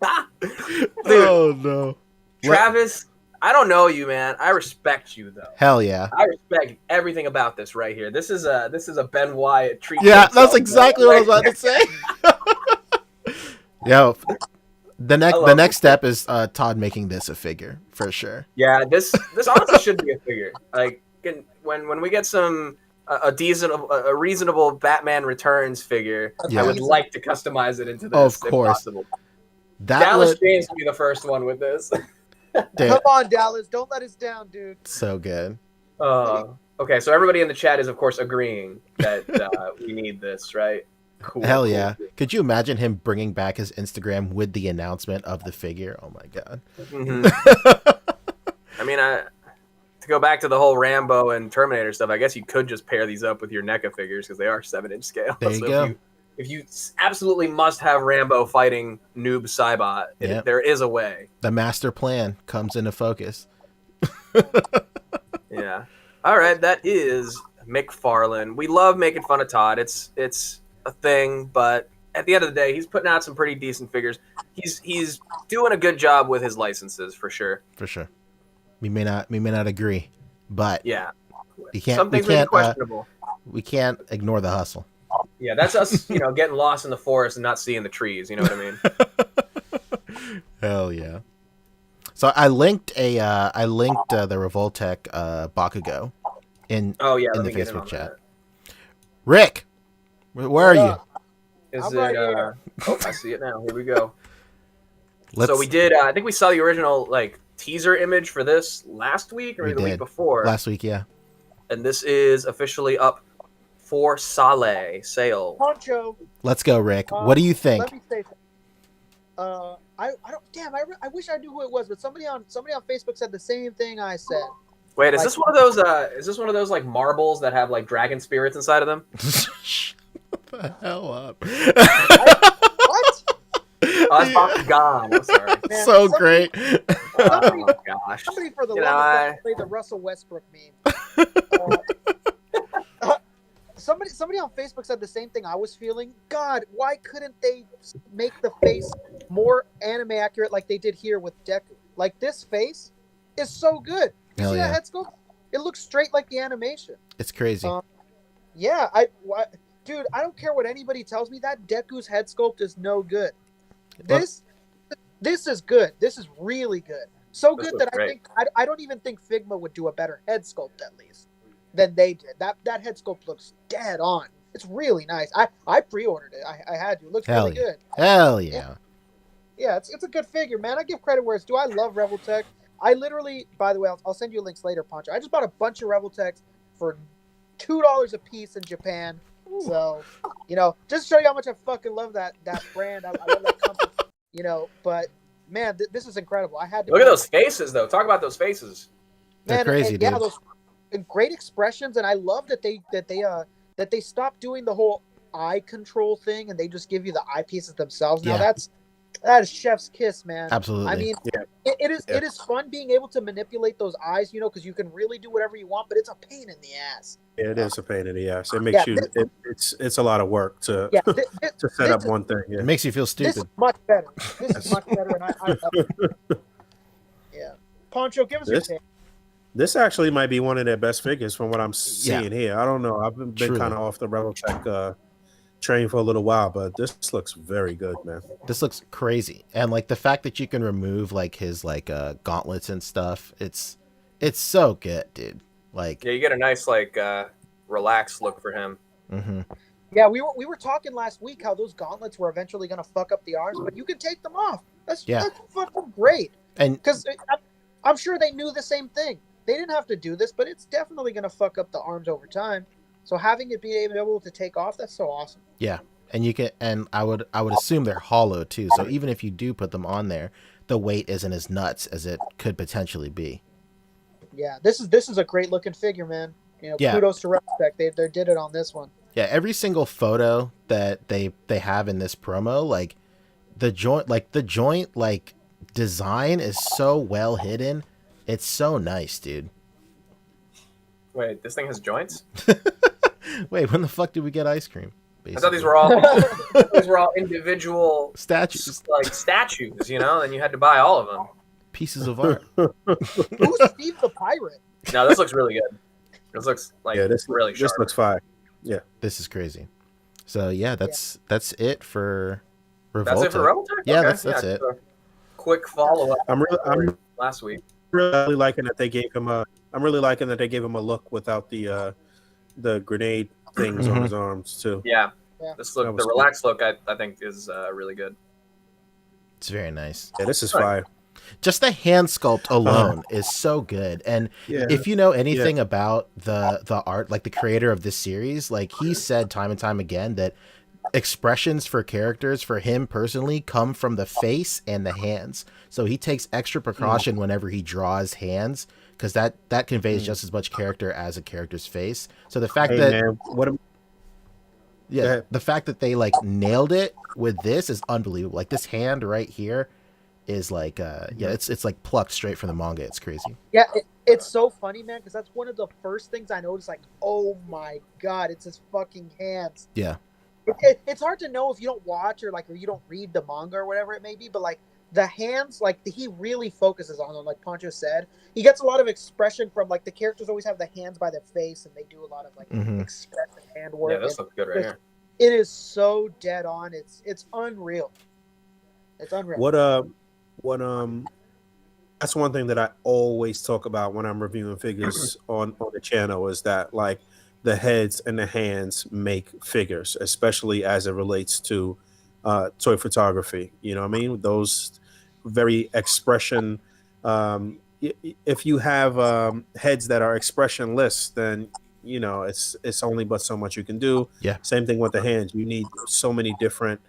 go. Dude, Oh no, Travis, I don't know you, man. I respect you though. hell yeah. I respect everything about this right here. This is a Ben Wyatt treat. Yeah, himself, that's exactly what I was about to say. Yo, the next step is Todd making this a figure for sure. Yeah, this honestly should be a figure. Like when we get a reasonable Batman Returns figure, Yeah. I would like to customize it into this. Of if course. possible. That Dallas was James will be the first one with this. dude, Come on, Dallas, don't let us down, dude. so good. Okay, so everybody in the chat is of course agreeing that we need this, right? Cool. Hell yeah. Could you imagine him bringing back his Instagram with the announcement of the figure? Oh my god. Mhm. I mean, to go back to the whole Rambo and Terminator stuff, I guess you could just pair these up with your NECA figures because they are 7-inch scale. There you go. If you absolutely must have Rambo fighting Noob Saibot, Yep. there is a way. The master plan comes into focus. Yeah. All right, that is McFarlane. We love making fun of Todd. It's a thing, but at the end of the day, he's putting out some pretty decent figures. He's doing a good job with his licenses for sure. For sure. We may not agree, but Yeah. we Some things may be can't questionable. we can't ignore the hustle. Yeah, that's us, getting lost in the forest and not seeing the trees. You know what I mean? Hell yeah. So I linked the Revoltech Bakugo in Oh yeah, in let the me get in Facebook on chat. that. Rick, where are you? Is I'm it? right here. Oh, I see it now. Here we go. Let's, So we did. I think we saw the original teaser image for this last week or We the week did. before, last week, yeah. and this is officially up for sale. Poncho. Let's go, Rick. What do you think? Let me say something. I don't. Damn, I wish I knew who it was, but somebody on Facebook said the same thing I said. Wait, is this one of those? Is this one of those marbles that have dragon spirits inside of them? Shut the hell up. What? Oh, that's Bakugan. I'm sorry. Man, So somebody- great. Oh gosh. Somebody for the You know, love of I- God play the Russell Westbrook meme. Somebody on Facebook said the same thing I was feeling. God, why couldn't they make the face more anime accurate like they did here with Deku? Like this face is so good. You Hell see yeah. that head sculpt? It looks straight like the animation. It's crazy. Yeah, dude, I don't care what anybody tells me. That Deku's head sculpt is no good. This is good. This is really good. So This good looks that great. I don't even think Figma would do a better head sculpt at least than they did. That head sculpt looks dead on. It's really nice. I pre-ordered it. I had to. It looks Hell really yeah. good. Hell yeah. Yeah, it's a good figure, man. I give credit where it's due. I love Rebel Tech. I literally, by the way, I'll send you links later, Poncho. I just bought a bunch of Rebel Techs for $2 a piece in Japan. So, just to show you how much I fucking love that brand. I love that company. But man, this is incredible. I had to Look at those faces, though. Talk about those faces. They're crazy, yeah, dude. those and great expressions, and I love that they stopped doing the whole eye control thing, and they just give you the eyepieces themselves. Now Yeah. that is chef's kiss, man. Absolutely. I mean, it is fun being able to manipulate those eyes, because you can really do whatever you want, but it's a pain in the ass. It is a pain in the ass. It makes it's a lot of work to Yeah, to set up one thing. Yeah. It makes you feel this stupid. is much better. This is much better, and I love it. Yeah, Poncho, give us your This- take. This actually might be one of their best figures from what I'm seeing here. I don't know. I've been Truly. kind of off the Rebel Tech train for a little while, but this looks very good, man. This looks crazy. And the fact that you can remove his gauntlets and stuff, it's so good, dude. Yeah, you get a nice relaxed look for him. Mm-hmm. Yeah, we were talking last week how those gauntlets were eventually going to fuck up the arms, but you can take them off. That's fucking great. And Because I'm sure they knew the same thing. They didn't have to do this, but it's definitely going to fuck up the arms over time. So having it be able to take off, that's so awesome. yeah, and you can, and I would assume they're hollow too. So even if you do put them on there, the weight isn't as nuts as it could potentially be. Yeah, this is a great looking figure, man. You know, Yeah. kudos to Respect. They did it on this one. Yeah, every single photo that they have in this promo, like the joint design is so well hidden. It's so nice, dude. Wait, this thing has joints? Wait, when the fuck did we get ice cream? I thought these were all individual statues, like statues, you know, and you had to buy all of them. Pieces of art. Who's Steve the Pirate? No, this looks really good. This looks like this really sharp. This looks fire. Yeah, this is crazy. So yeah, that's it for Revolta. That's it for Revolta? Yeah, Okay. that's it. Quick follow up. I'm last week. Really liking that they gave him a. I'm really liking that they gave him a look without the grenade things on his arms too. Yeah. Yeah. This look, the relaxed look, I think is really good. It's very nice. Yeah, this is fire. Just the hand sculpt alone is so good. And if you know anything about the art, like the creator of this series, like he said time and time again that expressions for characters for him personally come from the face and the hands. So he takes extra precaution whenever he draws hands, because that conveys just as much character as a character's face. So the fact the fact that they like nailed it with this is unbelievable. Like this hand right here is like it's like plucked straight from the manga. It's crazy. Yeah, it's so funny, man, because that's one of the first things I noticed. Like, oh my god, it's his fucking hands. Yeah, it's hard to know if you don't watch or you don't read the manga or whatever it may be, but like the hands, like he really focuses on them. Like Poncho said, he gets a lot of expression from like the characters always have the hands by their face, and they do a lot of like expressive hand work. Yeah, this looks good right here. It is so dead on. It's unreal. It's unreal. That's one thing that I always talk about when I'm reviewing figures on the channel, is that like the heads and the hands make figures, especially as it relates to toy photography. You know what I mean? Those very expression. If you have heads that are expressionless, then you know it's only but so much you can do. Yeah. Same thing with the hands. You need so many different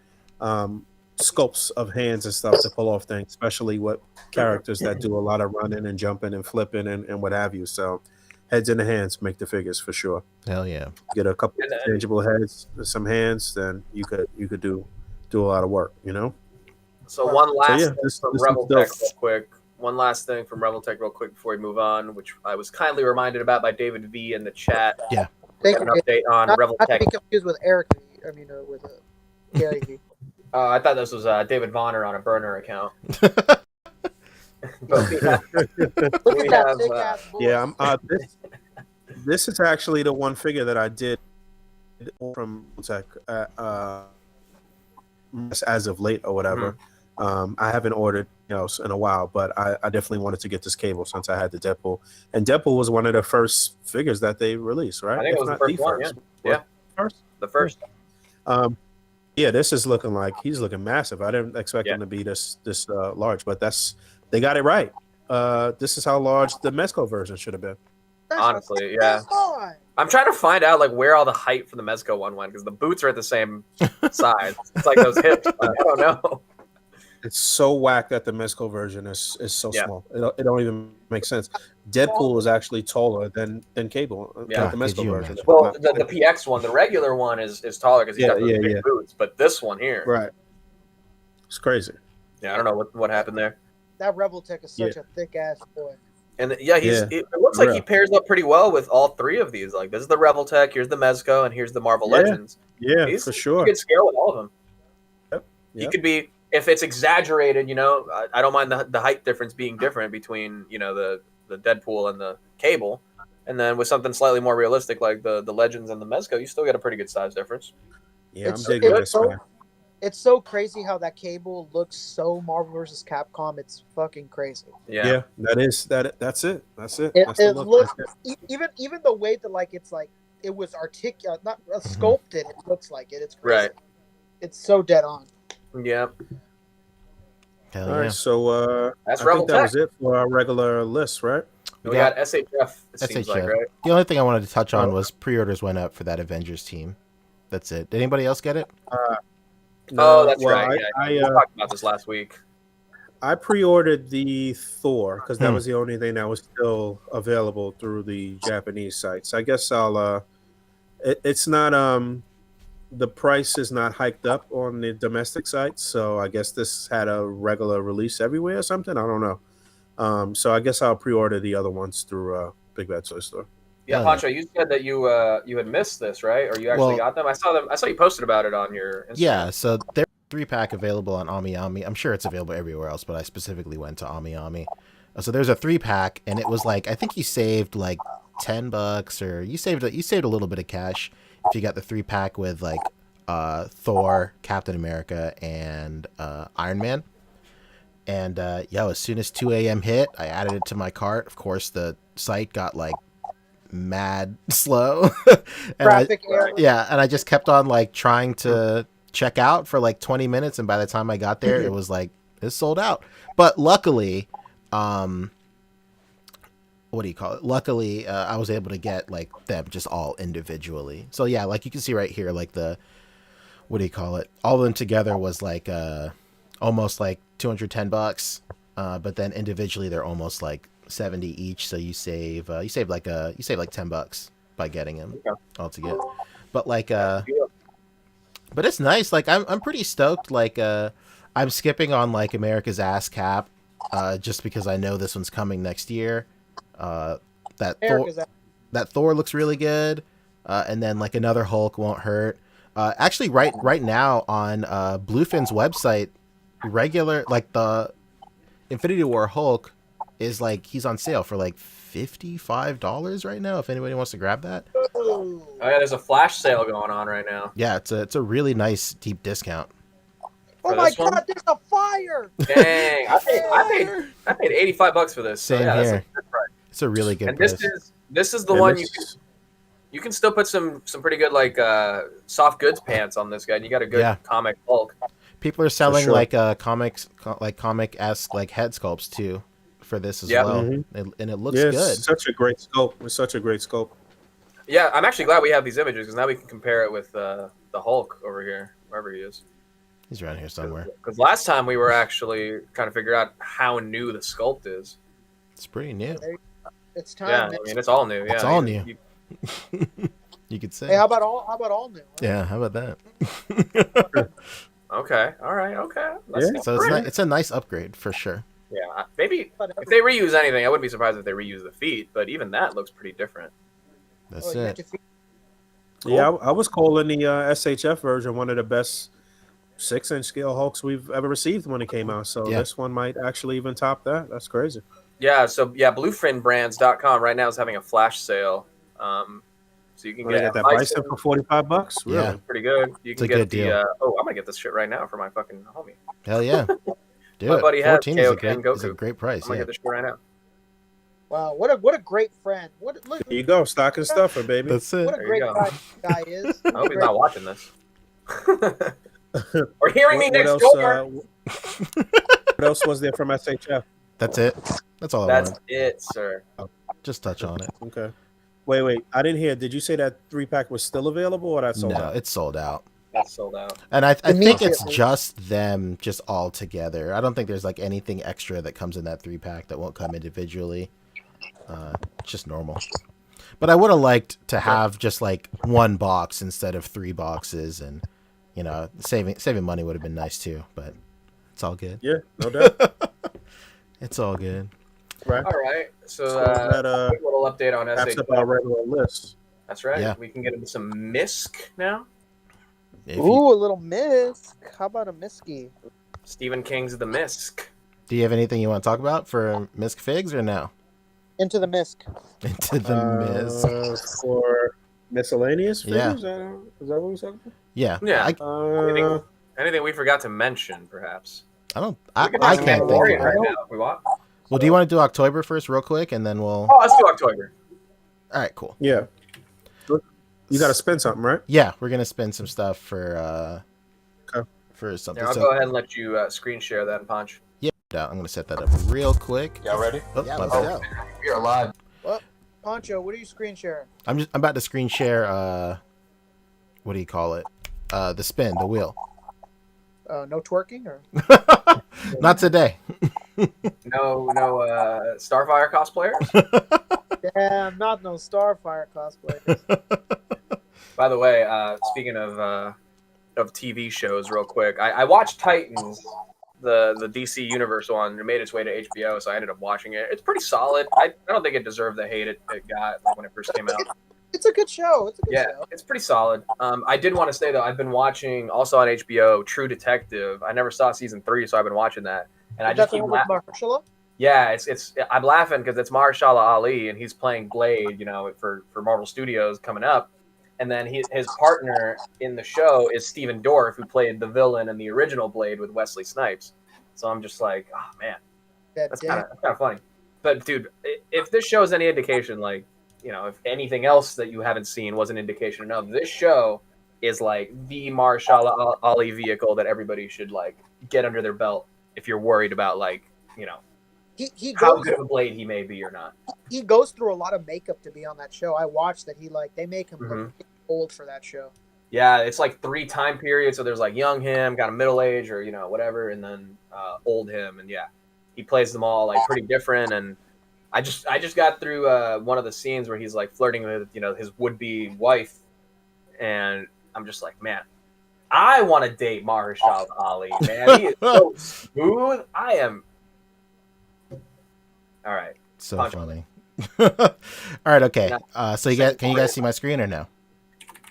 sculpts of hands and stuff to pull off things, especially with characters that do a lot of running and jumping and flipping and what have you. So heads and the hands make the figures for sure. Hell yeah. Get a couple of interchangeable heads and some hands, then you could do a lot of work, you know. So one last thing from this Rebel is Tech real quick. One last thing from Rebel Tech real quick before we move on, which I was kindly reminded about by David V in the chat. Yeah. Thank An you. update on Rebel Not Tech. to be confused with Eric. I mean, with Gary V. I thought this was David Vonner on a burner account. But we have, Look at that thick ass boy. Yeah, this is actually the one figure that I did from Tech as of late or whatever. I haven't ordered else in a while, but I definitely wanted to get this cable since I had the Deadpool, and Deadpool was one of the first figures that they released, right? I think it was the first one. Yeah. The first. Yeah, this is looking like he's looking massive. I didn't expect him to be this large, but they got it right. This is how large the Mezco version should have been. Honestly, yeah. I'm trying to find out like where all the height for the Mezco one went, because the boots are at the same size. It's like those hips. I don't know. It's so whack that the Mezco version is so small. It don't even make sense. Deadpool is actually taller than Cable. Yeah, the Mezco version. Well, the PX one, the regular one is taller because he's got those big boots. But this one here, right? It's crazy. Yeah, I don't know what happened there. That Rebel Tech is such a thick ass boy. And it looks like he pairs up pretty well with all three of these. Like this is the Rebel Tech, here's the Mezco, and here's the Marvel Legends. Yeah, for sure. He could scale with all of them. Yep. He could be, if it's exaggerated, you know, I don't mind the height difference being different between, you know, the Deadpool and the Cable, and then with something slightly more realistic like the Legends and the Mezco, you still get a pretty good size difference. Yeah, I'm digging this, man. It's so crazy how that Cable looks so Marvel vs. Capcom. It's fucking crazy. Yeah, that's it. That's it. It looks even the way that like it's like it was articulate, not sculpted. It looks like it. It's crazy. Right. It's so dead on. Yeah. Hell All right, so that's I Rebel think that Tech. was it for our regular list, right? We got SHF. It seems like, right? The only thing I wanted to touch on was pre-orders went up for that Avengers team. That's it. Did anybody else get it? No, that's right. Yeah, we talked about this last week. I pre-ordered the Thor because that Hmm. was the only thing that was still available through the Japanese sites. I guess I'll. It's not. The price is not hiked up on the domestic sites, so I guess this had a regular release everywhere or something. I don't know. So I guess I'll pre-order the other ones through Big Bad Toy Store. Yeah, Oh, yeah. Pancho, you said that you had missed this, right? Or you actually Well- got them? I saw them. I saw you posted about it on your Instagram. Yeah, so there's a 3-pack available on AmiAmi. I'm sure it's available everywhere else, but I specifically went to AmiAmi. So there's a 3-pack, and it was like, I think you saved like $10, or you saved a little bit of cash if you got the 3-pack with like Thor, Captain America, and Iron Man. And as soon as 2 a.m. hit, I added it to my cart. Of course, the site got like mad slow. And Traffic error. yeah, and I just kept on like trying to check out for like 20 minutes, and by the time I got there, it was like it's sold out. But luckily, what do you call it? Luckily, I was able to get like them just all individually. So yeah, like you can see right here, like the what do you call it? All of them together was like almost like $210. But then individually they're almost like 70 each. So you save like $10 by getting them all together. But like but it's nice. Like I'm pretty stoked. Like I'm skipping on like America's Ass Cap just because I know this one's coming next year. That Thor looks really good. And then like another Hulk won't hurt. Actually, right now on Bluefin's website, regular like the Infinity War Hulk is like he's on sale for like $55 right now. If anybody wants to grab that, Oh yeah, there's a flash sale going on right now. yeah, it's a really nice deep discount. Oh For my this one? God! There's a fire. Dang, I paid $85 for this. Same that's here. a good price. It's a really good And price. this is the And one this- you can still put some pretty good like soft goods pants on this guy, and you got a good Yeah. comic Hulk. People are selling sure. like comic-esque like head sculpts too for this as Yeah. well, Mhm. and it looks Yeah, good. it's such a great scope. It's such a great scope. Yeah, I'm actually glad we have these images because now we can compare it with the Hulk over here, wherever he is. He's around here somewhere. Because last time we were actually trying to figure out how new the sculpt is. It's pretty new. It's time. Yeah, man. I mean it's all new. Yeah, It's all new. You could say. Hey, how about all new? Huh? Yeah, how about that? Okay, all right, okay. Yeah. So it's a nice upgrade for sure. Yeah, maybe Whatever. if they reuse anything, I wouldn't be surprised if they reuse the feet. But even that looks pretty different. That's Oh, you it. got your feet- Yeah, I was calling the SHF version one of the best 6-inch scale Hulks we've ever received when it came out. So Yeah. this one might actually even top that. That's crazy. Yeah, so yeah, bluefrinbrands.com right now is having a flash sale. So you can When I get get that Bison, bison for $45. Really? Yeah. pretty good. You It's can a get good the deal. I'm gonna get this shit right now for my fucking homie. Hell yeah. Do My it. buddy has 14 is a Kaioken great, is a Goku. great price. I'm gonna Yeah. get this shit right now. Wow, what a great friend. Look, Here you go, stocking stuffer, baby. That's it. what a There great you go. guy is. I hope he's not watching this. Or hearing me What next else, door. what else was there from SHF? That's it. That's all I That's wanted. it, sir. Just touch on it. Okay. Wait. I didn't hear. Did you say that 3-pack was still available or that sold No, out? it's sold out. That's sold out. And I think it's Immediately. just them, just all together. I don't think there's like anything extra that comes in that 3-pack that won't come individually. It's just normal. But I would have liked to have just like one box instead of 3 boxes, and you know, saving money would have been nice too. But it's all good. Yeah, no doubt. It's all good. Right. All right. So that quick little update on wraps SH. up our regular list. That's right. Yeah. We can get into some MISC now. If you, Ooh, a little misk. How about a misky? Stephen King's The MISC. do you have anything you want to talk about for Misk Figs or no? Into the misk. Into the Misk. For miscellaneous Yeah. figures? Is that what we're talking Yeah. Yeah. about? Anything we forgot to mention, perhaps. I We can't can talk think of Mandalorian it. right now if we want. Well, do you want to do October first, real quick, and then we'll? Oh, let's do October. All right, cool. Yeah. You got to spend something, right? Yeah, we're gonna spend some stuff for Okay. for something. Yeah, I'll So- go ahead and let you screen share that, Punch. Yeah, I'm gonna set that up real quick. Y'all ready? Oh, Yeah, my let's bad. go. We are live. Poncho, what are you screen sharing? I'm about to screen share. What do you call it? The spin, the wheel. No twerking or Not today. No Starfire cosplayers. yeah, I'm not no Starfire cosplayers. By the way, speaking of TV shows, real quick, I watched Titans, the DC Universe one. It made its way to HBO, so I ended up watching it. It's pretty solid. I don't think it deserved the hate it got like when it first came out. It's a good show. It's a good show. It's pretty solid. I did want to say though, I've been watching also on HBO True Detective. I never saw season 3, so I've been watching that, and I just keep laughing. Yeah, it's I'm laughing because it's Mahershala Ali and he's playing Blade, for Marvel Studios coming up. And then his partner in the show is Steven Dorff, who played the villain in the original Blade with Wesley Snipes. So I'm just like, oh man, that's kind of funny. But dude, if this show is any indication, like, if anything else that you haven't seen was an indication of, this show is like the Mahershala Ali vehicle that everybody should like get under their belt if you're worried about like, how good of a Blade he may be or not. He goes through a lot of makeup to be on that show. I watched that they make him look old for that show. Yeah, it's like 3 time periods. So there's like young him, got a middle age or, whatever. And then old him. And yeah, he plays them all like pretty different. And I just got through one of the scenes where he's like flirting with, his would-be wife. And I'm just like, man, I want to date Mahershala Ali, man. He is so smooth. I am. All right. So funny. All right. Okay. So can you guys see my screen or no?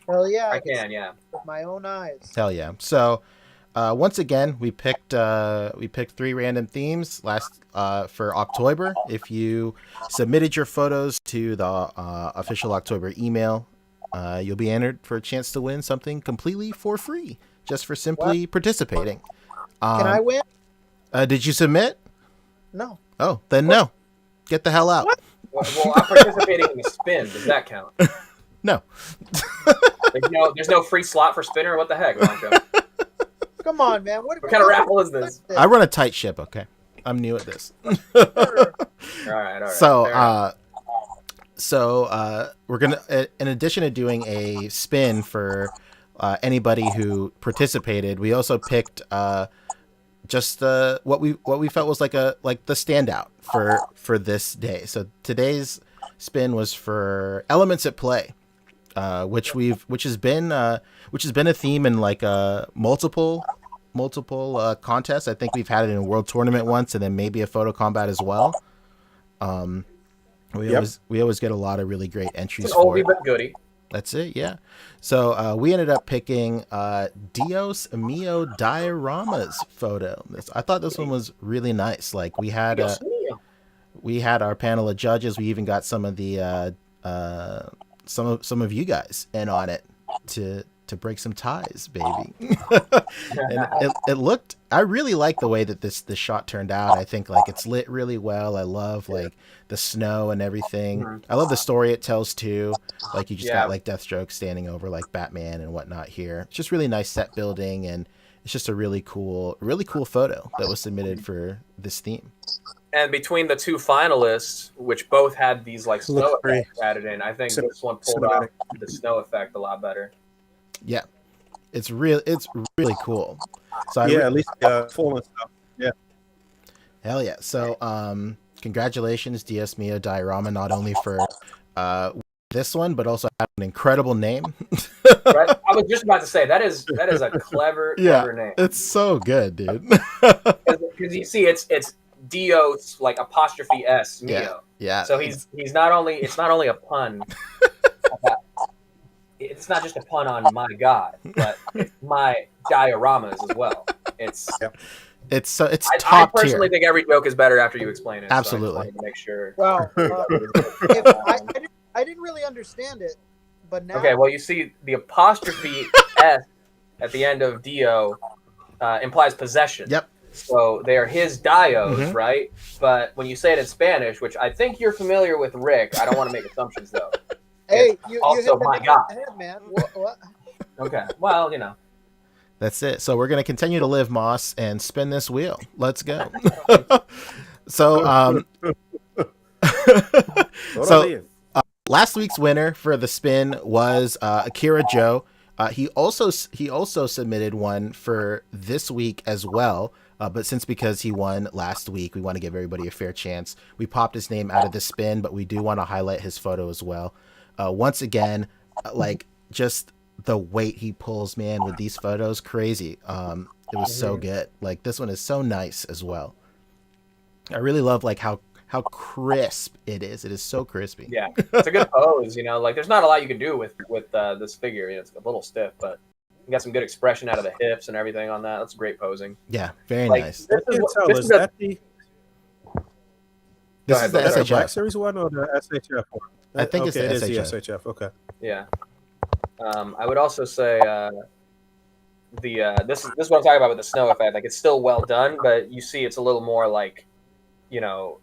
Hell yeah. I can. Yeah. With my own eyes. Hell yeah. So, once again, we picked 3 random themes for October. If you submitted your photos to the official October email, you'll be entered for a chance to win something completely for free, just for simply participating. Can I win? Did you submit? No. Oh, then no. Get the hell out. Well, I'm participating in the spin. Does that count? No. There's no free slot for spinner. What the heck, Moncho? Come on, man. What kind of raffle is this? I run a tight ship. Okay, I'm new at this. All right. So we're gonna, in addition to doing a spin for anybody who participated, we also picked just what we felt was like the standout for this day. So today's spin was for Elements at Play, which has been a theme in like multiple contests. I think we've had it in a world tournament once, and then maybe a photo combat as well. We always get a lot of really great entries. It's an oldie but goodie. That's it, yeah. So we ended up picking Dios Mio Diorama's photo. I thought this one was really nice. Like we had our panel of judges. We even got some of the some of you guys in on it to break some ties, baby. And it looked. I really like the way that this shot turned out. I think like it's lit really well. I love like the snow and everything. I love the story it tells too. Like you just got like Deathstroke standing over like Batman and whatnot here. It's just really nice set building, and it's just a really cool photo that was submitted for this theme. And between the 2 finalists, which both had these like snow effects added in, I think this one pulled off the snow effect a lot better. Yeah, it's really cool. So at least full and stuff. Yeah. Hell yeah! So congratulations, Dios Mio Diorama, not only for this one, but also have an incredible name. Right? I was just about to say that is a clever name. It's so good, dude. Because you see, it's Dios like apostrophe S Mio. Yeah. So it's not only a pun. It's not just a pun on my God, but it's my dioramas as well. It's top tier. I personally think every joke is better after you explain it. Absolutely. So I just wanted to make sure. Wow. I didn't really understand it, but now. Okay, well, you see the apostrophe S at the end of Dio implies possession. Yep. So they are his dios, right? But when you say it in Spanish, which I think you're familiar with, Rick, I don't want to make assumptions though. Hey, you also hit my God, head, man. What? Okay, well, That's it. So we're gonna continue to live Moss and spin this wheel. Let's go. So last week's winner for the spin was Akira Joe. He also submitted one for this week as well. But because he won last week, we want to give everybody a fair chance. We popped his name out of the spin, but we do want to highlight his photo as well. Once again, like just the weight he pulls, man, with these photos, crazy. It was so good. Like this one is so nice as well. I really love like how crisp it is. It is so crispy. Yeah, it's a good pose. You know, like there's not a lot you can do with this figure. You know, it's a little stiff, but you got some good expression out of the hips and everything on that. That's great posing. Yeah, very like, nice. This is the SHF. Black Series one or the SHF one? I think it's the it is SHF. the SHF. Okay. Yeah. I would also say this is what I'm talking about with the snow effect. Like it's still well done, but you see it's a little more like, you know,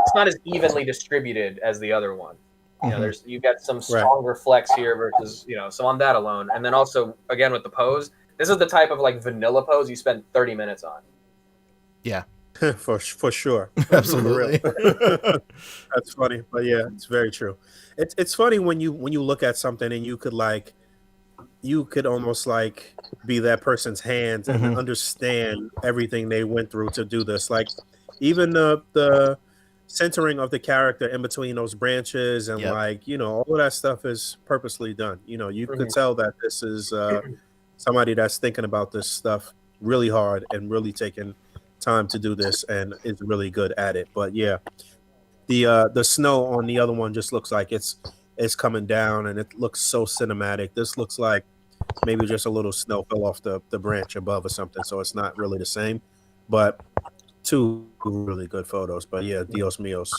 it's not as evenly distributed as the other one. You know, you got some stronger flex here versus, you know, so on that alone. And then also again with the pose, this is the type of like vanilla pose you spend 30 minutes on. Yeah. for sure. Absolutely. That's funny, but yeah, it's very true. It's funny when you look at something and you could almost like be that person's hands and understand everything they went through to do this. Like even the centering of the character in between those branches and like, you know, all of that stuff is purposely done. You know, you could tell that this is somebody that's thinking about this stuff really hard and really taking time to do this and is really good at it. But yeah, the snow on the other one just looks like it's coming down and it looks so cinematic. This looks like maybe just a little snow fell off the branch above or something, so it's not really the same. But two really good photos. But yeah, Dios Mios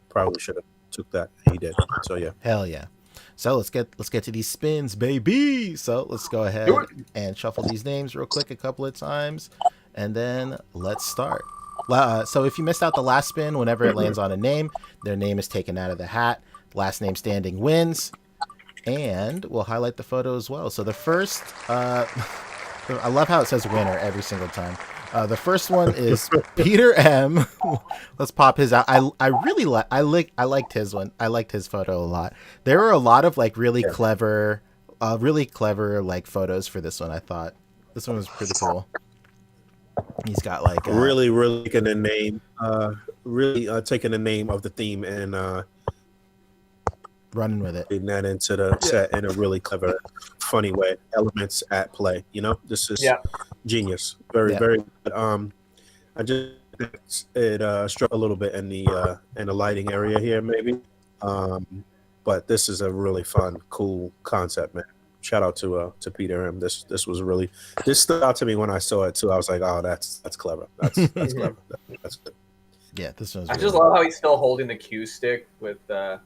probably should have took that. He did. So yeah. Hell yeah. So let's get to these spins, baby. So let's go ahead and shuffle these names real quick a couple of times, and then let's start. So if you missed out the last spin, whenever it lands on a name, their name is taken out of the hat. Last name standing wins, and we'll highlight the photo as well. So the first, I love how it says winner every single time. The first one is Peter M. Let's pop his out. I liked his one. I liked his photo a lot. There were a lot of like really clever like photos for this one. I thought this one was pretty cool. He's got like really taking the name, taking the name of the theme and running with it, putting that into the set in a really clever, funny way. Elements at play. You know, this is genius. Very good. I just it struck a little bit in the lighting area here, maybe. But this is a really fun, cool concept, man. Shout out to Peter M. This stood out to me when I saw it too. I was like, oh, that's clever. That's clever. That's good. Yeah, this one's. I just love how he's still holding the cue stick with and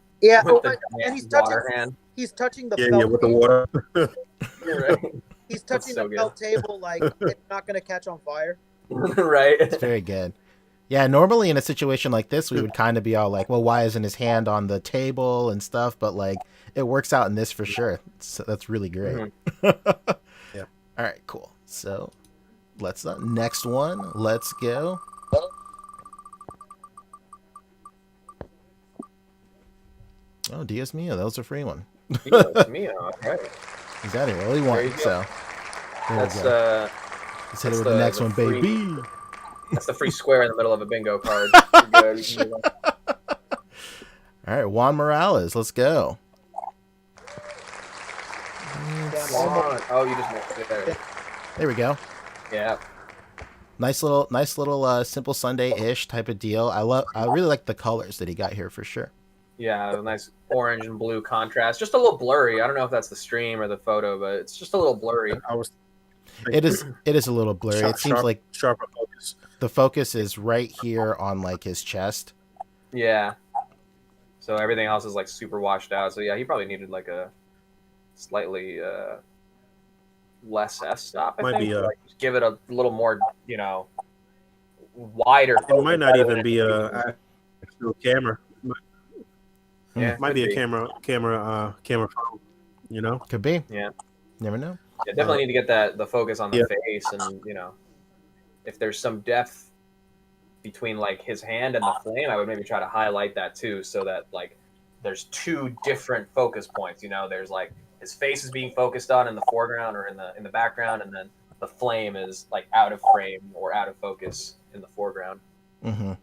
he's touching the felt with the water. Right. He's touching the felt table like it's not going to catch on fire. Right. It's very good. Yeah, normally in a situation like this, we would kind of be all like, well, why isn't his hand on the table and stuff? But like, it works out in this for sure. So that's really great. Yeah. All right, cool. So let's next one. Let's go. Oh, Dios Mio, that was a free one. Dios Mio, all right. He's got it really one. So let's hit it with the next one, baby. That's the free square in the middle of a bingo card. All right, Juan Morales, let's go. Oh, you just missed it. There we go. Yeah. Nice little simple Sunday-ish type of deal. I really like the colors that he got here for sure. Yeah, a nice orange and blue contrast. Just a little blurry. I don't know if that's the stream or the photo, but it's just a little blurry. It is a little blurry. It seems like sharper focus. The focus is right here on like his chest. Yeah. So everything else is like super washed out. So yeah, he probably needed like a slightly less f-stop. I think. Like, just give it a little more, you know, wider. It might not even be a actual camera. Yeah, might be a camera phone. You know, could be. Yeah, never know. Yeah, definitely need to get the focus on the face, and you know, if there's some depth between like his hand and the flame, I would maybe try to highlight that too, so that like there's two different focus points. You know, there's like his face is being focused on in the foreground or in the background, and then the flame is like out of frame or out of focus in the foreground. Mm-hmm.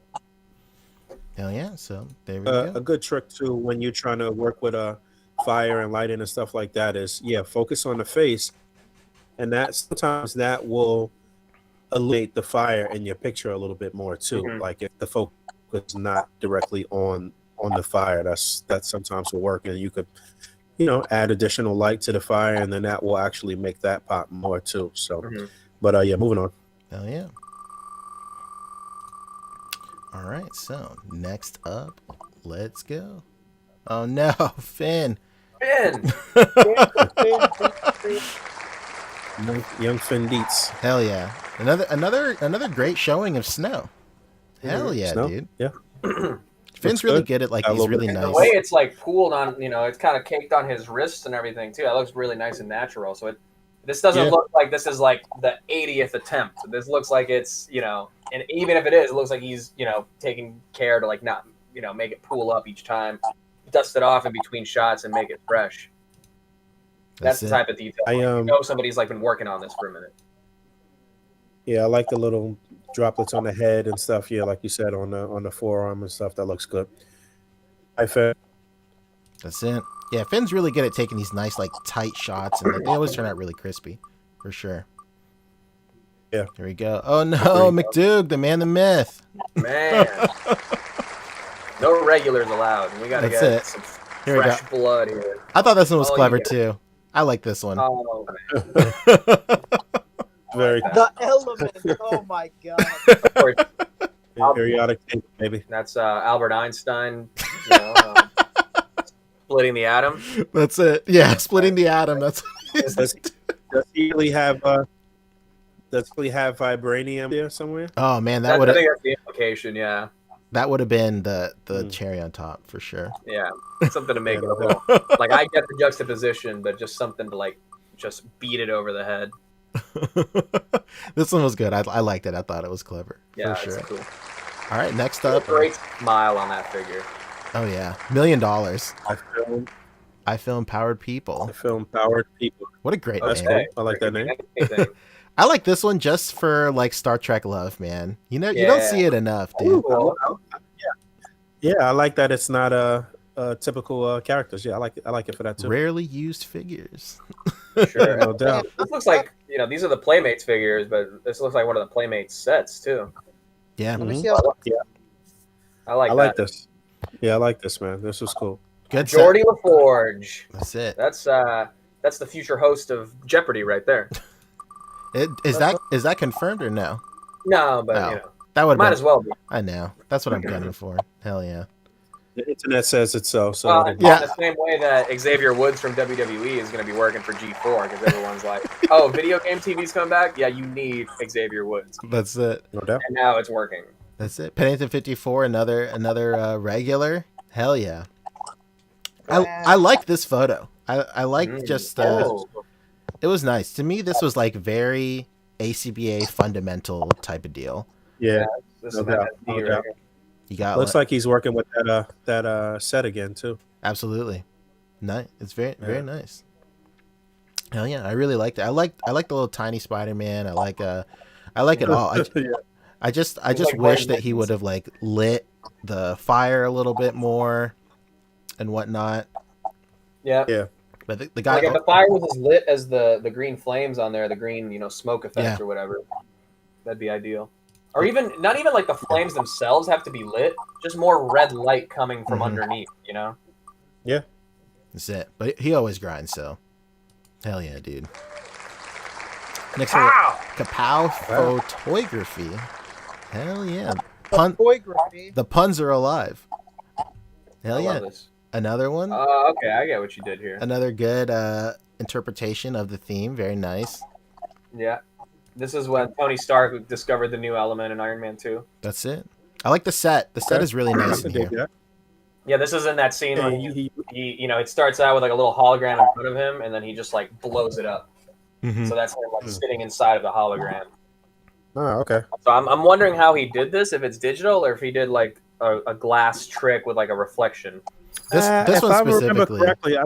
Hell yeah! So there we go. A good trick too when you're trying to work with fire and lighting and stuff like that is focus on the face, and that sometimes that will elevate the fire in your picture a little bit more too. Mhm. Like if the focus is not directly on the fire, that sometimes will work, and you could add additional light to the fire, and then that will actually make that pop more too. So, but moving on. Hell yeah! All right, so next up, let's go. Oh no, Finn! Finn! Young Finn Dietz. Hell yeah! Another great showing of Snow. Hell yeah, Snow? dude. Yeah. Finn's really good at like these really And nice. the way it's like pooled on, it's kind of caked on his wrists and everything too. That looks really nice and natural. So this doesn't look like this is like the 80th attempt. This looks like it's, and even if it is, it looks like he's, taking care to like not, make it pool up each time, dust it off in between shots and make it fresh. That's the type of detail. Somebody's like been working on this for a minute. Yeah, I like the little droplets on the head and stuff. Yeah, like you said, on the forearm and stuff. That looks good. Hi, Finn. That's it. Yeah, Finn's really good at taking these nice, like, tight shots, and they always turn out really crispy, for sure. Yeah. Here we go. Oh no, McDoog, the man, the myth. Man, no regulars allowed. We gotta get some Here fresh blood here. I thought this one was clever too. I like this one. Oh man. Very The element. Oh my god. Of course, periodic table, baby. that's Albert Einstein. Splitting the atom. That's it. Yeah, splitting the atom. That's. Does he really have vibranium there somewhere? Oh man, that I would think that's the implication. Yeah. that would have been the cherry on top for sure. Yeah. Something to make it a little. Like I get the juxtaposition, but just something to like just beat it over the head. This one was good. I liked it. I thought it was clever. Yeah, for sure. it's cool. All right, next up. Great smile on that figure. Oh yeah, $1 million. I film Powered People. Powered People. What a great That's name. cool. I like that name. I like this one just for like Star Trek love, man. You don't see it enough, dude. Yeah, I like that it's not a typical characters. Yeah, I like it for that too. Rarely used figures. Sure. No doubt. This looks like these are the Playmates figures, but this looks like one of the Playmates sets too. Yeah. Let me Mhm. see how. I like like that. this. Yeah, I like this, man. This was cool. Good Geordie LaForge. That's it. That's the future host of Jeopardy right there. Is that confirmed or no? No, but Oh. That would might as well be. I know. That's what I'm gunning for. Hell yeah. The internet says it's so. So Well, Yeah. the same way that Xavier Woods from WWE is going to be working for G4 because everyone's like, "Oh, video game TV's coming back? Yeah, you need Xavier Woods." That's it. no doubt. And now it's working. That's it. Pennington 54, another regular. Hell yeah. I like this photo. I like just Oh, it was nice. To me this was like very A.C.B.A. fundamental type of deal. Yeah, this no is doubt. that No right doubt. here. You got Looks like he's working with that set again too. absolutely. Nice. It's very Yeah. nice. Hell yeah, I really liked it. I like the little tiny Spider-Man. I like it all. I just like wish Brian that he Mittens. would have like lit the fire a little bit more and whatnot. Yeah. Yeah. But the guy, Like if the fire was as lit as the green flames on there, the green smoke effect Yeah. or whatever, that'd be ideal. Or even not even like the flames themselves have to be lit, just more red light coming from Mhm. underneath. Yeah. that's it. But he always grinds, so hell yeah, dude. Next one, Kapow photography. Hell yeah, Photography. the puns are alive. Hell I yeah, love this. another one, Okay, I get what you did here. another good interpretation of the theme. Very nice. Yeah. This is when Tony Stark discovered the new element in Iron Man 2. That's it. I like the set. The set is really nice in here. Yeah. Yeah, this is in that scene Yeah, where he it starts out with like a little hologram in front of him, and then he just like blows it up. Mhm. So that's him like sitting inside of the hologram. Oh, okay. So I'm wondering how he did this, if it's digital or if he did like a glass trick with like a reflection. This if one I remember specifically. correctly,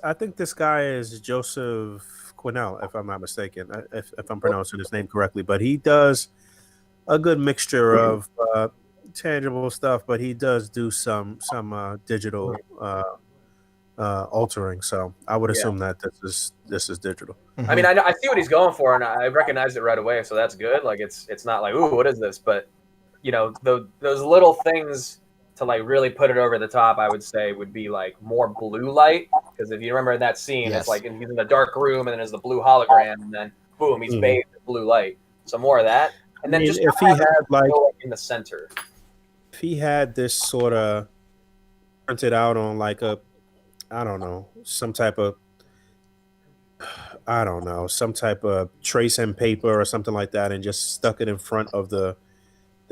I think this guy is Joseph Quinnell, if I'm not mistaken, if I'm pronouncing his name correctly. But he does a good mixture of tangible stuff, but he does do some digital altering. So I would assume that this is digital. I mean, I see what he's going for, and I recognized it right away, so that's good. Like, it's not like, ooh, what is this? But, you know, those little things to, like, really put it over the top, I would say, would be, like, more blue light. Because if you remember in that scene, Yes. it's like he's in the dark room, and then there's the blue hologram, and then, boom, he's bathed in blue light. So more of that. And then just if he had, like, in the center. if he had this sort of printed out on, like, I don't know, some type of trace and paper or something like that, and just stuck it in front of the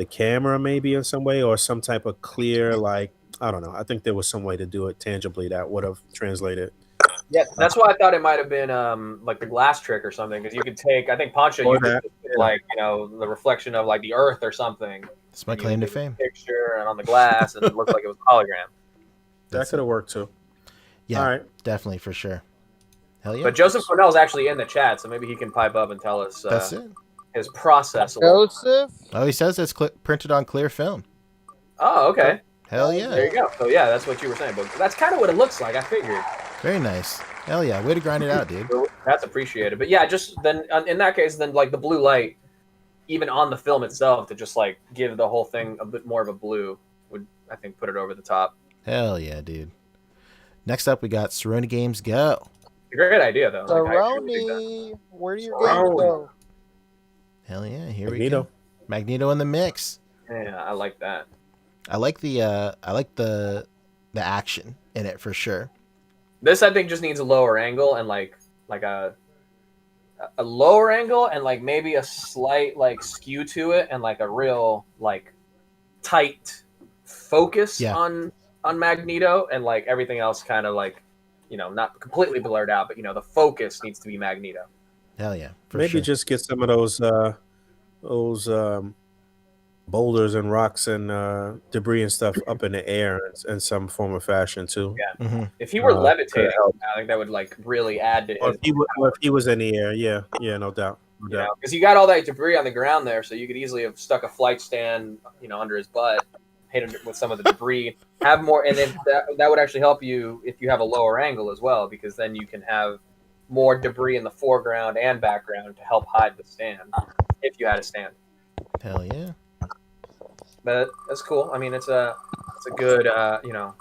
camera maybe in some way, or some type of clear, like, I don't know. I think there was some way to do it tangibly that would have translated. Yeah, that's why I thought it might have been like the glass trick or something, because you could take, I think Poncho Or used that, it with, like, you know, the reflection of, like, the earth or something. It's my claim to fame. Picture and on the glass, and it looked like it was a hologram. That could have worked too. Yeah, All right. definitely for sure. Hell yeah. But Joseph Cornell is actually in the chat, so maybe he can pipe up and tell us That's it. his process. A little. Joseph. Oh, he says it's printed on clear film. Oh, okay. Hell yeah. There you go. So yeah, that's what you were saying, but that's kind of what it looks like. I figured. Very nice. Hell yeah. Way to grind it out, dude. That's appreciated. But yeah, just then in that case, then like the blue light, even on the film itself, to just like give the whole thing a bit more of a blue would, I think, put it over the top. Hell yeah, dude. Next up, we got Cerrone Games Go. Great idea, though. Like, Cerrone, where do your games go? Hell yeah, here Magneto. we go. Magneto in the mix. Yeah, I like that. I like the action in it for sure. This I think just needs a lower angle and like a lower angle and like maybe a slight like skew to it and like a real like tight focus on Magneto, and like everything else kind of like, you know, not completely blurred out, but you know, the focus needs to be Magneto. Hell yeah. Maybe sure. just get some of those boulders and rocks and debris and stuff up in the air in some form or fashion too. Yeah. Mm-hmm. If he were levitating, I think that would like really add to Or his. if he was in the air, yeah, no doubt. Because you got all that debris on the ground there, so you could easily have stuck a flight stand, you know, under his butt, hit him with some of the debris, have more, and then that would actually help you if you have a lower angle as well, because then you can have more debris in the foreground and background to help hide the stand, if you had a stand. Hell yeah. But that's cool. I mean, it's a good, you know,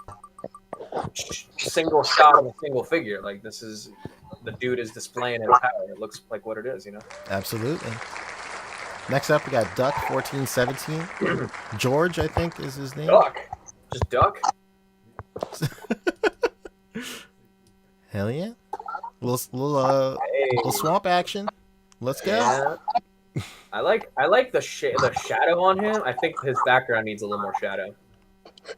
single shot of a single figure. Like, this is, the dude is displaying his power. It looks like what it is, you know? Absolutely. Next up, we got Duck 1417. George, I think, is his name. Duck. Just Duck? Hell yeah. Little swamp action. Let's go. Yeah. I like the shadow on him. I think his background needs a little more shadow.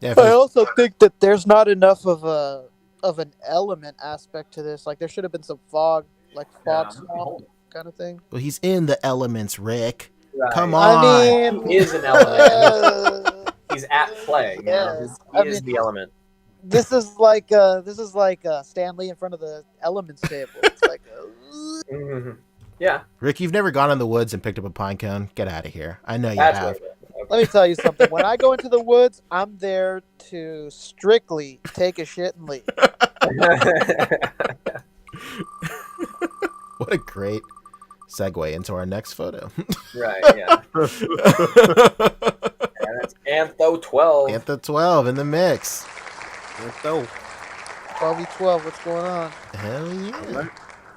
Yeah, I also think that there's not enough of an element aspect to this. Like, there should have been some fog, like fog swamp kind of thing. Well, he's in the elements, Rick. Right. Come on. I mean, He is an element. He's at play. You know? Yes. He is the element. This is like Stan Lee in front of the elements table. It's like, Mm-hmm. Yeah. Rick, you've never gone in the woods and picked up a pine cone. Get out of here. I know you That's have. let me tell you something. When I go into the woods, I'm there to strictly take a shit and leave. What a great segue into our next photo. Right, yeah. And that's Antho 12. Antho 12 in the mix. Antho. 12v12, what's going on? Hell yeah.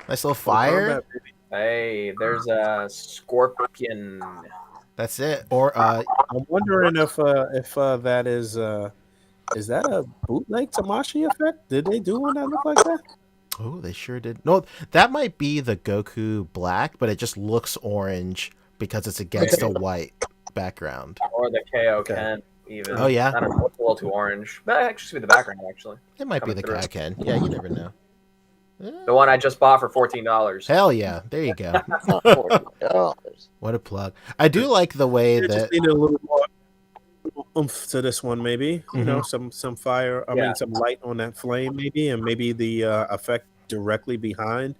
Nice little fire. Hey, there's a scorpion. That's it. Or I'm wondering if that is that a bootleg Tamashi effect? Did they do one that looked like that? oh, they sure did. No, that might be the Goku black, but it just looks orange because it's against a white background. Or the KO Ken, even. Oh, yeah? I don't know, it's a little too orange. But actually, should be the background, actually. It might be the Coming Kaioken. Yeah, you never know. The one I just bought for $14. Hell yeah. There you go. $40. What a plug. I do like the way It that... just needed a little more oomph to this one, maybe. You know, some fire. I mean, some light on that flame, maybe, and maybe the effect directly behind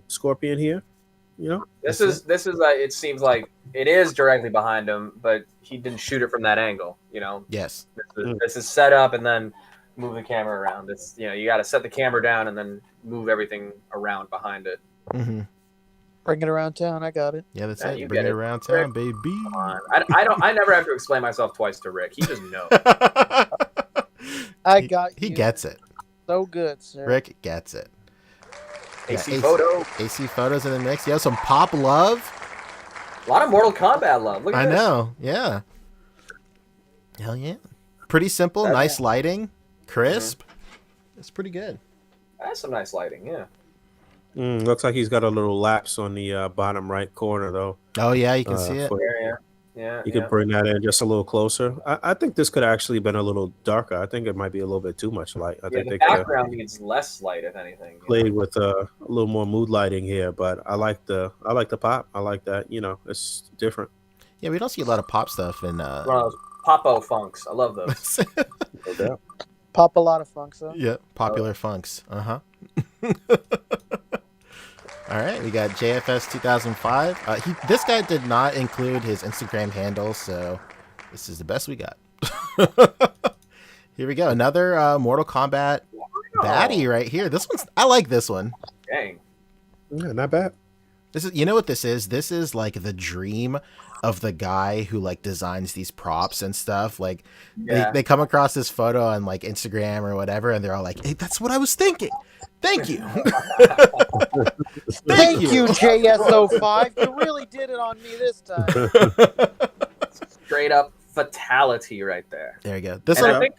Scorpion here. You know, this is it seems like it is directly behind him, but he didn't shoot it from that angle. You know. Yes. This is set up and then move the camera around. It's you got to set the camera down and then move everything around behind it. Mm-hmm. Bring it around town. I got it. Yeah, that's Yeah, it. you Bring get it it. around town, baby. Come on. I never have to explain myself twice to Rick. He just knows. I got He you. gets it. So good, sir. Rick gets it. AC photo. AC photos in the mix. You have some pop love. A lot of Mortal Kombat love. Look at I this. know. Yeah. Hell yeah. Pretty simple. Nice lighting. Crisp. It's pretty good. That's some nice lighting. Yeah. Looks like he's got a little lapse on the bottom right corner, though. Oh yeah, you can see it. Yeah. You could bring that in just a little closer. I think this could actually been a little darker. I think it might be a little bit too much light. I think the they could background needs less light, if anything. played with a little more mood lighting here. But I like the pop. I like that. You know, it's different. Yeah, we don't see a lot of pop stuff in. One of those Popo funks. I love those. No doubt. Pop a lot of funk, so. Yeah, popular funks. All right, we got JFS 2005. This guy did not include his Instagram handle, so this is the best we got. Here we go, another Mortal Kombat baddie right here. I like this one. Dang. Yeah, not bad. This is, you know what this is? This is like the dream of the guy who like designs these props and stuff. Like they come across this photo on like Instagram or whatever, and they're all like, "Hey, that's what I was thinking. Thank you." Thank you, JSO5. You really did it on me this time. Straight up fatality right there. There you go. This And one, I think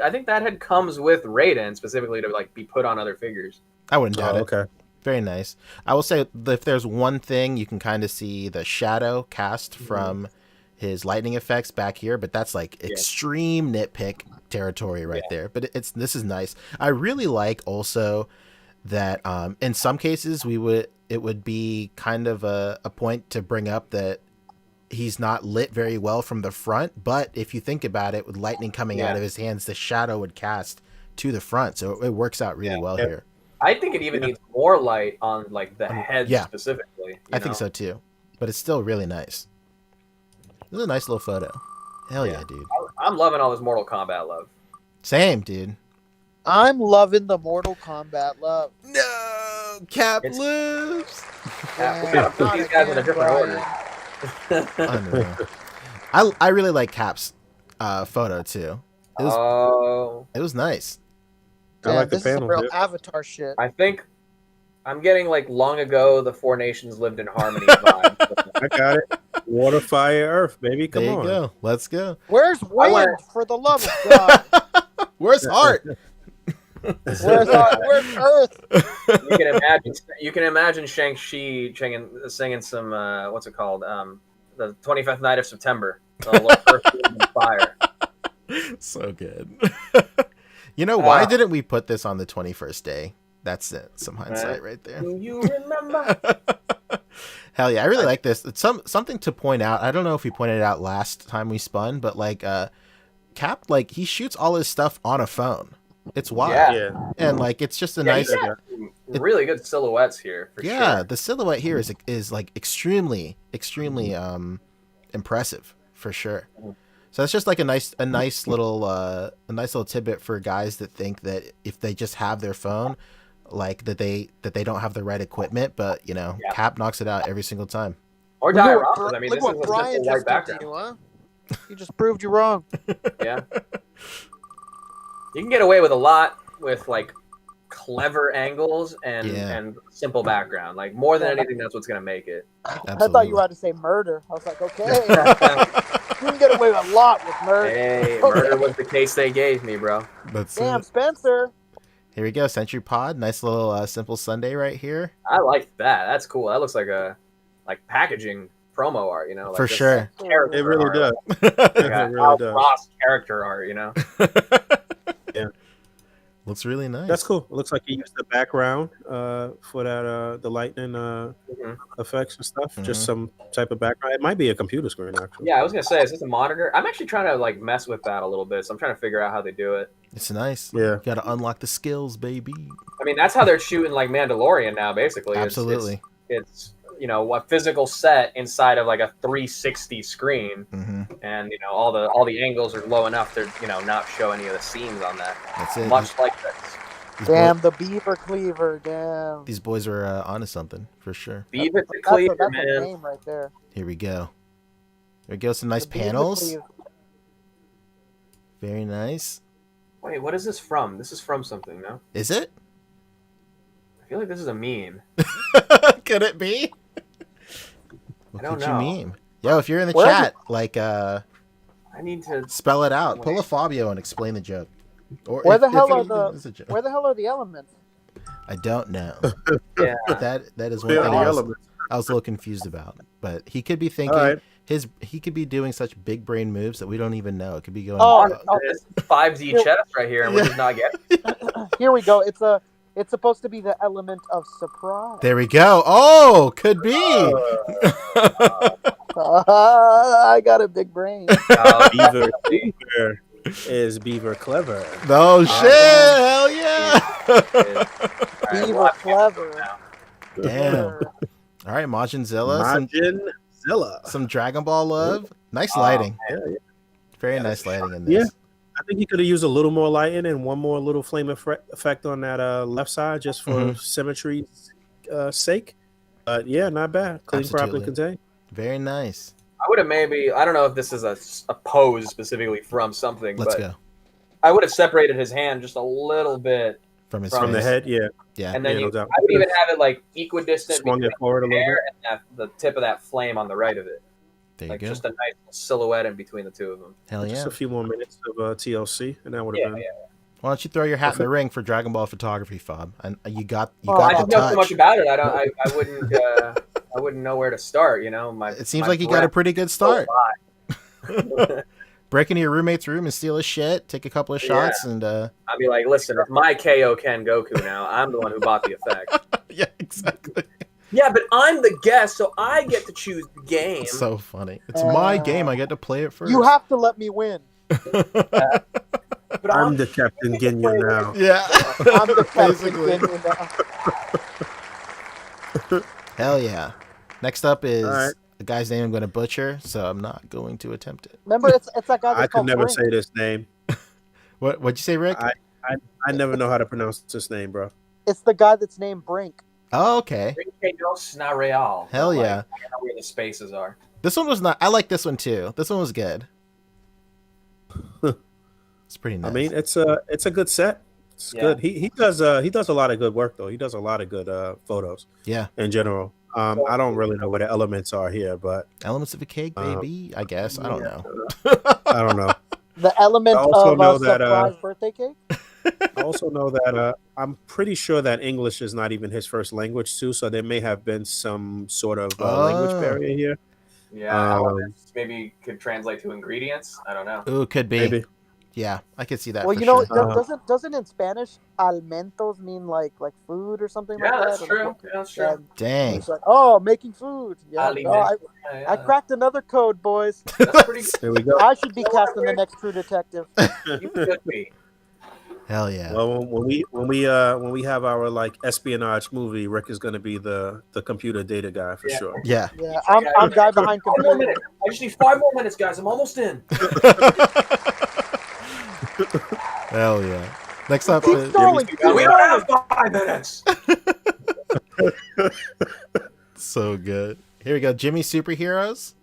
I think that head comes with Raiden specifically to like be put on other figures. I wouldn't doubt it. Okay. Very nice. I will say if there's one thing, you can kind of see the shadow cast from his lightning effects back here, but that's like extreme nitpick territory right there. But this is nice. I really like also that in some cases it would be kind of a point to bring up that he's not lit very well from the front, but if you think about it, with lightning coming out of his hands, the shadow would cast to the front, so it works out really well here. I think it even needs more light on like the head specifically. I think so too, but it's still really nice. This is a nice little photo. Hell yeah, dude. I'm loving all this Mortal Kombat love. Same, dude. I'm loving the Mortal Kombat love. No, Cap lives. We gotta put these guys in a different order. Unreal. I really like Cap's photo too. It was nice. I like the this is some panel. real Avatar shit. I think I'm getting like long ago the Four Nations lived in harmony vibe. I got it. Water, fire, earth, baby. Come There you on. go. Let's go. Where's wind, for the love of God? Where's heart? Where's Earth? You can imagine Shang-Chi singing some what's it called? The 25th Night of September. The fire. So good. You know, why didn't we put this on the 21st day? That's it. Some hindsight right there. Do you remember? Hell yeah, I really like this. It's something to point out. I don't know if we pointed it out last time we spun, but like Cap, like he shoots all his stuff on a phone. It's wild. Yeah. And like it's just a nice really good silhouettes here for sure. The silhouette here is like extremely impressive for sure. So it's just like a nice little tidbit for guys that think that if they just have their phone, like that they don't have the right equipment, but you know, Cap knocks it out every single time. Or dioramas. I mean, look this is what a Brian simple white just did background. to you, huh? He just proved you wrong. Yeah. You can get away with a lot with like clever angles and simple background. Like more than anything, that's what's gonna make it. Absolutely. I thought you were about to say murder. I was like, okay. You can get away with a lot with murder. Hey, murder was the case they gave me, bro. Damn, Spencer. Here we go, Century Pod. Nice little simple Sunday right here. I like that. That's cool. That looks like a packaging promo art, you know? Like for sure. It really art. does. Like it really does. Ross character art, you know? Yeah. Looks really nice. That's cool. It looks like he used the background for that the lightning effects and stuff. Just some type of background. It might be a computer screen actually. Yeah, I was gonna say, is this a monitor? I'm actually trying to like mess with that a little bit, so I'm trying to figure out how they do it. It's nice. Yeah. You got to unlock the skills, baby. I mean, that's how they're shooting like Mandalorian now, basically. Absolutely. It's you know, a physical set inside of like a 360 screen, and you know, all the angles are low enough to not show any of the seams on that. That's it. Much like this. Damn, the beaver cleaver. Damn. These boys are onto something for sure. Beaver to cleaver, That's man. a name right there. Here we go. There we go. Some nice The beaver panels. cleaver. Very nice. Wait, what is this from? This is from something, no? Is it? I feel like this is a meme. Could it be? What I don't could know. you meme? Yo, if you're in the Where is chat, like I need to spell it out. Pull a Fabio and explain the joke. Or Where if- the if hell it are even is a joke. Where the hell are the elements? I don't know. Yeah. That is one Where thing are the I was elements? a little confused about. But he could be thinking All right. he could be doing such big brain moves that we don't even know. It could be going. Oh, This 5D chess right here, and we're just not getting it. Here we go. It's supposed to be the element of surprise. There we go. Oh, could be. I got a big brain. Beaver is Beaver clever. Oh shit! Hell yeah! Beaver clever. Damn. All right, Majinzilla. Majinzilla. Some Dragon Ball love. Nice lighting. Yeah. Very nice lighting in this. Yeah. I think he could have used a little more lighting and one more little flame effect on that left side just for symmetry's sake. Yeah, not bad. Clean, properly Absolutely. contained. Very nice. I would have maybe, I don't know if this is a pose specifically from something, Let's but go. I would have separated his hand just a little bit From his From the face. head, yeah. Yeah. and then Yeah, no I doubt. would even have it like equidistant Swung between it forward a the little hair and the tip of that flame on the right of it. There you Like go. just a nice silhouette in between the two of them. Hell Just yeah. a few more minutes of TLC, and that would have been. Why don't you throw your hat in the ring for Dragon Ball photography, Fob? And you got I the don't know so much touch. about it. I wouldn't know where to start. You know, It seems like you got a pretty good start. Break into your roommate's room and steal his shit, take a couple of shots, and I'd be like, listen, it's my KO Ken Goku now. I'm the one who bought the effect. yeah, exactly. Yeah, but I'm the guest, so I get to choose the game. It's so funny. It's my game. I get to play it first. You have to let me win. But I'm the Captain Ginyu now. Yeah. I'm the captain. Basically. Hell yeah. Next up is All right. a guy's name I'm going to butcher, so I'm not going to attempt it. Remember, it's that guy. I That's could called never Brink. say this name. What'd you say, Rick? I never know how to pronounce this name, bro. It's the guy that's named Brink. Oh, okay. Dos na real. Hell yeah. I don't know where the spaces are. This one was not. I like this one too. This one was good. It's pretty nice. I mean, it's a good set. It's good. He does a lot of good work though. He does a lot of good photos. Yeah. In general, I don't really know what the elements are here, but elements of a cake, baby. I guess I don't know. I don't know. The element I also of know a that, surprise birthday cake. I also know that I'm pretty sure that English is not even his first language too, so there may have been some sort of language barrier here. Yeah, maybe could translate to ingredients. I don't know. Ooh, could be. Maybe. Yeah, I could see that. Well, for you know, sure. doesn't in Spanish alimentos mean like food or something Yeah, like that? that's true. Yeah, that's true. Yeah, Dang. it's like, oh, making food. Yeah, no, Alimento. I cracked another code, boys. That's pretty good. Here we go. I should be casting the next True Detective. You could be. Hell yeah. Well, when we have our like espionage movie, Rick is going to be the computer data guy for sure. Yeah. Yeah, I'm guy behind 5 more computer. minutes. I just need 5 more minutes, guys. I'm almost in. Hell yeah. Next up Keep is stalling. Keep We don't have stalling. 5 minutes. so good. Here we go. Jimmy Superheroes.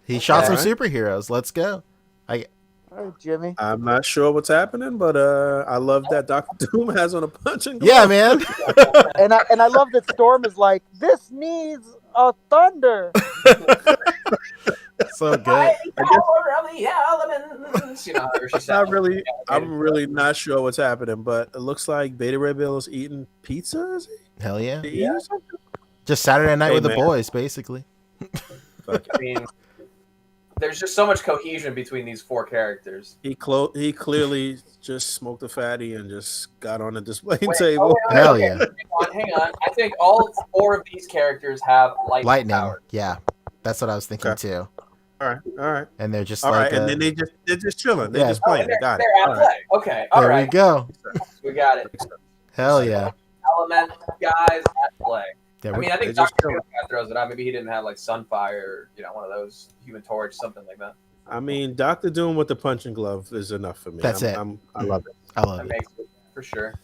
He shot some Alright. superheroes. Let's go. All right, Jimmy. I'm not sure what's happening, but I love that Dr. Doom has on a punching glove. Yeah, man. And I love that Storm is like, this needs a thunder. So good. Power of the elements. You know, how she sounds. I'm really not sure what's happening, but it looks like Beta Ray Bill's eating pizza. Is he? Hell yeah. Did he eat or something? Just Saturday night Hey, with the man. boys, basically. I mean, there's just so much cohesion between these four characters. He clearly just smoked a fatty and just got on the display Oh, table. wait, Hell okay. yeah. Hang on. I think all four of these characters have lightning Lightning. power. Yeah, that's what I was thinking too. All right. And they're just All like, right, and then they're just chilling. They're yeah. just playing. Got it. They're All at right. play. Okay, all there right. we go. We got it. Hell yeah. Element guys at play. Yeah, I mean, I think They're just Dr. Doom throws it out. Maybe he didn't have like Sunfire or one of those Human Torch, something like that. I mean, Dr. Doom with the punching glove is enough for me. That's it. I love it. I love That it. makes it for sure.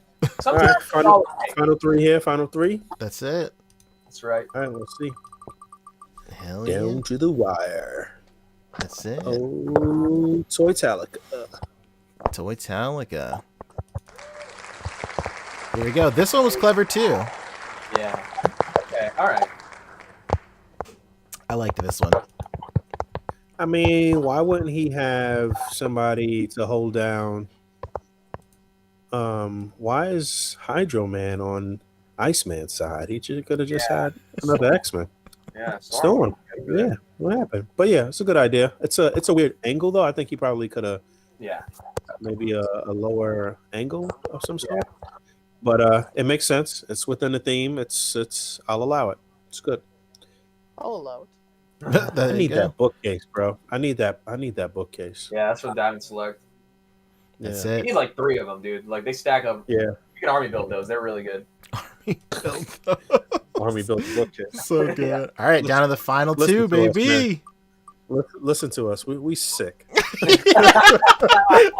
All right, Sometimes final three here. Final three. That's it. That's right. All right, let's see. Hell Down yeah. to the wire. That's it. Oh, Toytalica. Toytalica. Here we go. This one was clever too. Yeah. Okay. All right. I liked this one. I mean, why wouldn't he have somebody to hold down? Why is Hydro Man on Iceman's side? He could have just had another X-Men. Yeah. Storm. Yeah. What happened? But yeah, it's a good idea. It's a weird angle though. I think he probably could have Yeah. maybe a lower angle of some sort. But it makes sense. It's within the theme. It's I'll allow it. It's good. I'll allow it. There I you need go. that bookcase, bro. I need that bookcase. Yeah. That's what Diamond Select. That's You it. need like 3 of them, dude. Like they stack up. Yeah. You can army build those. They're really good. Army built the bookcase. So good. All right, down to the final Listen two, to us, baby. Listen to us. We sick.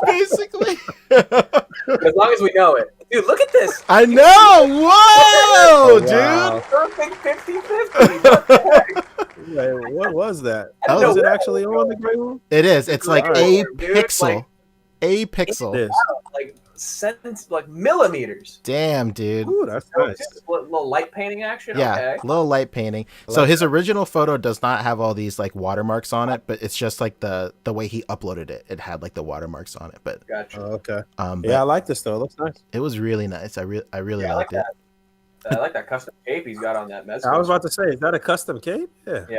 Basically. As long as we know it. Dude, look at this. I know. Whoa, Wow. dude. Perfect 50-50. What the heck? Like, what was that? I don't Was know it where actually on the gray one? It is. It's like All a right, dude, pixel. like- A pixel. It is. Like like millimeters. Damn, dude. Ooh, that's nice. Just a little light painting action. Yeah, Okay. little light painting. I So like his original photo does not have all these like watermarks on it, but it's just like the way he uploaded it. It had like the watermarks on it, but Gotcha. Oh, okay. but Yeah, I like this though. It looks nice. it was really nice. I really Yeah, I like liked it. I like that custom cape he's got on that mess. I was about to say, is that a custom cape? Yeah. Yeah,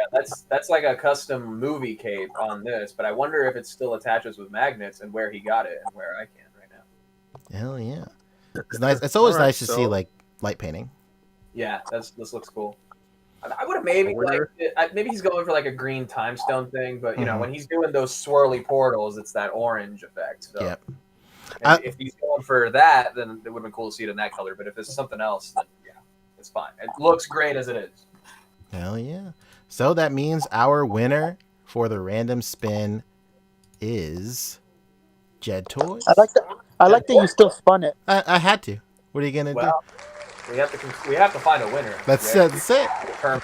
that's like a custom movie cape on this, but I wonder if it still attaches with magnets and where he got it and where I can right now. Hell yeah. It's nice. It's always All right, nice to see so- like light painting. Yeah, this looks cool. I would have maybe Winner. maybe he's going for like a green time stone thing, but you know Mhm. when he's doing those swirly portals, it's that orange effect. So Yep. if he's going for that, then it would have been cool to see it in that color. But if it's something else, then yeah, it's fine. It looks great as it is. Hell yeah. So that means our winner for the random spin is Jed Toys. I like that you still spun it. I had to. What are you gonna Well, we have to find a winner. do? That's right? it. Term-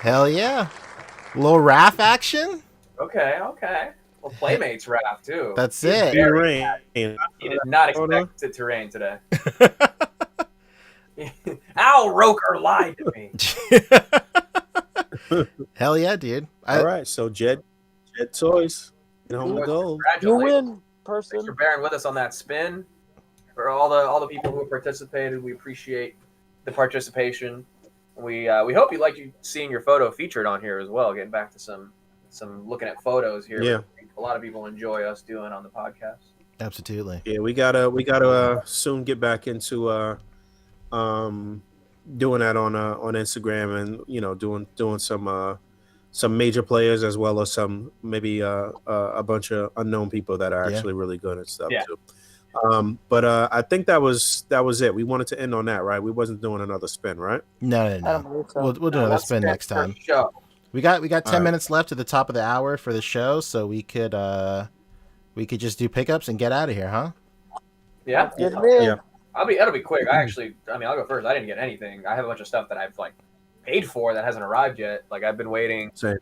Hell yeah. Little RAF action. Okay. Well, Playmates Raph too. That's He's it. very- Rain. He did not Hold on. expect it to rain today. Al Roker lied to me. Hell yeah, dude. All right, so Jed Toys. You know, the gold. You Congratulations. win, person. Thanks for bearing with us on that spin. For all the people who participated, we appreciate the participation. We hope you like seeing your photo featured on here as well. Getting back to some looking at photos here. Yeah. A lot of people enjoy us doing on the podcast. Absolutely. Yeah, we gotta soon get back into doing that on Instagram and doing some major players as well as some maybe a bunch of unknown people that are Yeah. actually really good and stuff Yeah. too. But I think that was it. We wanted to end on that, right? We wasn't doing another spin, right? No. I don't believe so. We'll do another Let's spin spin next for time. Show. We got 10 All right. minutes left at the top of the hour for the show, so we could just do pickups and get out of here, huh? Yeah. Get it in. Yeah. It'll be quick. I'll go first. I didn't get anything. I have a bunch of stuff that I've like paid for that hasn't arrived yet. Like I've been waiting. Same.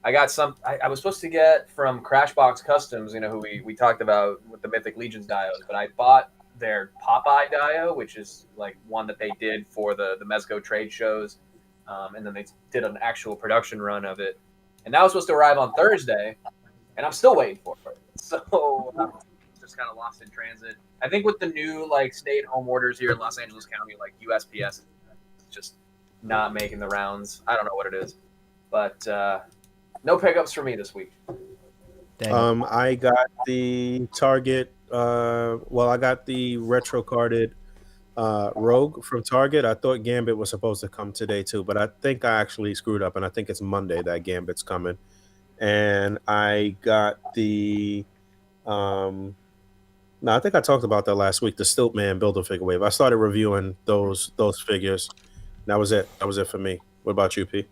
I got some. I was supposed to get from Crashbox Customs, who we talked about with the Mythic Legions dios, but I bought their Popeye dio, which is like one that they did for the Mezco trade shows, and then they did an actual production run of it, and that was supposed to arrive on Thursday, and I'm still waiting for it. So I'm just kind of lost in transit. I think with the new like stay-at-home orders here in Los Angeles County, like USPS is just not making the rounds. I don't know what it is, but no pickups for me this week. Dang. I got the Target. I got the retro carded Rogue from Target. I thought Gambit was supposed to come today too, but I think I actually screwed up, and I think it's Monday that Gambit's coming. And I got the no, I think I talked about that last week. The Stiltman Build-A-Figure wave. I started reviewing those figures. That was it. That was it for me. What about you, P?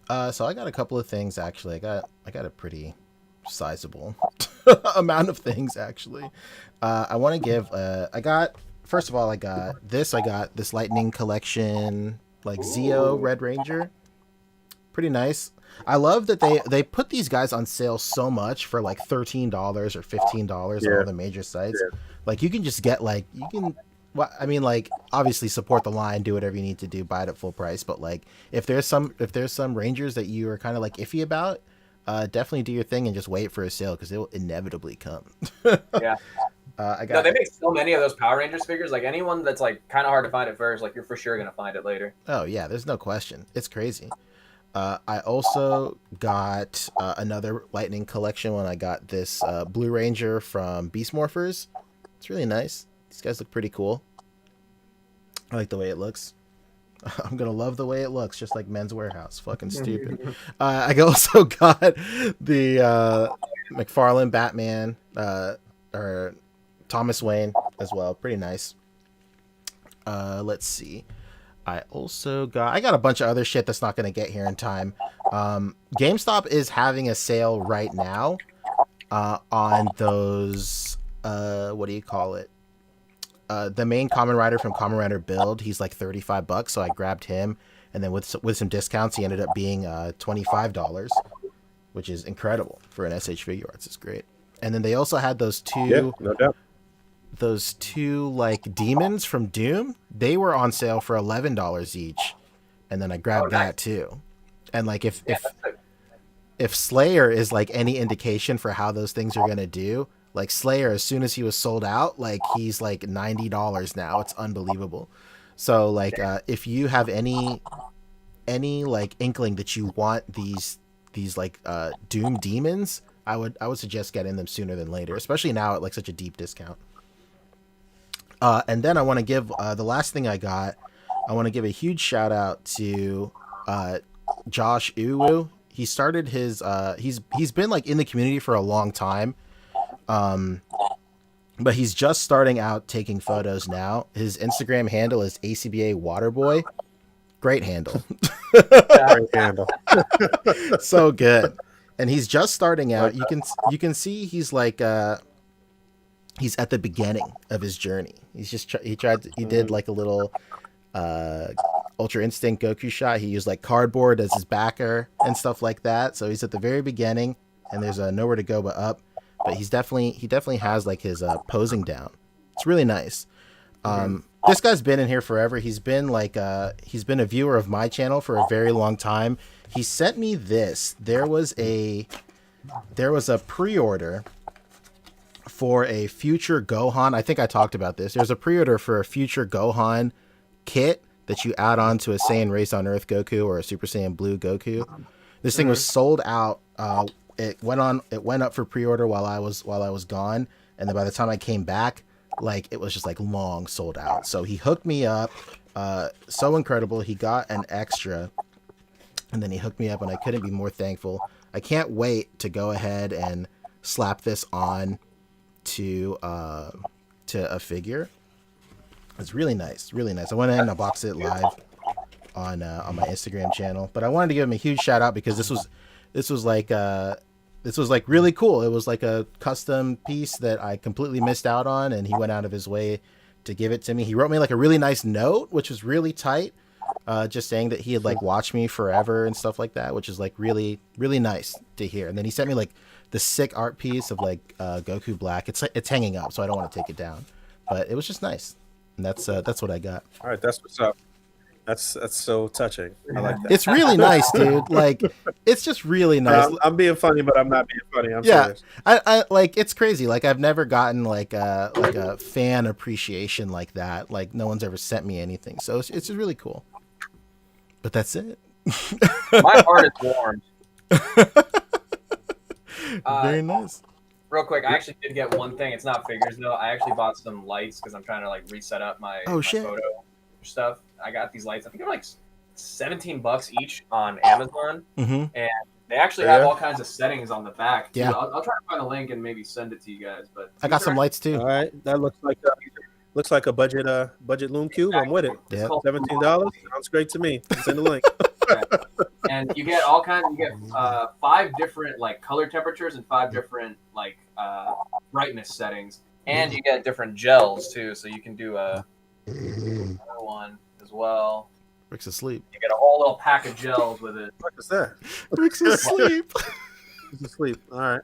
So I got a couple of things actually. I got a pretty sizable amount of things actually. I want to give. I got first of all. I got this Lightning Collection like Zeo Red Ranger. Pretty nice. I love that they put these guys on sale so much for like $13 or $15 on all the major sites. Yeah. Like you can just get like you can. Well, I mean, like obviously support the line, do whatever you need to do, buy it at full price. But like if there's some Rangers that you are kind of like iffy about, definitely do your thing and just wait for a sale because it will inevitably come. Yeah. They make so many of those Power Rangers figures. Like anyone that's like kind of hard to find at first, like you're for sure gonna find it later. Oh yeah, there's no question. It's crazy. I also got another Lightning Collection when I got this Blue Ranger from Beast Morphers. It's really nice. These guys look pretty cool. I like the way it looks. I'm going to love the way it looks, just like Men's Warehouse. Fucking stupid. I also got the McFarlane Batman, or Thomas Wayne as well. Pretty nice. Let's see. I got a bunch of other shit that's not going to get here in time. GameStop is having a sale right now on those, what do you call it? The main Kamen Rider from Kamen Rider Build, he's like $35, so I grabbed him, and then with some discounts, he ended up being $25, which is incredible for an SH Figure Arts. It's great. And then they also had those two, no doubt. Those two like demons from Doom. They were on sale for $11 each, and then I grabbed that too. And like if Slayer is like any indication for how those things are gonna do. Like Slayer, as soon as he was sold out, like he's like $90 now. It's unbelievable. So like, if you have any like inkling that you want these like Doom demons, I would suggest getting them sooner than later, especially now at like such a deep discount. And then I want to give the last thing I got. I want to give a huge shout out to Josh Uwu. He started his he's been like in the community for a long time. But he's just starting out taking photos now. His Instagram handle is A.C.B.A. Waterboy. Great handle. Great handle. So good. And he's just starting out. You can see he's like he's at the beginning of his journey. He's just he did like a little Ultra Instinct Goku shot. He used like cardboard as his backer and stuff like that. So he's at the very beginning, and there's nowhere to go but up. But he definitely has like his posing down. It's really nice. This guy's been in here forever. He's been like he's been a viewer of my channel for a very long time. He sent me this. There was a pre-order for a future Gohan. I think I talked about this. There's a pre-order for a future Gohan kit that you add on to a Saiyan Race on Earth Goku or a Super Saiyan Blue Goku. This thing was sold out. It went up for pre-order while I was gone, and then by the time I came back, like it was just like long sold out. So he hooked me up. So incredible. He got an extra, and then he hooked me up, and I couldn't be more thankful. I can't wait to go ahead and slap this on to a figure. It's really nice, really nice. I went ahead and unboxed it live on my Instagram channel, but I wanted to give him a huge shout out because this was like really cool. It was like a custom piece that I completely missed out on, and he went out of his way to give it to me. He wrote me like a really nice note, which was really tight, just saying that he had like watched me forever and stuff like that, which is like really, really nice to hear. And then he sent me like the sick art piece of like Goku Black. It's hanging up, so I don't want to take it down, but it was just nice. And that's what I got. All right, that's what's up. That's so touching. I like that. It's really nice, dude. Like, it's just really nice. I'm being funny, but I'm not being funny. I'm serious. I like it's crazy. Like I've never gotten like a fan appreciation like that. Like no one's ever sent me anything. So it's just really cool. But that's it. My heart is warmed. Very nice. real quick, I actually did get one thing. It's not figures though. I actually bought some lights because I'm trying to like reset up my, Oh, my shit. photo stuff. I got these lights. I think they're like $17 each on Amazon, Mm-hmm. and they actually have Yeah. all kinds of settings on the back. Too. Yeah. I'll try to find a link and maybe send it to you guys. But I got some lights All too. right, that looks like a budget loom cube. I'm with it. It's Yeah. called $17 sounds great to me. Send the link. and you get all kinds. You get 5 different like color temperatures and 5 different like brightness settings, and you get different gels too. So you can do another one as well. Rick's asleep. You get a whole little pack of gels with it. What is that? Rick's asleep. He's asleep. All right.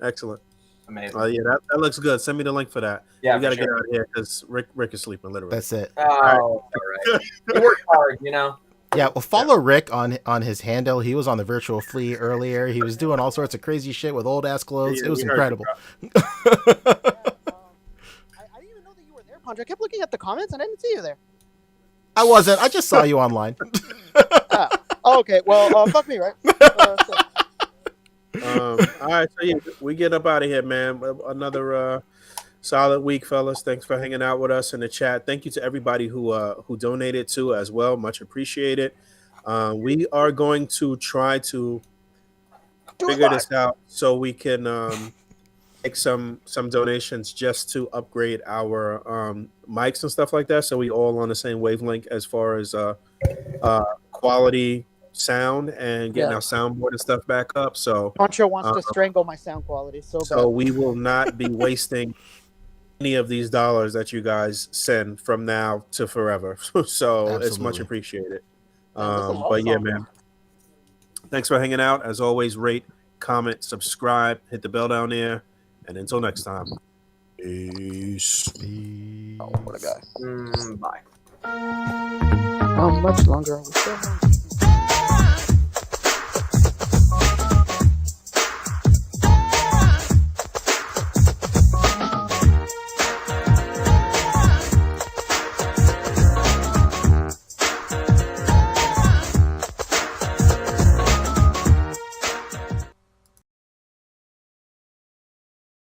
Excellent. Amazing. Yeah, that looks good. Send me the link for that. Yeah, we got to for sure. get out of here because Rick is sleeping literally. That's it. Oh, all right. You work hard, you know. Yeah, well, follow Rick on his handle. He was on the virtual flea earlier. He was doing all sorts of crazy shit with old ass clothes. Yeah, It was we heard incredible. I didn't even know that you were there, Punch. I kept looking at the comments and I didn't see you there. I wasn't. I just saw you online. Oh, okay. Well, fuck me, right? All right, so yeah, we get up out of here, man. Another solid week, fellas. Thanks for hanging out with us in the chat. Thank you to everybody who donated too as well. Much appreciated. We are going to try to figure this out so we can make some donations just to upgrade our mics and stuff like that, so we all on the same wavelength as far as quality sound and getting our soundboard and stuff back up. So Poncho wants to strangle my sound quality so bad. so we will not be wasting any of these dollars that you guys send from now to forever. So it's much Absolutely. appreciated. Man, this is a love But yeah, song. man. Thanks for hanging out. As always, rate, comment, subscribe, hit the bell down there. And until next time, peace. Oh, what a guy. Bye. How much longer are we still?